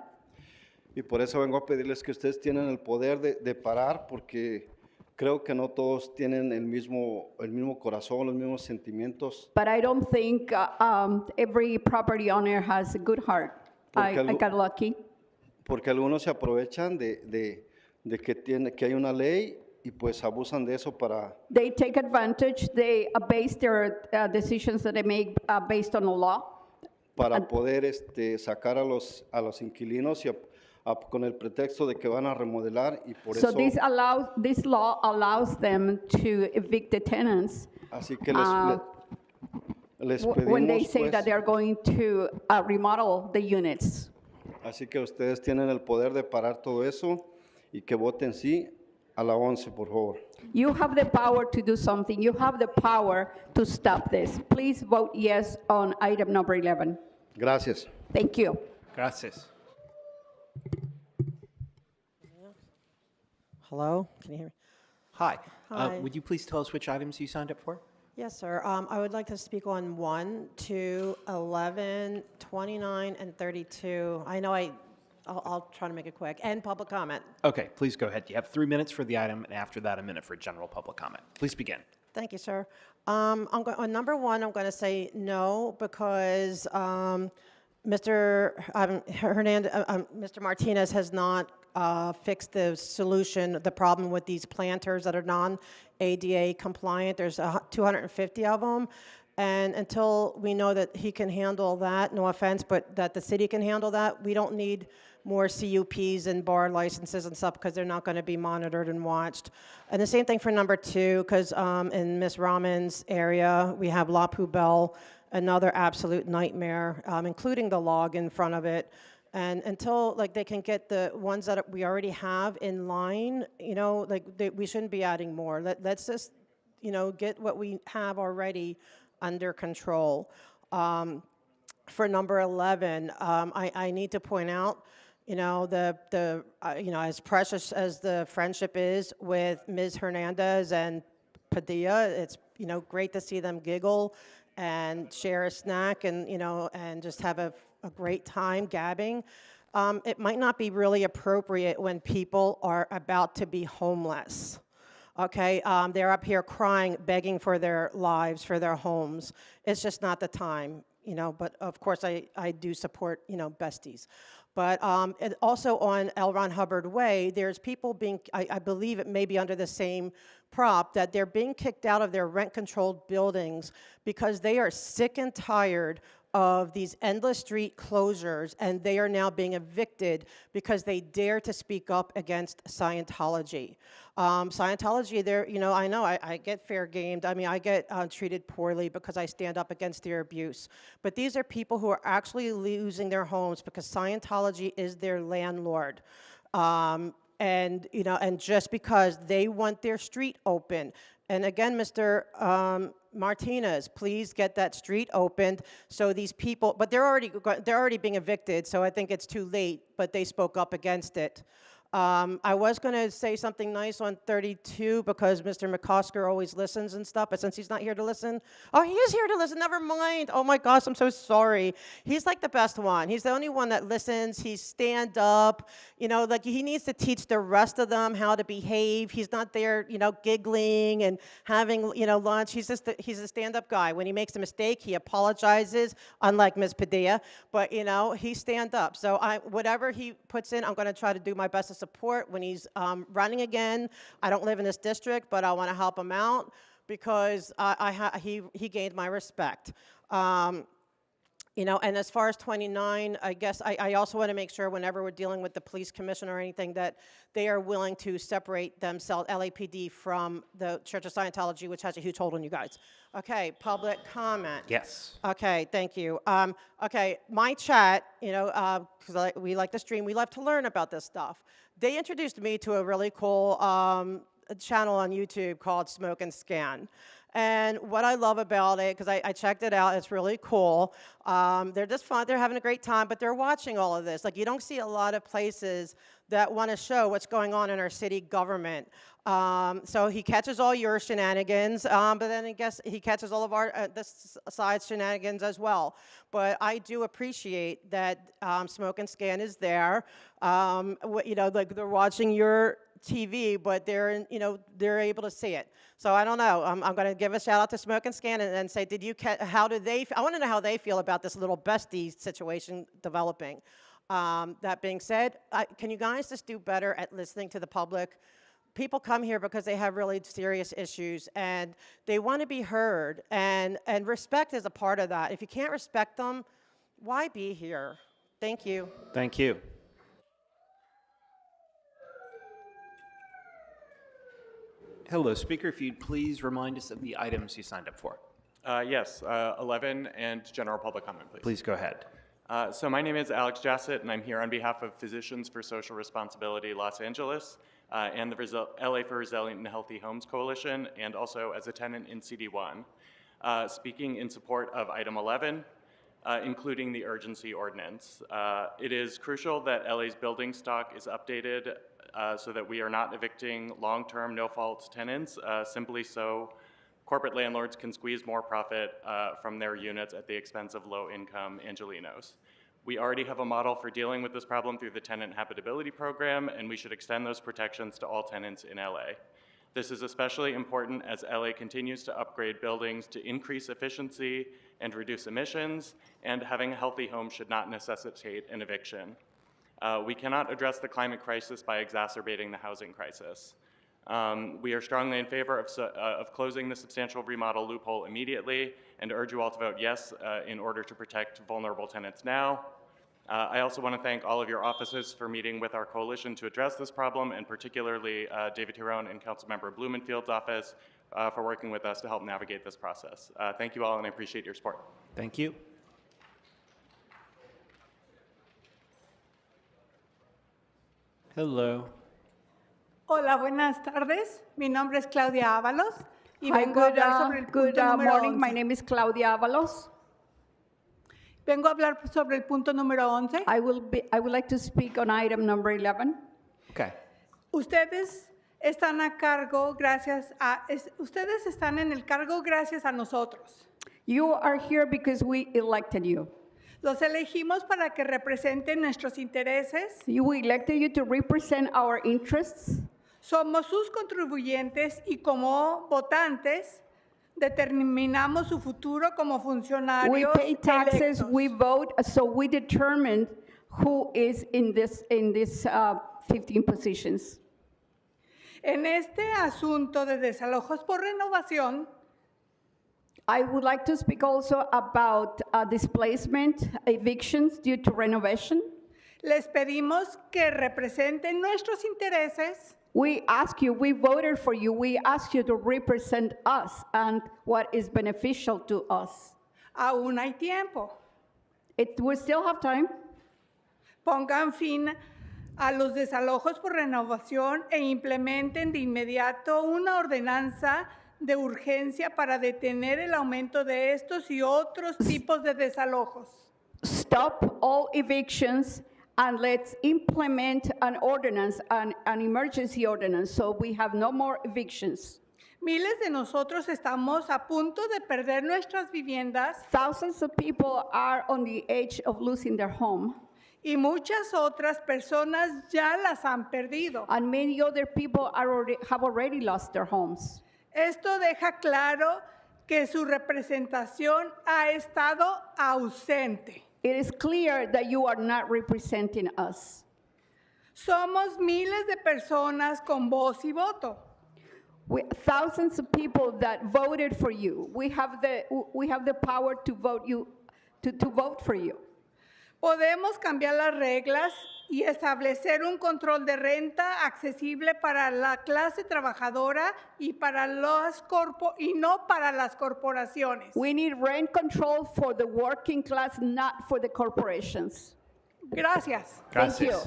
Y por eso vengo a pedirles que ustedes tienen el poder de parar, porque creo que no todos tienen el mismo corazón, los mismos sentimientos. But I don't think every property owner has a good heart. I got lucky. Porque algunos se aprovechan de que hay una ley y pues abusan de eso para They take advantage, they base their decisions that they make based on the law. poder sacar a los inquilinos y con el pretexto de que van a remodelar y por So eso this law allows them to evict the tenants así que les when they pedimos say that pues, they are going to remodel the units. así que ustedes tienen el poder de parar todo eso y que voten sí a la 11, por favor. You have the power to do something. You have the power to stop this. Please vote yes on item number 11. Gracias. Thank you. Gracias. Hello, can you hear me? Hi. Hi. Would you please tell us which items you signed up for? Yes, sir. I would like to speak on 1, 2, 11, 29, and 32. I know I'll try to make it quick. And public comment. Okay, please go ahead. You have 3 minutes for the item, and after that, a minute for general public comment. Please begin. Thank you, sir. On number 1, I'm going to say no because Mr. Mr. Martinez has not fixed the solution, the problem with these planters that are non-ADA compliant. There's 250 of them. And until we know that he can handle that, no offense, but that the city can handle that, we don't need more CUPs and bar licenses and stuff because they're not going to be monitored and watched. And the same thing for number 2, because in Ms. Rahman's area, we have La Poubelle, another absolute nightmare, including the log in front of it. And until they can get the ones that we already have in line, we shouldn't be adding more. Let's just, get what we have already under control. For number 11, I need to point out, as precious as the friendship is with Ms. Hernandez and Padilla, it's great to see them giggle and share a snack and and just have a great time gabbing. It might not be really appropriate when people are about to be homeless. Okay, they're up here crying, begging for their lives, for their homes. It's just not the time, but of course I do support, besties. But also on L. Ron Hubbard Way, there's people being, I believe it may be under the same prop, that they're being kicked out of their rent-controlled buildings because they are sick and tired of these endless street closures, and they are now being evicted because they dare to speak up against Scientology. Scientology, I know I get fair gamed. I mean, I get treated poorly because I stand up against their abuse. But these are people who are actually losing their homes because Scientology is their landlord. And just because they want their street open. And again, Mr. Martinez, please get that street opened so these people, but they're already being evicted, so I think it's too late, but they spoke up against it. I was going to say something nice on 32 because Mr. McCosker always listens and stuff, but since he's not here to listen, oh, he is here to listen, never mind. Oh my gosh, I'm so sorry. He's like the best one. He's the only one that listens. He's stand up, like he needs to teach the rest of them how to behave. He's not there, giggling and having, lunch. He's a stand-up guy. When he makes a mistake, he apologizes, unlike Ms. Padilla, but he stand up. So whatever he puts in, I'm going to try to do my best to support when he's running again. I don't live in this district, but I want to help him out because he gained my respect. And as far as 29, I guess I also want to make sure whenever we're dealing with the police commissioner or anything that they are willing to separate themselves, LAPD, from the Church of Scientology, which has a huge hold on you guys. Okay, public comment. Yes. Okay, thank you. Okay, my chat, because we like to stream, we love to learn about this stuff. They introduced me to a really cool channel on YouTube called Smoke and Scan. And what I love about it, because I checked it out, it's really cool. They're just fun, they're having a great time, but they're watching all of this. Like, you don't see a lot of places that want to show what's going on in our city government. So he catches all your shenanigans, but then I guess he catches all of our this side's shenanigans as well. But I do appreciate that Smoke and Scan is there. Like they're watching your TV, but they're able to see it. So I don't know. I'm going to give a shout out to Smoke and Scan and say, how do they? I want to know how they feel about this little bestie situation developing. That being said, can you guys just do better at listening to the public? People come here because they have really serious issues and they want to be heard, and respect is a part of that. If you can't respect them, why be here? Thank you. Thank you. Hello, speaker, if you'd please remind us of the items you signed up for. Yes, 11 and general public comment, please. Please go ahead. So my name is Alex Jassett, and I'm here on behalf of Physicians for Social Responsibility Los Angeles and the LA for Resilient and Healthy Homes Coalition, and also as a tenant in CD1. Speaking in support of item 11, including the urgency ordinance. It is crucial that LA's building stock is updated so that we are not evicting long-term, no-fault tenants simply so corporate landlords can squeeze more profit from their units at the expense of low-income Angelenos. We already have a model for dealing with this problem through the Tenant Habitability Program, and we should extend those protections to all tenants in LA. This is especially important as LA continues to upgrade buildings to increase efficiency and reduce emissions, and having a healthy home should not necessitate an eviction. We cannot address the climate crisis by exacerbating the housing crisis. We are strongly in favor of closing the substantial remodel loophole immediately and urge you all to vote yes in order to protect vulnerable tenants now. I also want to thank all of your offices for meeting with our coalition to address this problem, and particularly David Tirone and Councilmember Blumenfield's office for working with us to help navigate this process. Thank you all, and I appreciate your support. Thank you. Hello. Hola, buenas tardes. Mi nombre es Claudia Ábalos y Hi, vengo a hablar sobre el good punto número morning. 11. My name is Claudia Avalos. Vengo a hablar sobre el punto número 11. I would like to speak on item number 11. Okay. Ustedes están a cargo ustedes están en el cargo gracias a nosotros. You are here because we elected you. Los elegimos para que representen nuestros intereses. We elected you to represent our interests. Somos sus contribuyentes y como votantes determinamos su futuro como funcionarios We pay taxes, electos. we vote, so we determine who is in this 15 positions. En este asunto de desalojos por renovación, I would like to speak also about displacement, evictions due to renovation. Les pedimos que representen nuestros intereses We ask you, we voted for you, we ask you to represent us and what is beneficial to us. aún hay tiempo. We still have time. Pongan fin a los desalojos por renovación e implementen de inmediato una ordenanza de urgencia para detener el aumento de estos y otros tipos de desalojos. Stop all evictions and let's implement an ordinance, an emergency ordinance, so we have no more evictions. Miles de nosotros estamos a punto de perder nuestras viviendas. Thousands of people are on the edge of losing their home. Y muchas otras personas ya las han perdido. And many other people have already lost their homes. Esto deja claro que su representación ha estado ausente. It is clear that you are not representing us. Somos miles de personas con voz y voto. Thousands of people that voted for you. We have the power to vote you, to vote for you. Podemos cambiar las reglas y establecer un control de renta accesible para la clase trabajadora y no para las corporaciones. We need rent control for the working class, not for the corporations. Gracias. Thank you.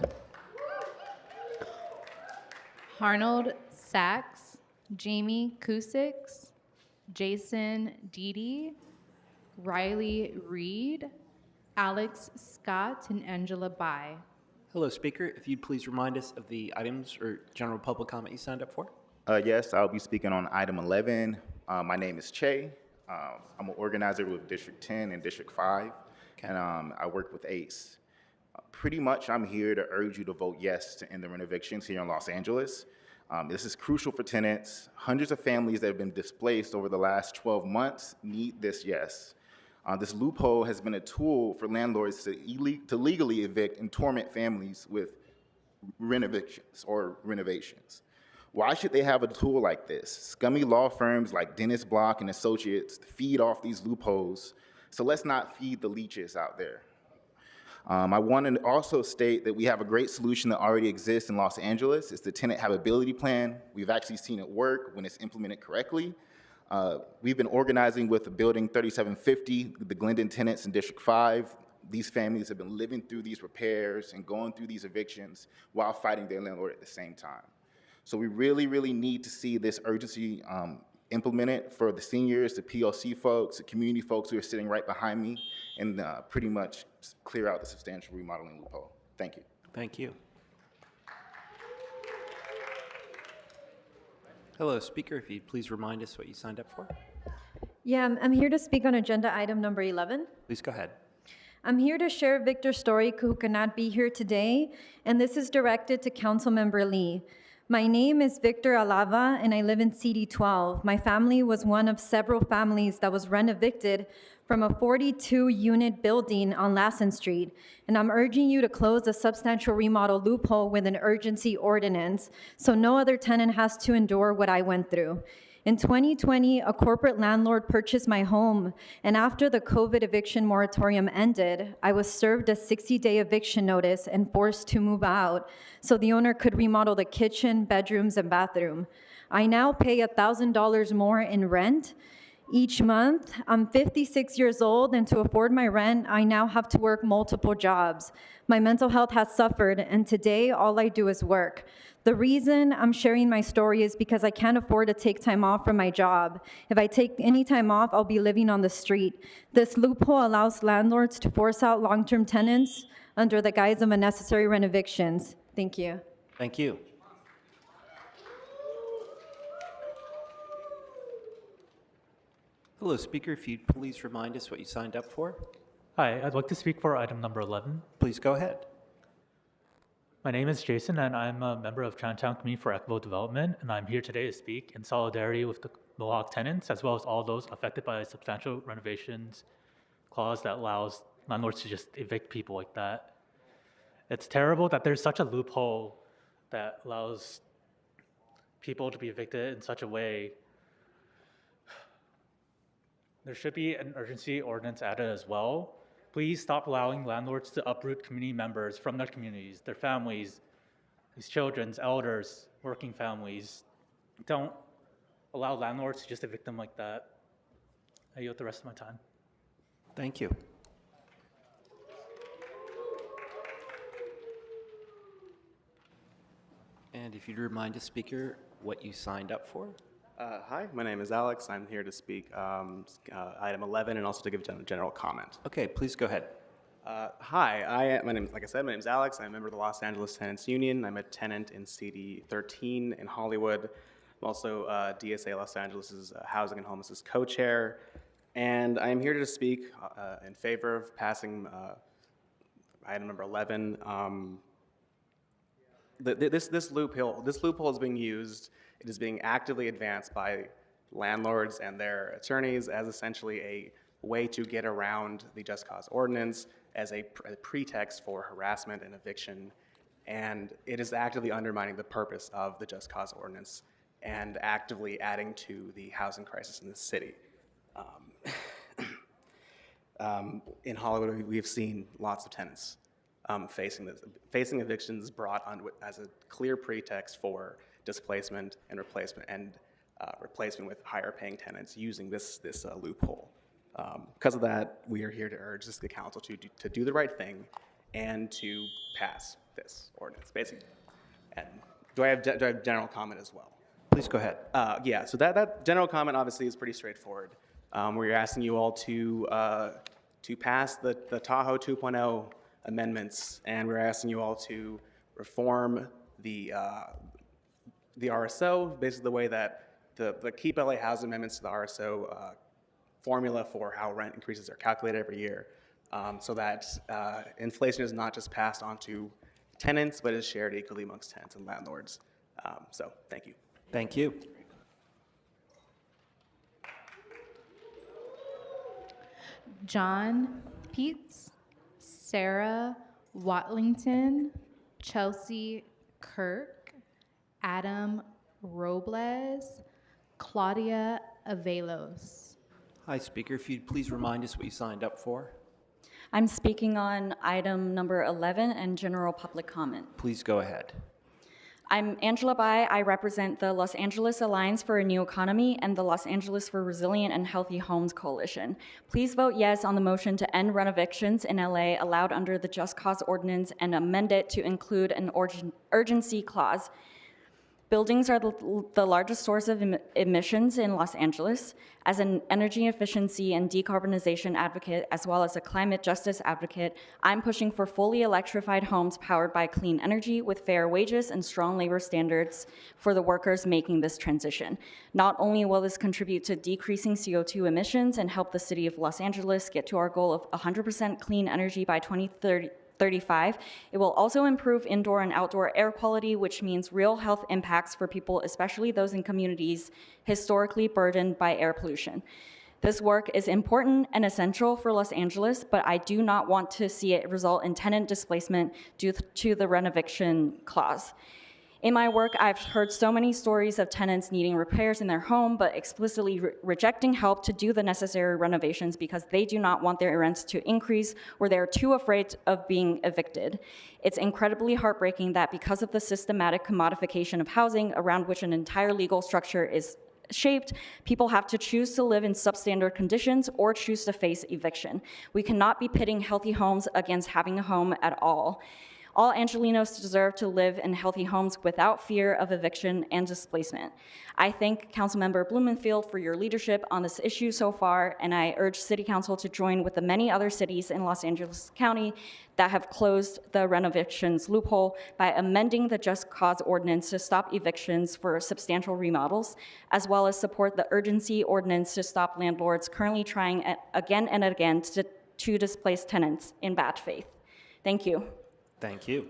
Arnold Sachs, Jamie Kusix, Jason Deedy, Riley Reed, Alex Scott, and Angela Bai. Hello, Speaker. If you'd please remind us of the items or general public comment you signed up for. Yes, I'll be speaking on item 11. My name is Che. I'm an organizer with District 10 and District 5, and I work with ACE. Pretty much, I'm here to urge you to vote yes to end the evictions here in Los Angeles. This is crucial for tenants. Hundreds of families that have been displaced over the last 12 months need this yes. This loophole has been a tool for landlords to legally evict and torment families with renovations or renovations. Why should they have a tool like this? Scummy law firms like Dennis Block and Associates feed off these loopholes, so let's not feed the leeches out there. I want to also state that we have a great solution that already exists in Los Angeles. It's the tenant habitability plan. We've actually seen it work when it's implemented correctly. We've been organizing with the Building 3750, the Glendon tenants in District 5. These families have been living through these repairs and going through these evictions while fighting their landlord at the same time. So we really, really need to see this urgency implemented for the seniors, the PLC folks, the community folks who are sitting right behind me, and pretty much clear out the substantial remodeling loophole. Thank you. Thank you. Hello, Speaker. If you'd please remind us what you signed up for. Yeah, I'm here to speak on agenda item number 11. Please go ahead. I'm here to share Victor's story who cannot be here today, and this is directed to Councilmember Lee. My name is Victor Alava, and I live in CD12. My family was one of several families that was rent-evicted from a 42-unit building on Lassen Street, and I'm urging you to close the substantial remodel loophole with an urgency ordinance so no other tenant has to endure what I went through. In 2020, a corporate landlord purchased my home, and after the COVID eviction moratorium ended, I was served a 60-day eviction notice and forced to move out so the owner could remodel the kitchen, bedrooms, and bathroom. I now pay $1,000 more in rent each month. I'm 56 years old, and to afford my rent, I now have to work multiple jobs. My mental health has suffered, and today all I do is work. The reason I'm sharing my story is because I can't afford to take time off from my job. If I take any time off, I'll be living on the street. This loophole allows landlords to force out long-term tenants under the guise of unnecessary rent evictions. Thank you. Thank you. Hello, Speaker. If you'd please remind us what you signed up for. Hi, I'd like to speak for item number 11. Please go ahead. My name is Jason, and I'm a member of Chinatown Community for Equitable Development, and I'm here today to speak in solidarity with the Mohawk tenants, as well as all those affected by a substantial renovations clause that allows landlords to just evict people like that. It's terrible that there's such a loophole that allows people to be evicted in such a way there should be an urgency ordinance added as well. Please stop allowing landlords to uproot community members from their communities, their families, these children's, elders, working families. Don't allow landlords to just evict them like that. I yield the rest of my time. Thank you. And if you'd remind the speaker what you signed up for? Hi, my name is Alex. I'm here to speak item 11 and also to give a general comment. Okay, please go ahead. Hi, like I said, my name is Alex. I'm a member of the Los Angeles Tenants Union. I'm a tenant in CD 13 in Hollywood. I'm also DSA Los Angeles' Housing and Homelessness co-chair. And I am here to speak in favor of passing item number 11. This loophole is being used. It is being actively advanced by landlords and their attorneys as essentially a way to get around the Just Cause Ordinance as a pretext for harassment and eviction. And it is actively undermining the purpose of the Just Cause Ordinance and actively adding to the housing crisis in the city. In Hollywood, we've seen lots of tenants facing evictions brought on as a clear pretext for displacement and replacement with higher paying tenants using this loophole. Because of that, we are here to urge the council to do the right thing and to pass this ordinance, basically. And do I have general comment as well? Please go ahead. Yeah, so that general comment obviously is pretty straightforward. We're asking you all to pass the Tahoe 2.0 amendments, and we're asking you all to reform the RSO, basically the way that the Keep LA Housing amendments to the RSO formula for how rent increases are calculated every year, so that inflation is not just passed on to tenants, but is shared equally amongst tenants and landlords. So thank you. Thank you. John Peets, Sarah Watlington, Chelsea Kirk, Adam Robles, Claudia Avelos. Hi, speaker. If you'd please remind us what you signed up for. I'm speaking on item number 11 and general public comment. Please go ahead. I'm Angela Bai. I represent the Los Angeles Alliance for a New Economy and the Los Angeles for Resilient and Healthy Homes Coalition. Please vote yes on the motion to end rent evictions in LA allowed under the Just Cause Ordinance and amend it to include an urgency clause. Buildings are the largest source of emissions in Los Angeles. As an energy efficiency and decarbonization advocate, as well as a climate justice advocate, I'm pushing for fully electrified homes powered by clean energy with fair wages and strong labor standards for the workers making this transition. Not only will this contribute to decreasing CO2 emissions and help the city of Los Angeles get to our goal of 100% clean energy by 2035, it will also improve indoor and outdoor air quality, which means real health impacts for people, especially those in communities historically burdened by air pollution. This work is important and essential for Los Angeles, but I do not want to see it result in tenant displacement due to the rent eviction clause. In my work, I've heard so many stories of tenants needing repairs in their home, but explicitly rejecting help to do the necessary renovations because they do not want their rents to increase or they're too afraid of being evicted. It's incredibly heartbreaking that because of the systematic commodification of housing around which an entire legal structure is shaped, people have to choose to live in substandard conditions or choose to face eviction. We cannot be pitting healthy homes against having a home at all. All Angelenos deserve to live in healthy homes without fear of eviction and displacement. I thank Councilmember Blumenfield for your leadership on this issue so far, and I urge City Council to join with the many other cities in Los Angeles County that have closed the rent evictions loophole by amending the Just Cause Ordinance to stop evictions for substantial remodels, as well as support the urgency ordinance to stop landlords currently trying again and again to displace tenants in bad faith. Thank you. Thank you.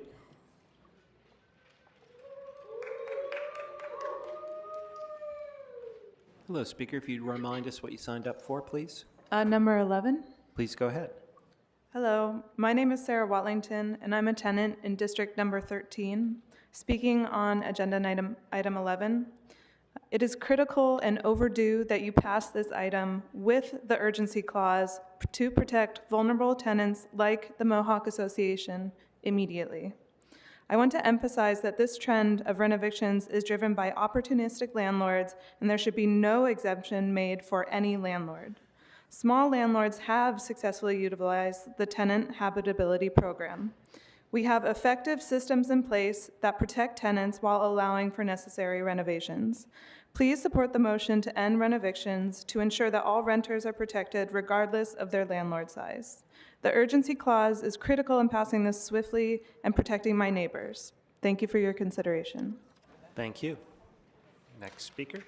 Hello, speaker. If you'd remind us what you signed up for, please. Number 11. Please go ahead. Hello, my name is Sarah Watlington, and I'm a tenant in District Number 13, speaking on agenda item 11. It is critical and overdue that you pass this item with the urgency clause to protect vulnerable tenants like the Mohawk Association immediately. I want to emphasize that this trend of renovictions is driven by opportunistic landlords, and there should be no exemption made for any landlord. Small landlords have successfully utilized the tenant habitability program. We have effective systems in place that protect tenants while allowing for necessary renovations. Please support the motion to end renovictions to ensure that all renters are protected regardless of their landlord size. The urgency clause is critical in passing this swiftly and protecting my neighbors. Thank you for your consideration. Thank you. Next speaker.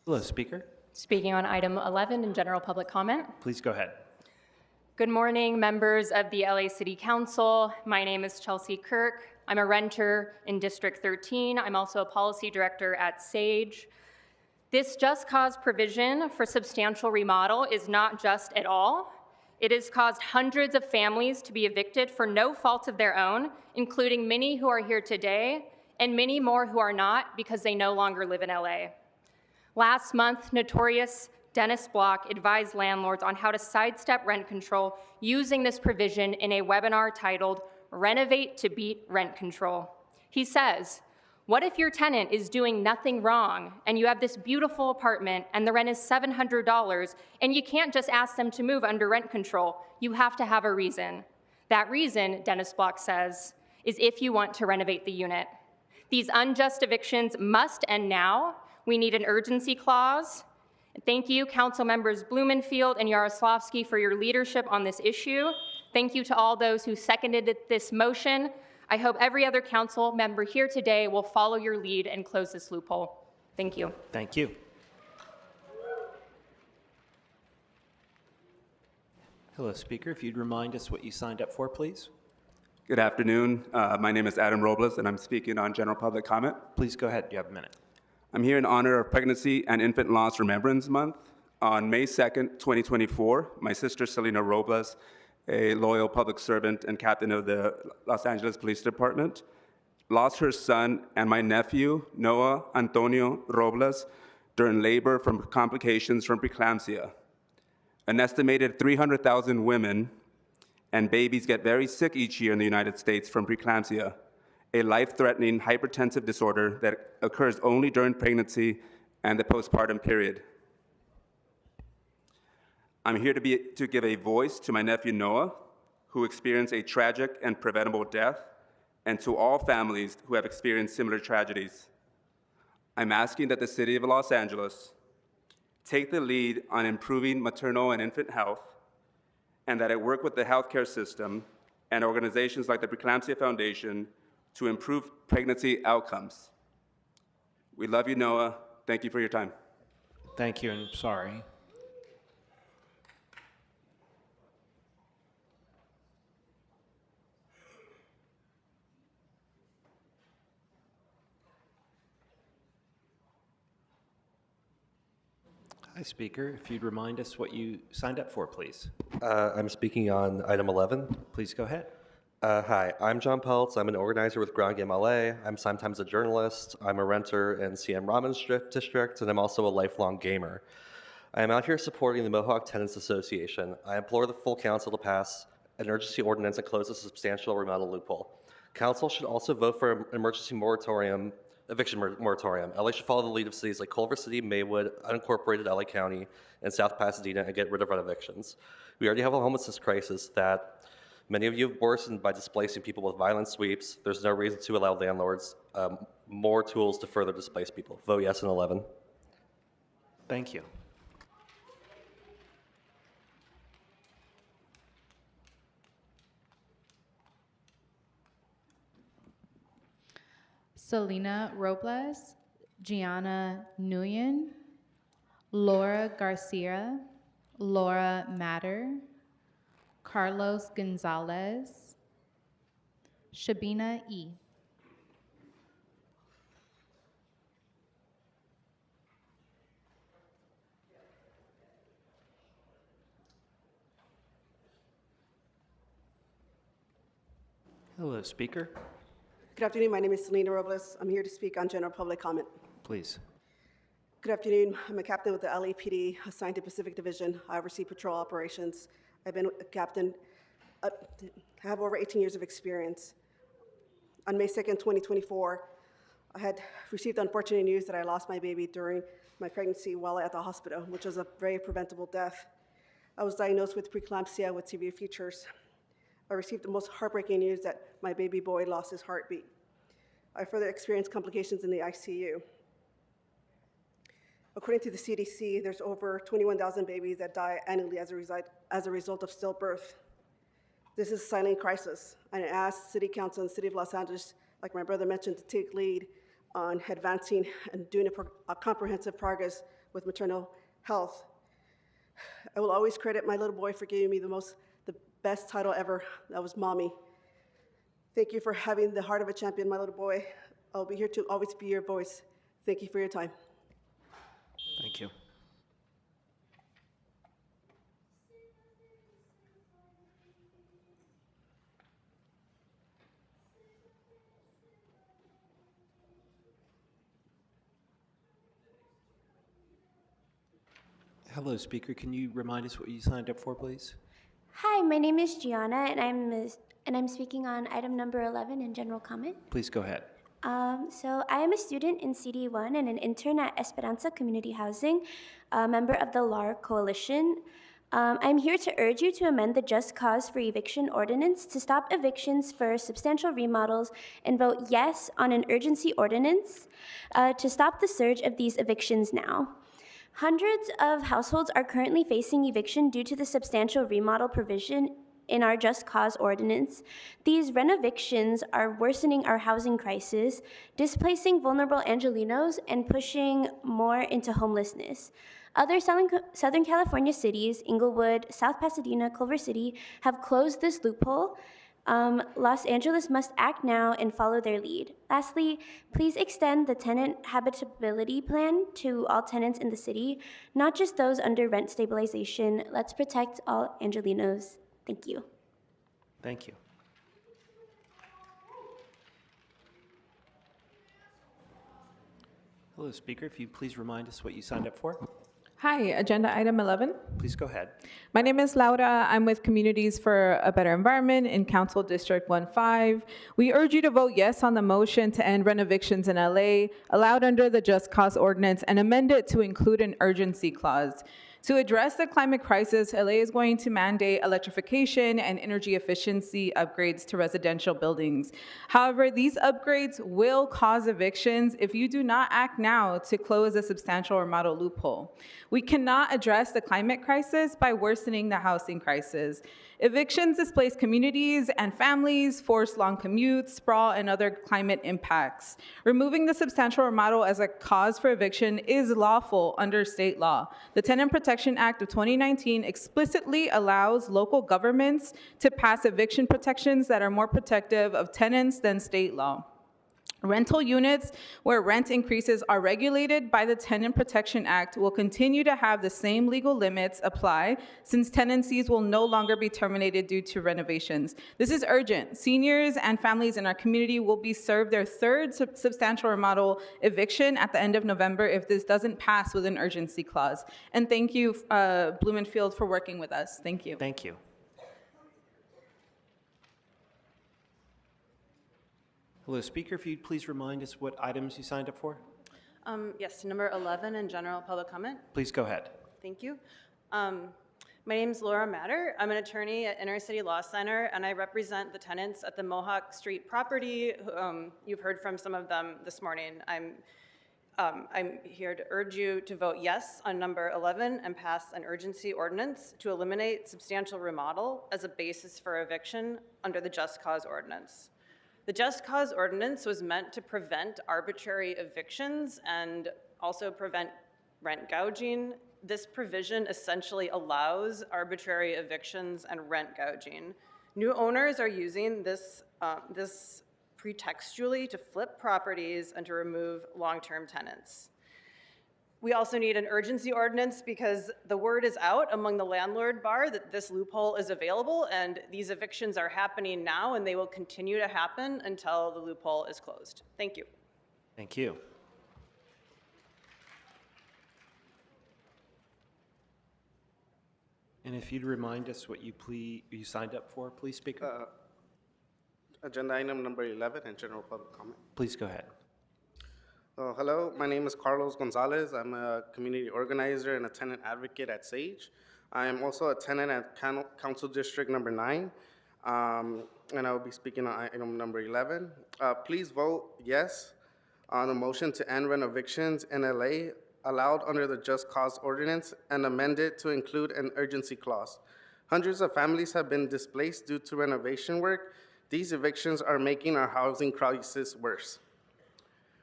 Hello, speaker. Speaking on item 11 in general public comment. Please go ahead. Good morning, members of the LA City Council. My name is Chelsea Kirk. I'm a renter in District 13. I'm also a policy director at SAGE. This just cause provision for substantial remodel is not just at all. It has caused hundreds of families to be evicted for no fault of their own, including many who are here today and many more who are not because they no longer live in LA. Last month, notorious Dennis Block advised landlords on how to sidestep rent control using this provision in a webinar titled Renovate to Beat Rent Control. He says, what if your tenant is doing nothing wrong and you have this beautiful apartment and the rent is $700 and you can't just ask them to move under rent control? You have to have a reason. That reason, Dennis Block says, is if you want to renovate the unit. These unjust evictions must end now. We need an urgency clause. Thank you, Council Members Blumenfield and Yaroslavsky, for your leadership on this issue. Thank you to all those who seconded this motion. I hope every other council member here today will follow your lead and close this loophole. Thank you. Thank you. Hello, speaker. If you'd remind us what you signed up for, please. Good afternoon. My name is Adam Robles, and I'm speaking on general public comment. Please go ahead. You have a minute. I'm here in honor of Pregnancy and Infant Loss Remembrance Month. On May 2nd, 2024, my sister Selena Robles, a loyal public servant and captain of the Los Angeles Police Department, lost her son and my nephew, Noah Antonio Robles, during labor from complications from preeclampsia. An estimated 300,000 women and babies get very sick each year in the United States from preeclampsia, a life-threatening hypertensive disorder that occurs only during pregnancy and the postpartum period. I'm here to give a voice to my nephew Noah, who experienced a tragic and preventable death, and to all families who have experienced similar tragedies. I'm asking that the City of Los Angeles take the lead on improving maternal and infant health, and that it work with the healthcare system and organizations like the Preeclampsia Foundation to improve pregnancy outcomes. We love you, Noah. Thank you for your time. Thank you, and sorry. Hi, speaker. If you'd remind us what you signed up for, please. I'm speaking on item 11. Please go ahead. Hi, I'm John Peltz. I'm an organizer with Ground Game LA. I'm sometimes a journalist. I'm a renter in CM Raman's district, and I'm also a lifelong gamer. I am out here supporting the Mohawk Tenants Association. I implore the full council to pass an urgency ordinance and close a substantial remodel loophole. Council should also vote for an emergency moratorium, eviction moratorium. LA should follow the lead of cities like Culver City, Maywood, unincorporated LA County, and South Pasadena and get rid of rent evictions. We already have a homelessness crisis that many of you have worsened by displacing people with violent sweeps. There's no reason to allow landlords more tools to further displace people. Vote yes on 11. Thank you. Selena Robles, Gianna Nguyen, Laura Garcia, Laura Matter, Carlos Gonzalez, Shabina E. Hello, speaker. Good afternoon. My name is Selena Robles. I'm here to speak on general public comment. Please. Good afternoon. I'm a captain with the LAPD assigned to Pacific Division. I oversee patrol operations. I've been a captain, I have over 18 years of experience. On May 2nd, 2024, I had received unfortunate news that I lost my baby during my pregnancy while at the hospital, which was a very preventable death. I was diagnosed with preeclampsia with severe features. I received the most heartbreaking news that my baby boy lost his heartbeat. I further experienced complications in the ICU. According to the CDC, there's over 21,000 babies that die annually as a result of stillbirth. This is a silent crisis, and I ask City Council and City of Los Angeles, like my brother mentioned, to take lead on advancing and doing a comprehensive progress with maternal health. I will always credit my little boy for giving me the best title ever. That was Mommy. Thank you for having the heart of a champion, my little boy. I'll be here to always be your voice. Thank you for your time. Thank you. Hello, speaker. Can you remind us what you signed up for, please? Hi, my name is Gianna, and I'm speaking on item number 11 in general comment. Please go ahead. So I am a student in CD1 and an intern at Esperanza Community Housing, a member of the LAR Coalition. I'm here to urge you to amend the Just Cause for Eviction ordinance to stop evictions for substantial remodels and vote yes on an urgency ordinance to stop the surge of these evictions now. Hundreds of households are currently facing eviction due to the substantial remodel provision in our Just Cause ordinance. These renovictions are worsening our housing crisis, displacing vulnerable Angelenos, and pushing more into homelessness. Other Southern California cities, Inglewood, South Pasadena, Culver City, have closed this loophole. Los Angeles must act now and follow their lead. Lastly, please extend the tenant habitability plan to all tenants in the city, not just those under rent stabilization. Let's protect all Angelenos. Thank you. Thank you. Hello, speaker. If you please remind us what you signed up for. Hi, agenda item 11. Please go ahead. My name is Laura. I'm with Communities for a Better Environment in Council District 15. We urge you to vote yes on the motion to end renovictions in LA, allowed under the Just Cause ordinance, and amend it to include an urgency clause. To address the climate crisis, LA is going to mandate electrification and energy efficiency upgrades to residential buildings. However, these upgrades will cause evictions if you do not act now to close a substantial remodel loophole. We cannot address the climate crisis by worsening the housing crisis. Evictions displace communities and families, force long commutes, sprawl, and other climate impacts. Removing the substantial remodel as a cause for eviction is lawful under state law. The Tenant Protection Act of 2019 explicitly allows local governments to pass eviction protections that are more protective of tenants than state law. Rental units where rent increases are regulated by the Tenant Protection Act will continue to have the same legal limits apply since tenancies will no longer be terminated due to renovations. This is urgent. Seniors and families in our community will be served their third substantial remodel eviction at the end of November if this doesn't pass with an urgency clause. And thank you, Blumenfield, for working with us. Thank you. Thank you. Hello, speaker. If you'd please remind us what items you signed up for. Yes, number 11 in general public comment. Please go ahead. Thank you. My name is Laura Matter. I'm an attorney at Inner City Law Center, and I represent the tenants at the Mohawk Street property. You've heard from some of them this morning. I'm here to urge you to vote yes on number 11 and pass an urgency ordinance to eliminate substantial remodel as a basis for eviction under the Just Cause ordinance. The Just Cause ordinance was meant to prevent arbitrary evictions and also prevent rent gouging. This provision essentially allows arbitrary evictions and rent gouging. New owners are using this pretextually to flip properties and to remove long-term tenants. We also need an urgency ordinance because the word is out among the landlord bar that this loophole is available, and these evictions are happening now, and they will continue to happen until the loophole is closed. Thank you. Thank you. And if you'd remind us what you signed up for, please, Speaker. Agenda item number 11 and general public comment. Please go ahead. Hello, my name is Carlos Gonzalez. I'm a community organizer and a tenant advocate at SAGE. I am also a tenant at Council District number 9, and I will be speaking on item number 11. Please vote yes on the motion to end rent evictions in LA allowed under the Just Cause Ordinance and amend it to include an urgency clause. Hundreds of families have been displaced due to renovation work. These evictions are making our housing crisis worse.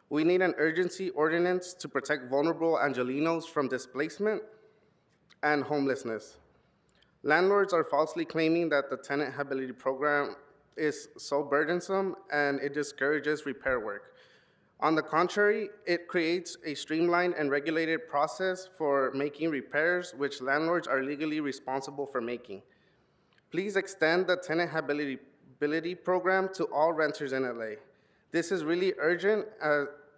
We need an urgency ordinance to protect vulnerable Angelenos from displacement and homelessness. Landlords are falsely claiming that the tenant habitability program is so burdensome and it discourages repair work. On the contrary, it creates a streamlined and regulated process for making repairs, which landlords are legally responsible for making. Please extend the tenant habitability program to all renters in LA. This is really urgent.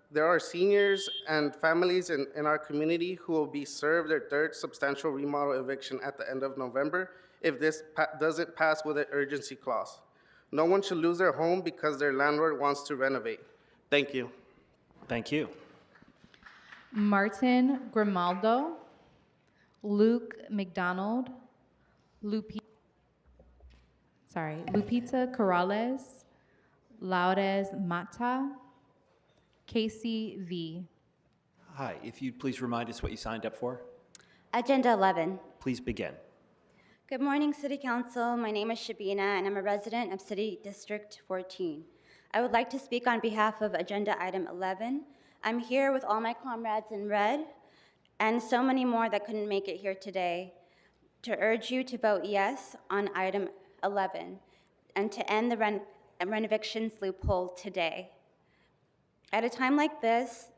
There are seniors and families in our community who will be served their third substantial remodel eviction at the end of November if this doesn't pass with an urgency clause. No one should lose their home because their landlord wants to renovate. Thank you. Thank you. Martin Grimaldo, Luke McDonald, Lupita Corrales, Laurez Mata, Casey V. Hi, if you'd please remind us what you signed up for. Agenda 11. Please begin. Good morning, City Council. My name is Shabina, and I'm a resident of City District 14. I would like to speak on behalf of Agenda Item 11. I'm here with all my comrades in red and so many more that couldn't make it here today to urge you to vote yes on Item 11 and to end the rent evictions loophole today. At a time like this,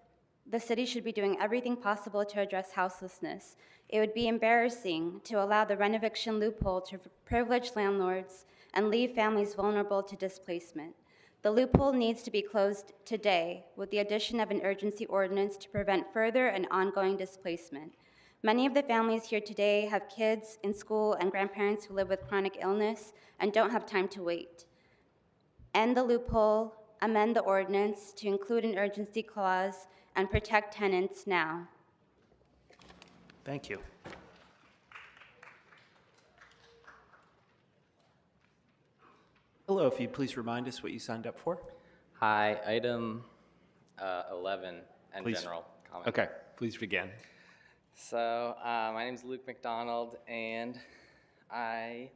the city should be doing everything possible to address houselessness. It would be embarrassing to allow the rent eviction loophole to privilege landlords and leave families vulnerable to displacement. The loophole needs to be closed today with the addition of an urgency ordinance to prevent further and ongoing displacement. Many of the families here today have kids in school and grandparents who live with chronic illness and don't have time to wait. End the loophole, amend the ordinance to include an urgency clause, and protect tenants now. Thank you. Hello, if you'd please remind us what you signed up for. Hi, item 11 and Please. general comment. Okay, please begin. So, my name is Luke McDonald, and I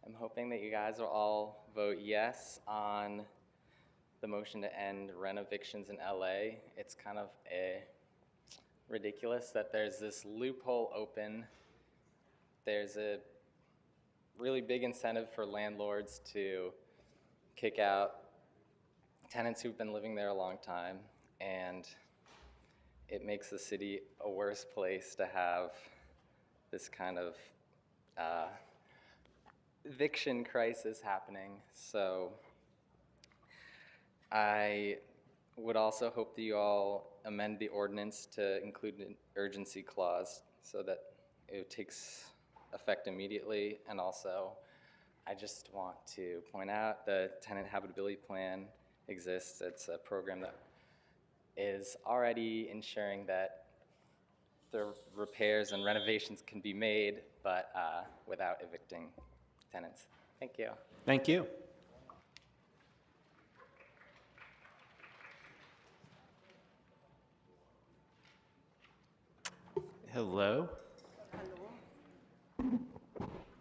am hoping that you guys will all vote yes on the motion to end rent evictions in LA. It's kind of ridiculous that there's this loophole open. There's a really big incentive for landlords to kick out tenants who've been living there a long time, and it makes the city a worse place to have this kind of eviction crisis happening. So I would also hope that you all amend the ordinance to include an urgency clause so that it takes effect immediately. And also, I just want to point out the tenant habitability plan exists. It's a program that is already ensuring that the repairs and renovations can be made, but without evicting tenants. Thank you. Thank you. Hello.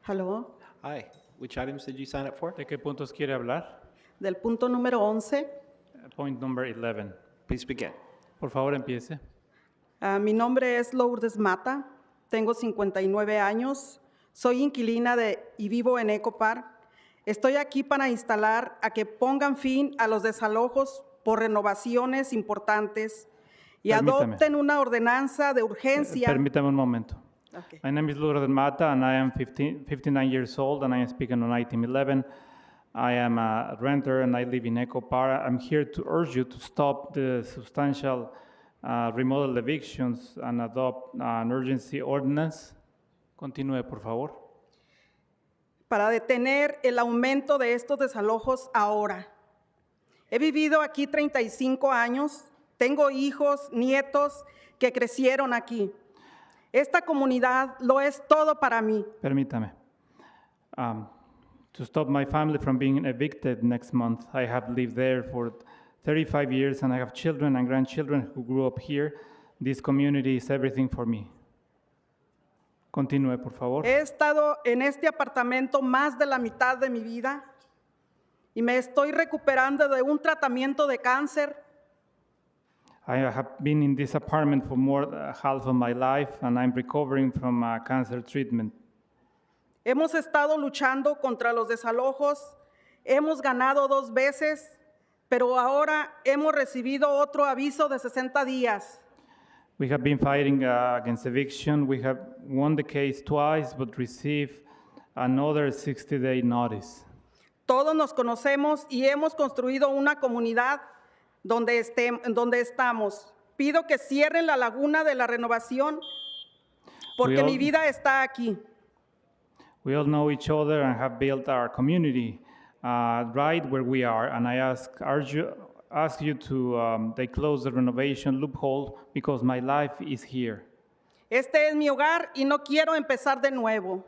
Hello. Hi. Which items did you sign up for? ¿De qué puntos quiere hablar? Del punto número 11. Point number 11. Please begin. Por favor, empiece. Mi nombre es Lourdes Mata, tengo 59 años, soy inquilina y vivo en Eco Park. Estoy aquí para instalar a que pongan fin a los desalojos por renovaciones importantes y Permítame. adopten una ordenanza de urgencia. Permítame un momento. Okay. My name is Lourdes Mata, and I am 59 years old, and I am speaking on item 11. I am a renter, and I live in Echo Park. I'm here to urge you to stop the substantial remodel evictions and adopt an urgency ordinance. Continúe, por favor. Para detener el aumento de estos desalojos ahora. He vivido aquí 35 años, tengo hijos, nietos que crecieron aquí. Esta comunidad lo es todo para mí. Permítame. To stop my family from being evicted next month, I have lived there for 35 years, and I have children and grandchildren who grew up here. This community is everything for me. Continúe, por favor. He estado en este apartamento más de la mitad de mi vida y me estoy recuperando de un tratamiento de cáncer. I have been in this apartment for more than half of my life, and I'm recovering from cancer treatment. Hemos estado luchando contra los desalojos, hemos ganado 2 veces, pero ahora hemos recibido otro aviso de 60 días. We have been fighting against eviction. We have won the case twice, but received another 60-day notice. Todos nos conocemos y hemos construido una comunidad donde estamos. Pido que cierren la laguna de la renovación porque mi vida está aquí. We all know each other and have built our community right where we are, and I ask you to they close the renovation loophole because my life is here. Este es mi hogar y no quiero empezar de nuevo.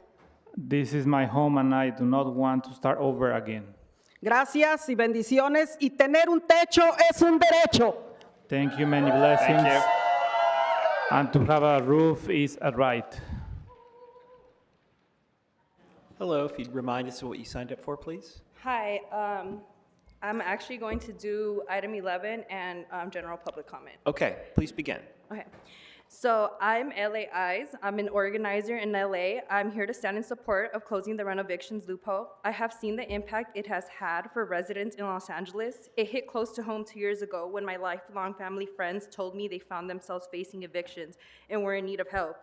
This is my home, and I do not want to start over again. Gracias y bendiciones, y tener un techo es un derecho. Thank you, many blessings. Thank you. And to have a roof is a right. Hello, if you'd remind us of what you signed up for, please. Hi, I'm actually going to do item 11 and general public comment. Okay, please begin. Okay. So I'm LA Eyes. I'm an organizer in LA. I'm here to stand in support of closing the renovictions loophole. I have seen the impact it has had for residents in Los Angeles. It hit close to home 2 years ago when my lifelong family friends told me they found themselves facing evictions and were in need of help.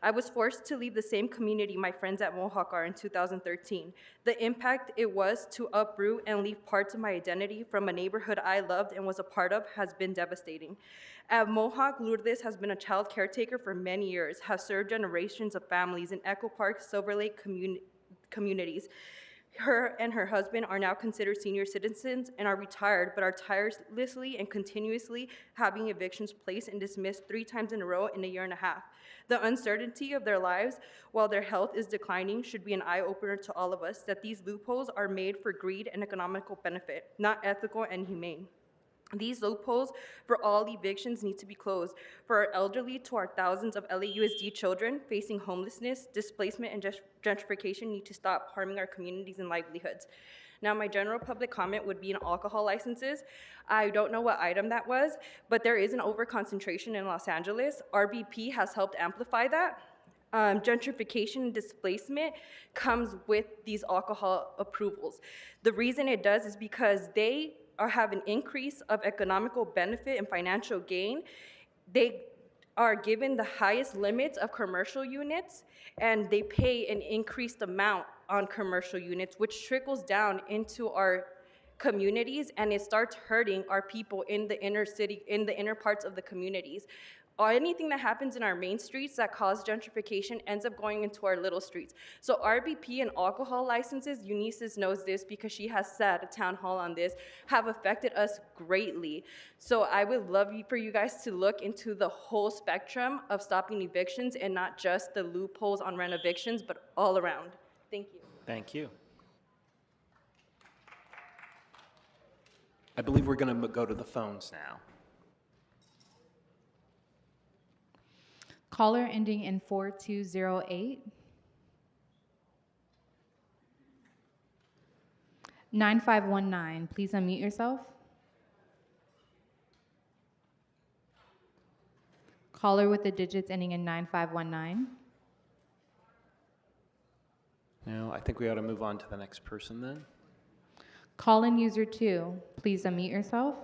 I was forced to leave the same community my friends at Mohawk are in 2013. The impact it was to uproot and leave parts of my identity from a neighborhood I loved and was a part of has been devastating. At Mohawk, Lourdes has been a child caretaker for many years, has served generations of families in Echo Park, Silver Lake communities. Her and her husband are now considered senior citizens and are retired, but are tirelessly and continuously having evictions placed and dismissed 3 times in a row in a year and a half. The uncertainty of their lives while their health is declining should be an eye-opener to all of us that these loopholes are made for greed and economical benefit, not ethical and humane. These loopholes for all evictions need to be closed. For our elderly to our thousands of LAUSD children facing homelessness, displacement, and gentrification need to stop harming our communities and livelihoods. Now, my general public comment would be on alcohol licenses. I don't know what item that was, but there is an overconcentration in Los Angeles. RBP has helped amplify that. Gentrification and displacement comes with these alcohol approvals. The reason it does is because they have an increase of economical benefit and financial gain. They are given the highest limits of commercial units, and they pay an increased amount on commercial units, which trickles down into our communities, and it starts hurting our people in the inner city, in the inner parts of the communities. Or anything that happens in our main streets that cause gentrification ends up going into our little streets. So RBP and alcohol licenses, Eunice knows this because she has sat at town hall on this, have affected us greatly. So I would love for you guys to look into the whole spectrum of stopping evictions and not just the loopholes on rent evictions, but all around. Thank you. Thank you. I believe we're going to go to the phones now. Caller ending in 4208. 9519, please unmute yourself. Caller with the digits ending in 9519. No, I think we ought to move on to the next person then. Call-in user 2, please unmute yourself.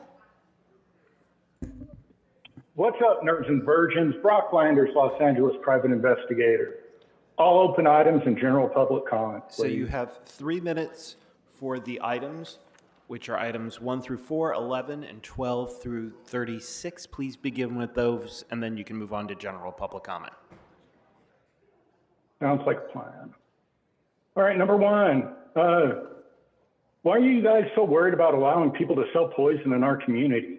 What's up, nerds and virgins? Brock Landers, Los Angeles private investigator. All open items and general public comment, please. So you have 3 minutes for the items, which are items 1 through 4, 11, and 12 through 36. Please begin with those, and then you can move on to general public comment. Sounds like a plan. All right, number one. Why are you guys so worried about allowing people to sell poison in our community?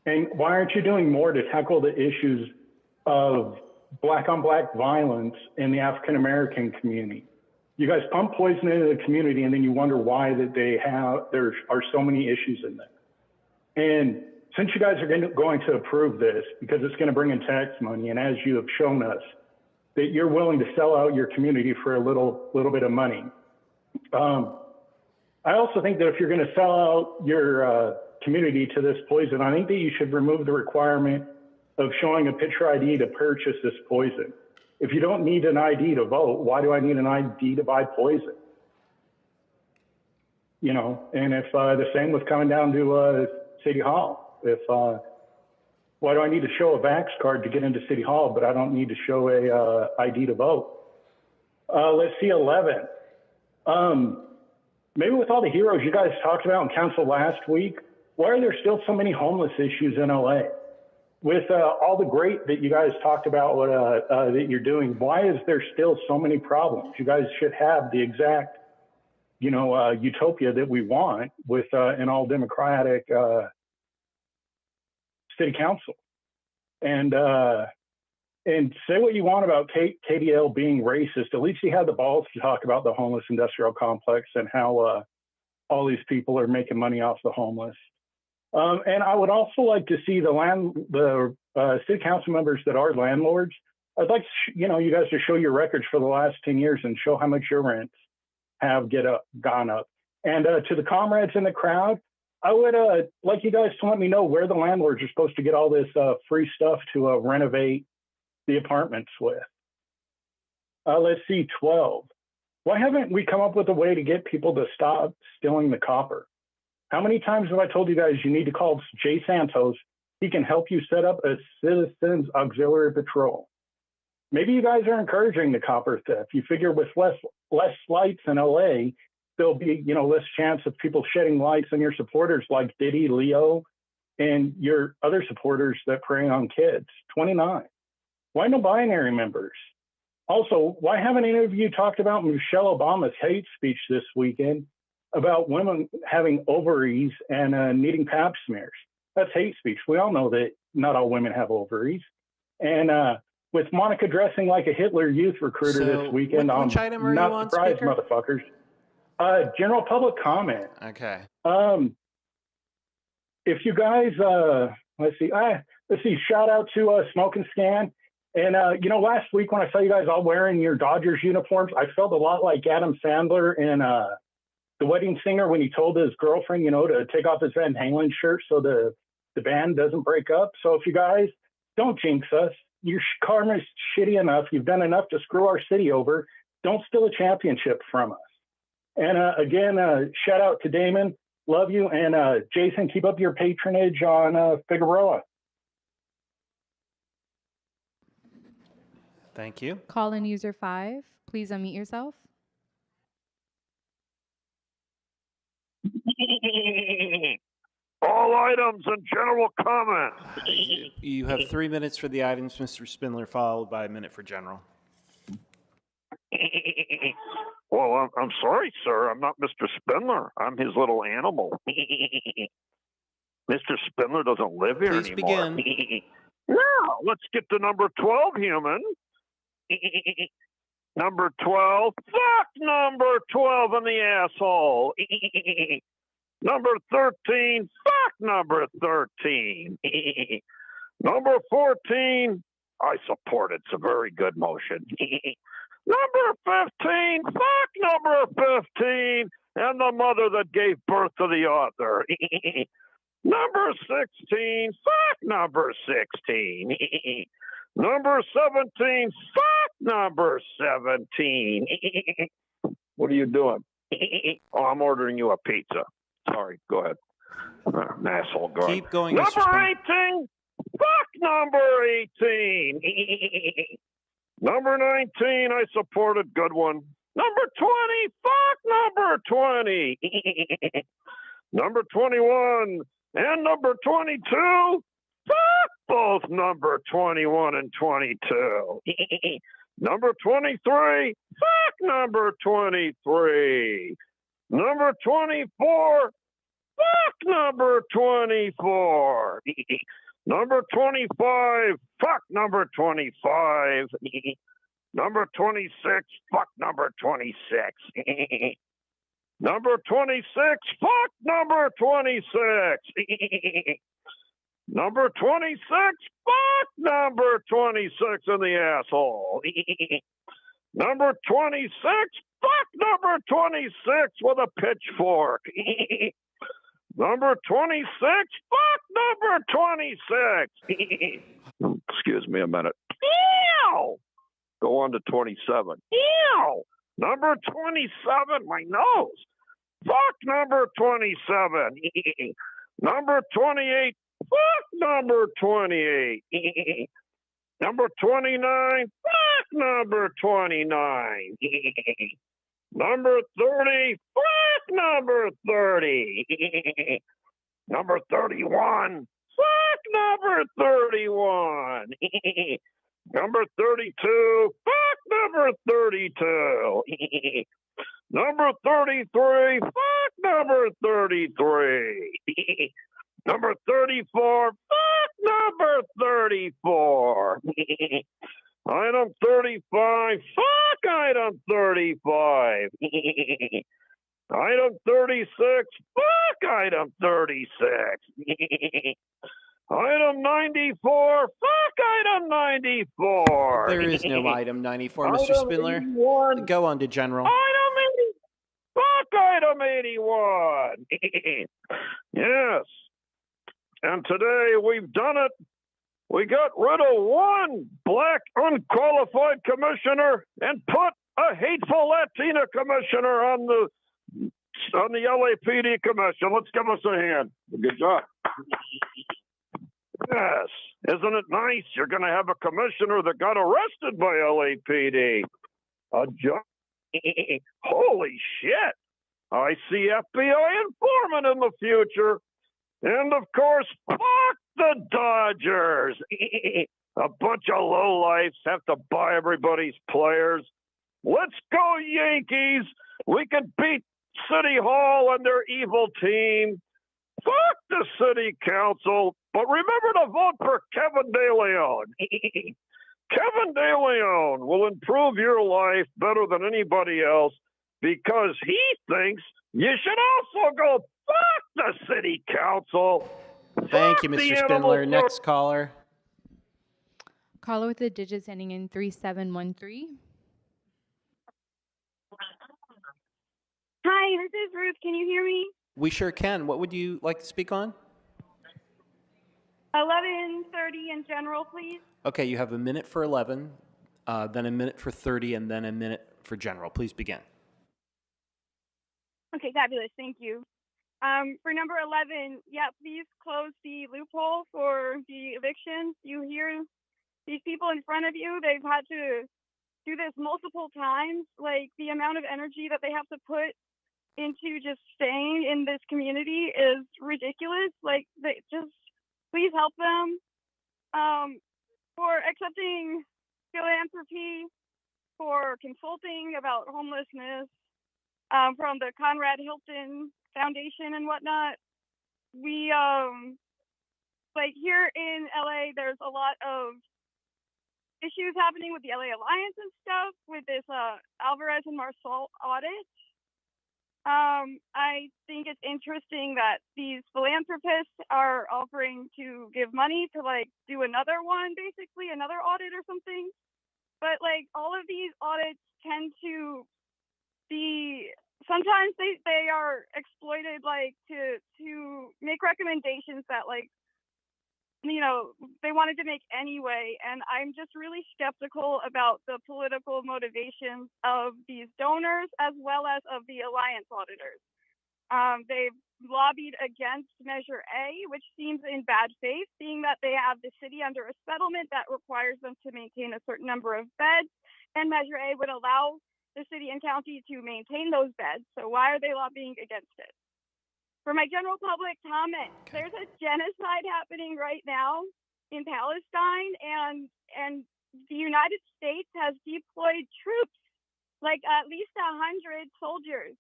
And why aren't you doing more to tackle the issues of black-on-black violence in the African-American community? You guys pump poison into the community, and then you wonder why that there are so many issues in there. And since you guys are going to approve this, because it's going to bring in tax money, and as you have shown us, that you're willing to sell out your community for a little bit of money. I also think that if you're going to sell out your community to this poison, I think that you should remove the requirement of showing a picture ID to purchase this poison. If you don't need an ID to vote, why do I need an ID to buy poison? You know, and if the same was coming down to City Hall, why do I need to show a Vax card to get into City Hall, but I don't need to show a ID to vote? Let's see, 11. Maybe with all the heroes you guys talked about in council last week, why are there still so many homeless issues in LA? With all the great that you guys talked about that you're doing, why is there still so many problems? You guys should have the exact, utopia that we want with an all Democratic city council. And say what you want about KDL being racist, at least he had the balls to talk about the homeless industrial complex and how all these people are making money off the homeless. And I would also like to see the city council members that are landlords. I'd like you guys to show your records for the last 10 years and show how much your rents have gone up. And to the comrades in the crowd, I would like you guys to let me know where the landlords are supposed to get all this free stuff to renovate the apartments with. Let's see, 12. Why haven't we come up with a way to get people to stop stealing the copper? How many times have I told you guys you need to call Jay Santos? He can help you set up a citizens auxiliary patrol. Maybe you guys are encouraging the copper theft. You figure with less lights in LA, there'll be less chance of people shedding lights on your supporters like Diddy, Leo, and your other supporters that prey on kids. 29. Why no binary members? Also, why haven't any of you talked about Michelle Obama's hate speech this weekend about women having ovaries and needing pap smears? That's hate speech. We all know that not all women have ovaries. And with Monica dressing like a Hitler youth recruiter this weekend, which I'm item are not you on, surprised, Speaker? motherfuckers. General public comment. Okay. If you guys, let's see, shout out to Smoke and Scan. And, last week when I saw you guys all wearing your Dodgers uniforms, I felt a lot like Adam Sandler in The Wedding Singer when he told his girlfriend, to take off his Van Halen shirt so the band doesn't break up. So if you guys don't jinx us, your karma is shitty enough. You've done enough to screw our city over. Don't steal a championship from us. And again, shout out to Damon. Love you. And Jason, keep up your patronage on Figueroa. Thank you. Call in user 5. Please unmute yourself. All items and general comment. You have 3 minutes for the items, Mr. Spindler, followed by a minute for general. Well, I'm sorry, sir. I'm not Mr. Spindler. I'm his little animal. Mr. Spindler doesn't live here Please anymore. begin. Now, let's get to number 12, human. Number 12. Fuck number 12 in the asshole. Number 13. Fuck number 13. Number 14. I support it. It's a very good motion. Number 15. Fuck number 15. And the mother that gave birth to the author. Number 16. Fuck number 16. Number 17. Fuck number 17. What are you doing? Oh, I'm ordering you a pizza. Sorry, go ahead. An asshole. Go Keep ahead. going, Mr. Number Spindler. 18. Fuck number 18. Number 19, I supported. Good one. Number 20, fuck number 20. Number 21 and number 22, fuck both number 21 and 22. Number 23, fuck number 23. Number 24, fuck number 24. Number 25, fuck number 25. Number 26, fuck number 26. Number 26, fuck number 26. Number 26, fuck number 26 in the asshole. Number 26, fuck number 26 with a pitchfork. Number 26, fuck number 26. Excuse me a minute. Ew! Go on to 27. Ew! Number 27, my nose. Fuck number 27. Number 28, fuck number 28. Number 29, fuck number 29. Number 30, fuck number 30. Number 31, fuck number 31. Number 32, fuck number 32. Number 33, fuck number 33. Number 34, fuck number 34. Item 35, fuck item 35. Item 36, fuck item 36. Item 94, fuck item 94. There is no item 94, Mr. Item Spindler. 81. Go on to general. Item 80. Fuck item 81. Yes. And today we've done it. We got rid of one black unqualified commissioner and put a hateful Latina commissioner on the LAPD commission. Let's give us a hand. Good job. Yes. Isn't it nice? You're going to have a commissioner that got arrested by LAPD. A judge. Holy shit. I see FBI informant in the future. And of course, fuck the Dodgers. A bunch of lowlifes have to buy everybody's players. Let's go, Yankees. We can beat City Hall and their evil team. Fuck the city council. But remember to vote for Kevin De Leon. Kevin De Leon will improve your life better than anybody else because he thinks you should also go fuck the city council. Thank you, Fuck the Mr. animal Spindler. Next caller. Caller with the digits ending in 3713. Hi, this is Ruth. Can you hear me? We sure can. What would you like to speak on? 11:30 in general, please. Okay, you have a minute for 11, then a minute for 30, and then a minute for general. Please begin. Okay, fabulous. Thank you. For number 11, yeah, please close the loophole for the evictions. You hear these people in front of you, they've had to do this multiple times. Like, the amount of energy that they have to put into just staying in this community is ridiculous. Like, they just, please help them. For accepting philanthropy, for consulting about homelessness, from the Conrad Hilton Foundation and whatnot. We, like here in LA, there's a lot of issues happening with the LA Alliance and stuff with this Alvarez and Marsal audit. I think it's interesting that these philanthropists are offering to give money to like do another one, basically another audit or something. But like all of these audits tend to be, sometimes they are exploited like to make recommendations that like, you know, they wanted to make anyway. And I'm just really skeptical about the political motivations of these donors as well as of the Alliance auditors. They've lobbied against Measure A, which seems in bad faith, seeing that they have the city under a settlement that requires them to maintain a certain number of beds, and Measure A would allow the city and county to maintain those beds. So why are they lobbying against it? For my general public comment, there's a genocide happening right now in Palestine, and the United States has deployed troops, like at least 100 soldiers.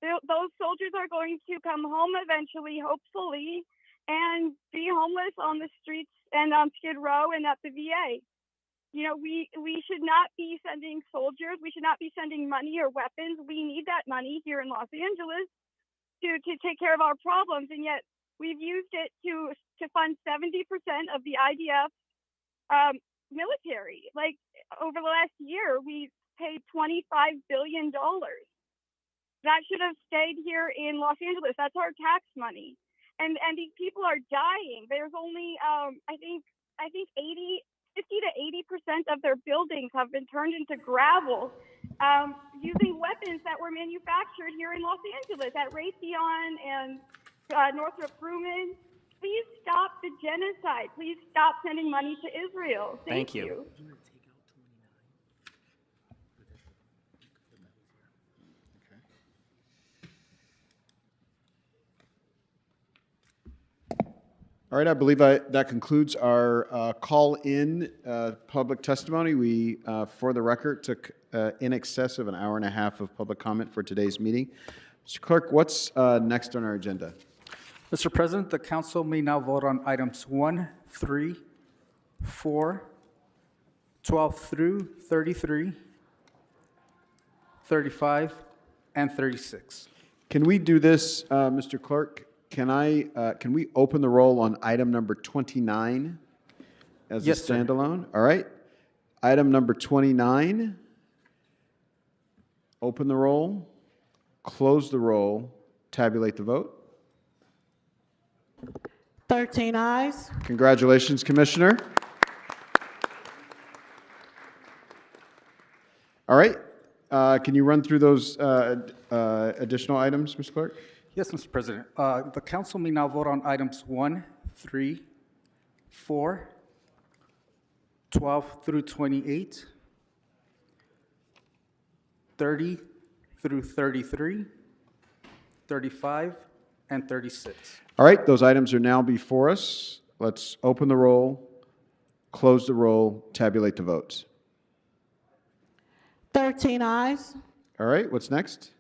Those soldiers are going to come home eventually, hopefully, and be homeless on the streets and on Skid Row and at the VA. You know, we should not be sending soldiers. We should not be sending money or weapons. We need that money here in Los Angeles to take care of our problems, and yet we've used it to fund 70% of the IDF military. Like, over the last year, we paid $25 billion. That should have stayed here in Los Angeles. That's our tax money. And these people are dying. There's only, I think 50 to 80% of their buildings have been turned into gravel using weapons that were manufactured here in Los Angeles at Raytheon and Northrop Grumman. Please stop the genocide. Please stop sending money to Israel. Thank you. All right, I believe that concludes our call-in public testimony. We, for the record, took in excess of an hour and a half of public comment for today's meeting. Mr. Clerk, what's next on our agenda? Mr. President, the council may now vote on items 1, 3, 4, 12 through 33, 35, and 36. Can we do this, Mr. Clerk? Can we open the roll on item number 29 as Yes, a sir. standalone? All right. Item number 29. Open the roll, close the roll, tabulate the vote. 13 ayes. Congratulations, Commissioner. All right. Can you run through those additional items, Mr. Clerk? Yes, Mr. President. The council may now vote on items 1, 3, 4, 12 through 28, 30 through 33, 35, and 36. All right, those items are now before us. Let's open the roll, close the roll, tabulate the votes. 13 ayes. All right, what's next?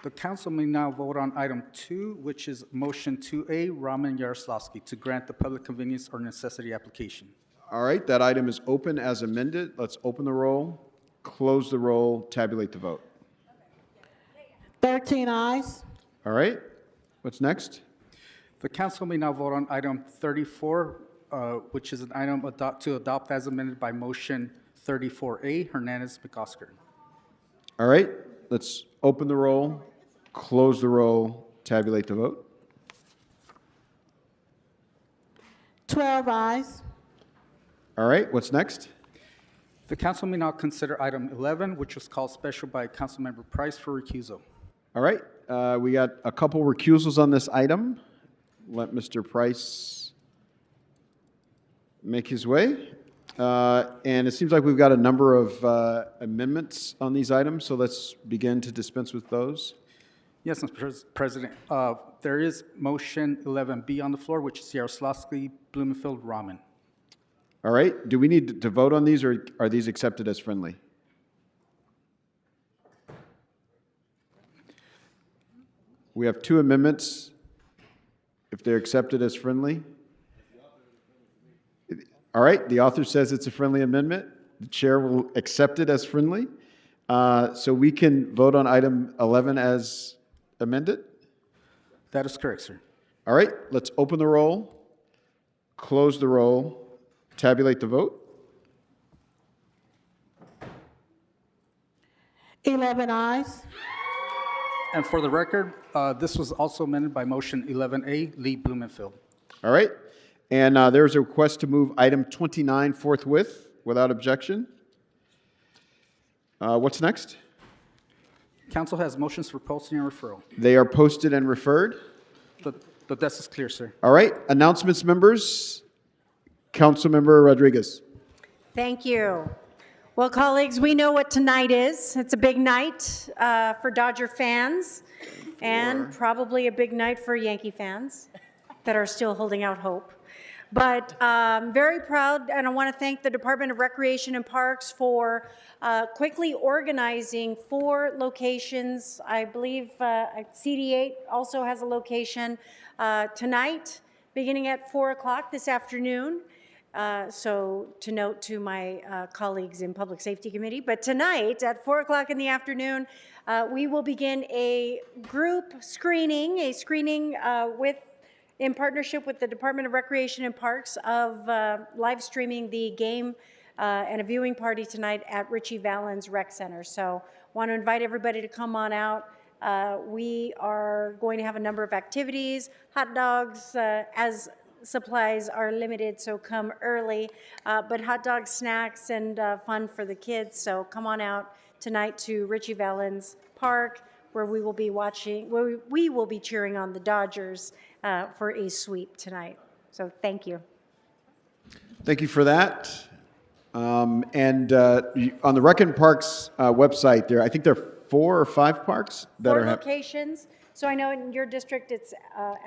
The council may now vote on item 2, which is motion 2A, Raman Yaroslavsky, to grant the public convenience or necessity application. All right, that item is open as amended. Let's open the roll, close the roll, tabulate the vote. 13 ayes. All right, what's next? The council may now vote on item 34, which is an item to adopt as amended by motion 34A, Hernandez McOsker. All right, let's open the roll, close the roll, tabulate the vote. 12 ayes. All right, what's next? The council may now consider item 11, which was called special by Councilmember Price for recusal. All right, we got a couple recusals on this item. Let Mr. Price make his way. And it seems like we've got a number of amendments on these items, so let's begin to dispense with those. Yes, Mr. President. There is motion 11B on the floor, which is Yaroslavsky, Blumenfield, Raman. All right, do we need to vote on these, or are these accepted as friendly? We have two amendments. If they're accepted as friendly. All right, the author says it's a friendly amendment. The chair will accept it as friendly. So we can vote on item 11 as amended? That is correct, sir. All right, let's open the roll, close the roll, tabulate the vote. 11 ayes. And for the record, this was also amended by motion 11A, Lee Blumenfield. All right, and there's a request to move item 29 forthwith without objection. What's next? Council has motions for posting and referral. They are posted and referred. The desk is clear, sir. All right, announcements, members. Councilmember Rodriguez. Thank you. Well, colleagues, we know what tonight is. It's a big night for Dodger fans and probably a big night for Yankee fans that are still holding out hope. But very proud, and I want to thank the Department of Recreation and Parks for quickly organizing 4 locations. I believe CD8 also has a location tonight, beginning at 4 o'clock this afternoon. So to note to my colleagues in Public Safety Committee, but tonight at 4 o'clock in the afternoon, we will begin a group screening, in partnership with the Department of Recreation and Parks of live streaming the game and a viewing party tonight at Richie Valens Rec Center. So want to invite everybody to come on out. We are going to have a number of activities, hot dogs, as supplies are limited, so come early, but hot dogs, snacks, and fun for the kids. So come on out tonight to Richie Valens Park, where we will be watching, where we will be cheering on the Dodgers for a sweep tonight. So thank you. Thank you for that. On the Rec and Parks website, I think there are 4 or 5ve parks that 4 are locations. So I know in your district it's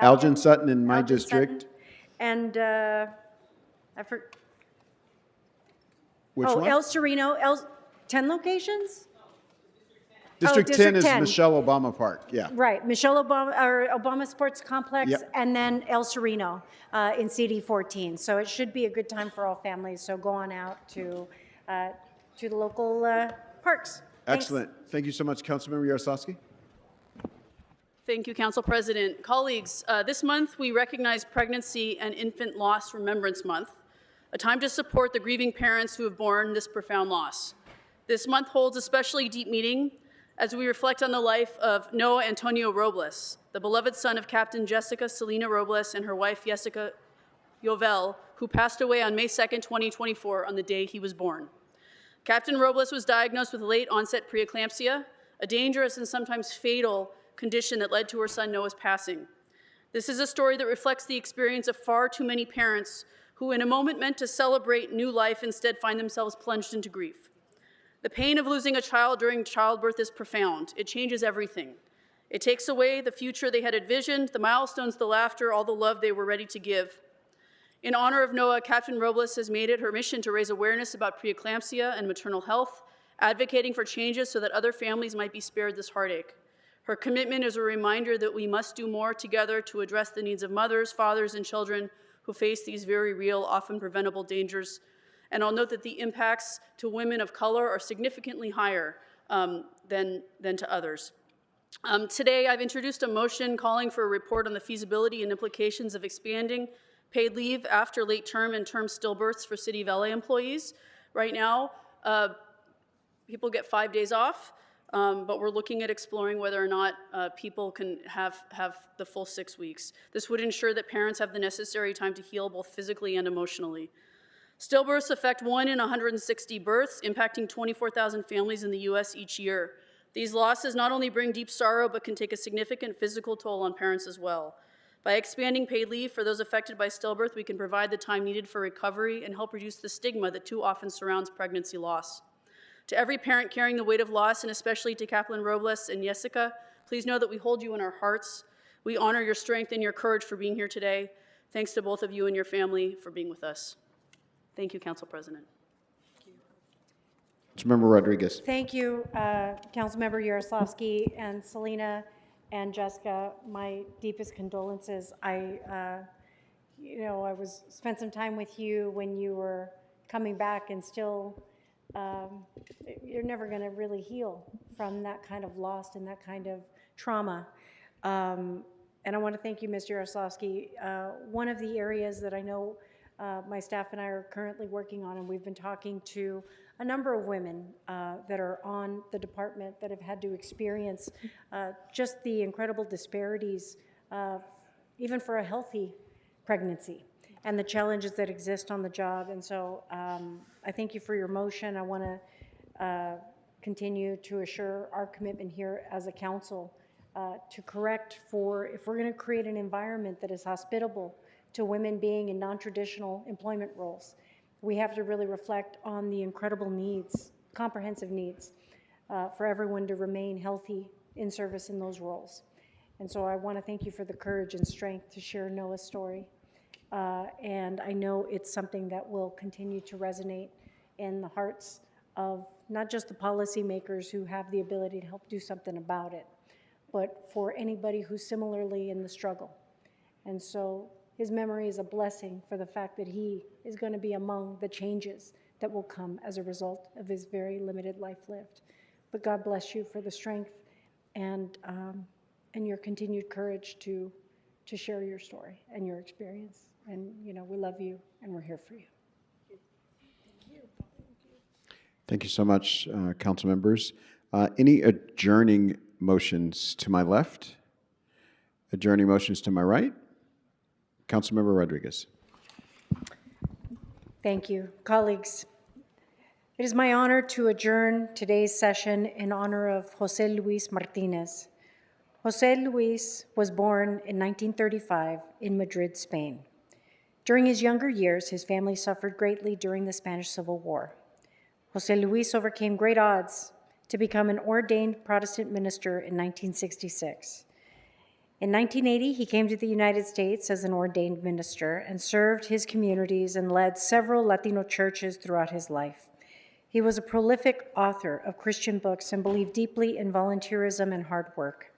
Algin, Sutton, in my Algin, district. Sutton, and I forgot. Which one? El Sereno, 10 locations? District 10 is 10. Michelle Obama Park. Yeah. Right, Michelle Obama, or Obama Sports Complex, Yep. and then El Sereno in CD 14. So it should be a good time for all families. So go on out to the local parks. Thanks. Excellent. Thank you so much, Councilmember Yaroslavsky. Thank you, Council President. Colleagues, this month we recognize Pregnancy and Infant Loss Remembrance Month, a time to support the grieving parents who have borne this profound loss. This month holds a especially deep meaning as we reflect on the life of Noah Antonio Robles, the beloved son of Captain Jessica Selena Robles and her wife Jessica Yovel, who passed away on May 2nd, 2024, on the day he was born. Captain Robles was diagnosed with late-onset preeclampsia, a dangerous and sometimes fatal condition that led to her son Noah's passing. This is a story that reflects the experience of far too many parents who, in a moment meant to celebrate new life, instead find themselves plunged into grief. The pain of losing a child during childbirth is profound. It changes everything. It takes away the future they had envisioned, the milestones, the laughter, all the love they were ready to give. In honor of Noah, Captain Robles has made it her mission to raise awareness about preeclampsia and maternal health, advocating for changes so that other families might be spared this heartache. Her commitment is a reminder that we must do more together to address the needs of mothers, fathers, and children who face these very real, often preventable dangers. And I'll note that the impacts to women of color are significantly higher than to others. Today, I've introduced a motion calling for a report on the feasibility and implications of expanding paid leave after late term and term stillbirths for City of LA employees. Right now, people get 5 days off, but we're looking at exploring whether or not people can have the full 6 weeks. This would ensure that parents have the necessary time to heal both physically and emotionally. Stillbirths affect 1 in 160 births, impacting 24,000 families in the U.S. each year. These losses not only bring deep sorrow, but can take a significant physical toll on parents as well. By expanding paid leave for those affected by stillbirth, we can provide the time needed for recovery and help reduce the stigma that too often surrounds pregnancy loss. To every parent carrying the weight of loss, and especially to Captain Robles and Jessica, please know that we hold you in our hearts. We honor your strength and your courage for being here today. Thanks to both of you and your family for being with us. Thank you, Council President. Councilmember Rodriguez. Thank you, Councilmember Yaroslavsky and Selena and Jessica. My deepest condolences. I spent some time with you when you were coming back, and still, you're never going to really heal from that kind of loss and that kind of trauma. And I want to thank you, Mr. Yaroslavsky. One of the areas that I know my staff and I are currently working on, and we've been talking to a number of women that are on the department that have had to experience just the incredible disparities, even for a healthy pregnancy, and the challenges that exist on the job. And so I thank you for your motion. I want to continue to assure our commitment here as a council to correct for, if we're going to create an environment that is hospitable to women being in non-traditional employment roles, we have to really reflect on the incredible needs, comprehensive needs, for everyone to remain healthy in service in those roles. And so I want to thank you for the courage and strength to share Noah's story. And I know it's something that will continue to resonate in the hearts of not just the policymakers who have the ability to help do something about it, but for anybody who's similarly in the struggle. And so his memory is a blessing for the fact that he is going to be among the changes that will come as a result of his very limited life lived. But God bless you for the strength and your continued courage to share your story and your experience. And, you know, we love you and we're here for you. Thank you so much, council members. Any adjourning motions to my left? Adjourning motions to my right? Councilmember Rodriguez. Thank you. Colleagues, it is my honor to adjourn today's session in honor of José Luis Martínez. José Luis was born in 1935 in Madrid, Spain. During his younger years, his family suffered greatly during the Spanish Civil War. José Luis overcame great odds to become an ordained Protestant minister in 1966. In 1980, he came to the United States as an ordained minister and served his communities and led several Latino churches throughout his life. He was a prolific author of Christian books and believed deeply in volunteerism and hard work.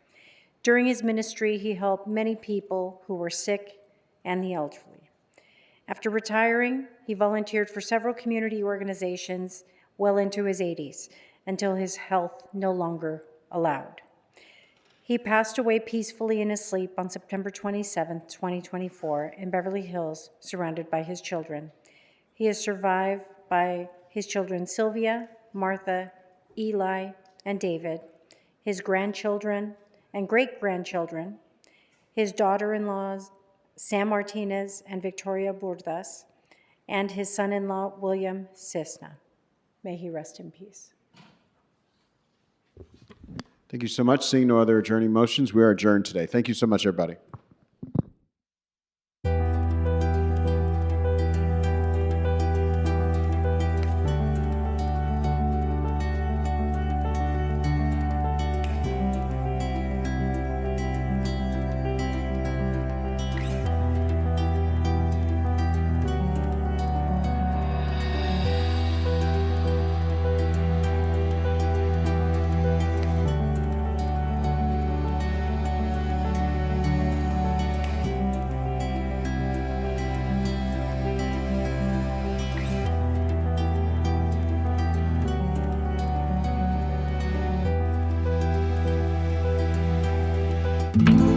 During his ministry, he helped many people who were sick and the elderly. After retiring, he volunteered for several community organizations well into his 80s until his health no longer allowed. He passed away peacefully in his sleep on September 27, 2024, in Beverly Hills, surrounded by his children. He is survived by his children Sylvia, Martha, Eli, and David, his grandchildren and great-grandchildren, his daughter-in-laws Sam Martinez and Victoria Burdas, and his son-in-law William Cisna. May he rest in peace. Thank you so much. Seeing no other adjourning motions, we are adjourned today. Thank you so much, everybody. Thank you.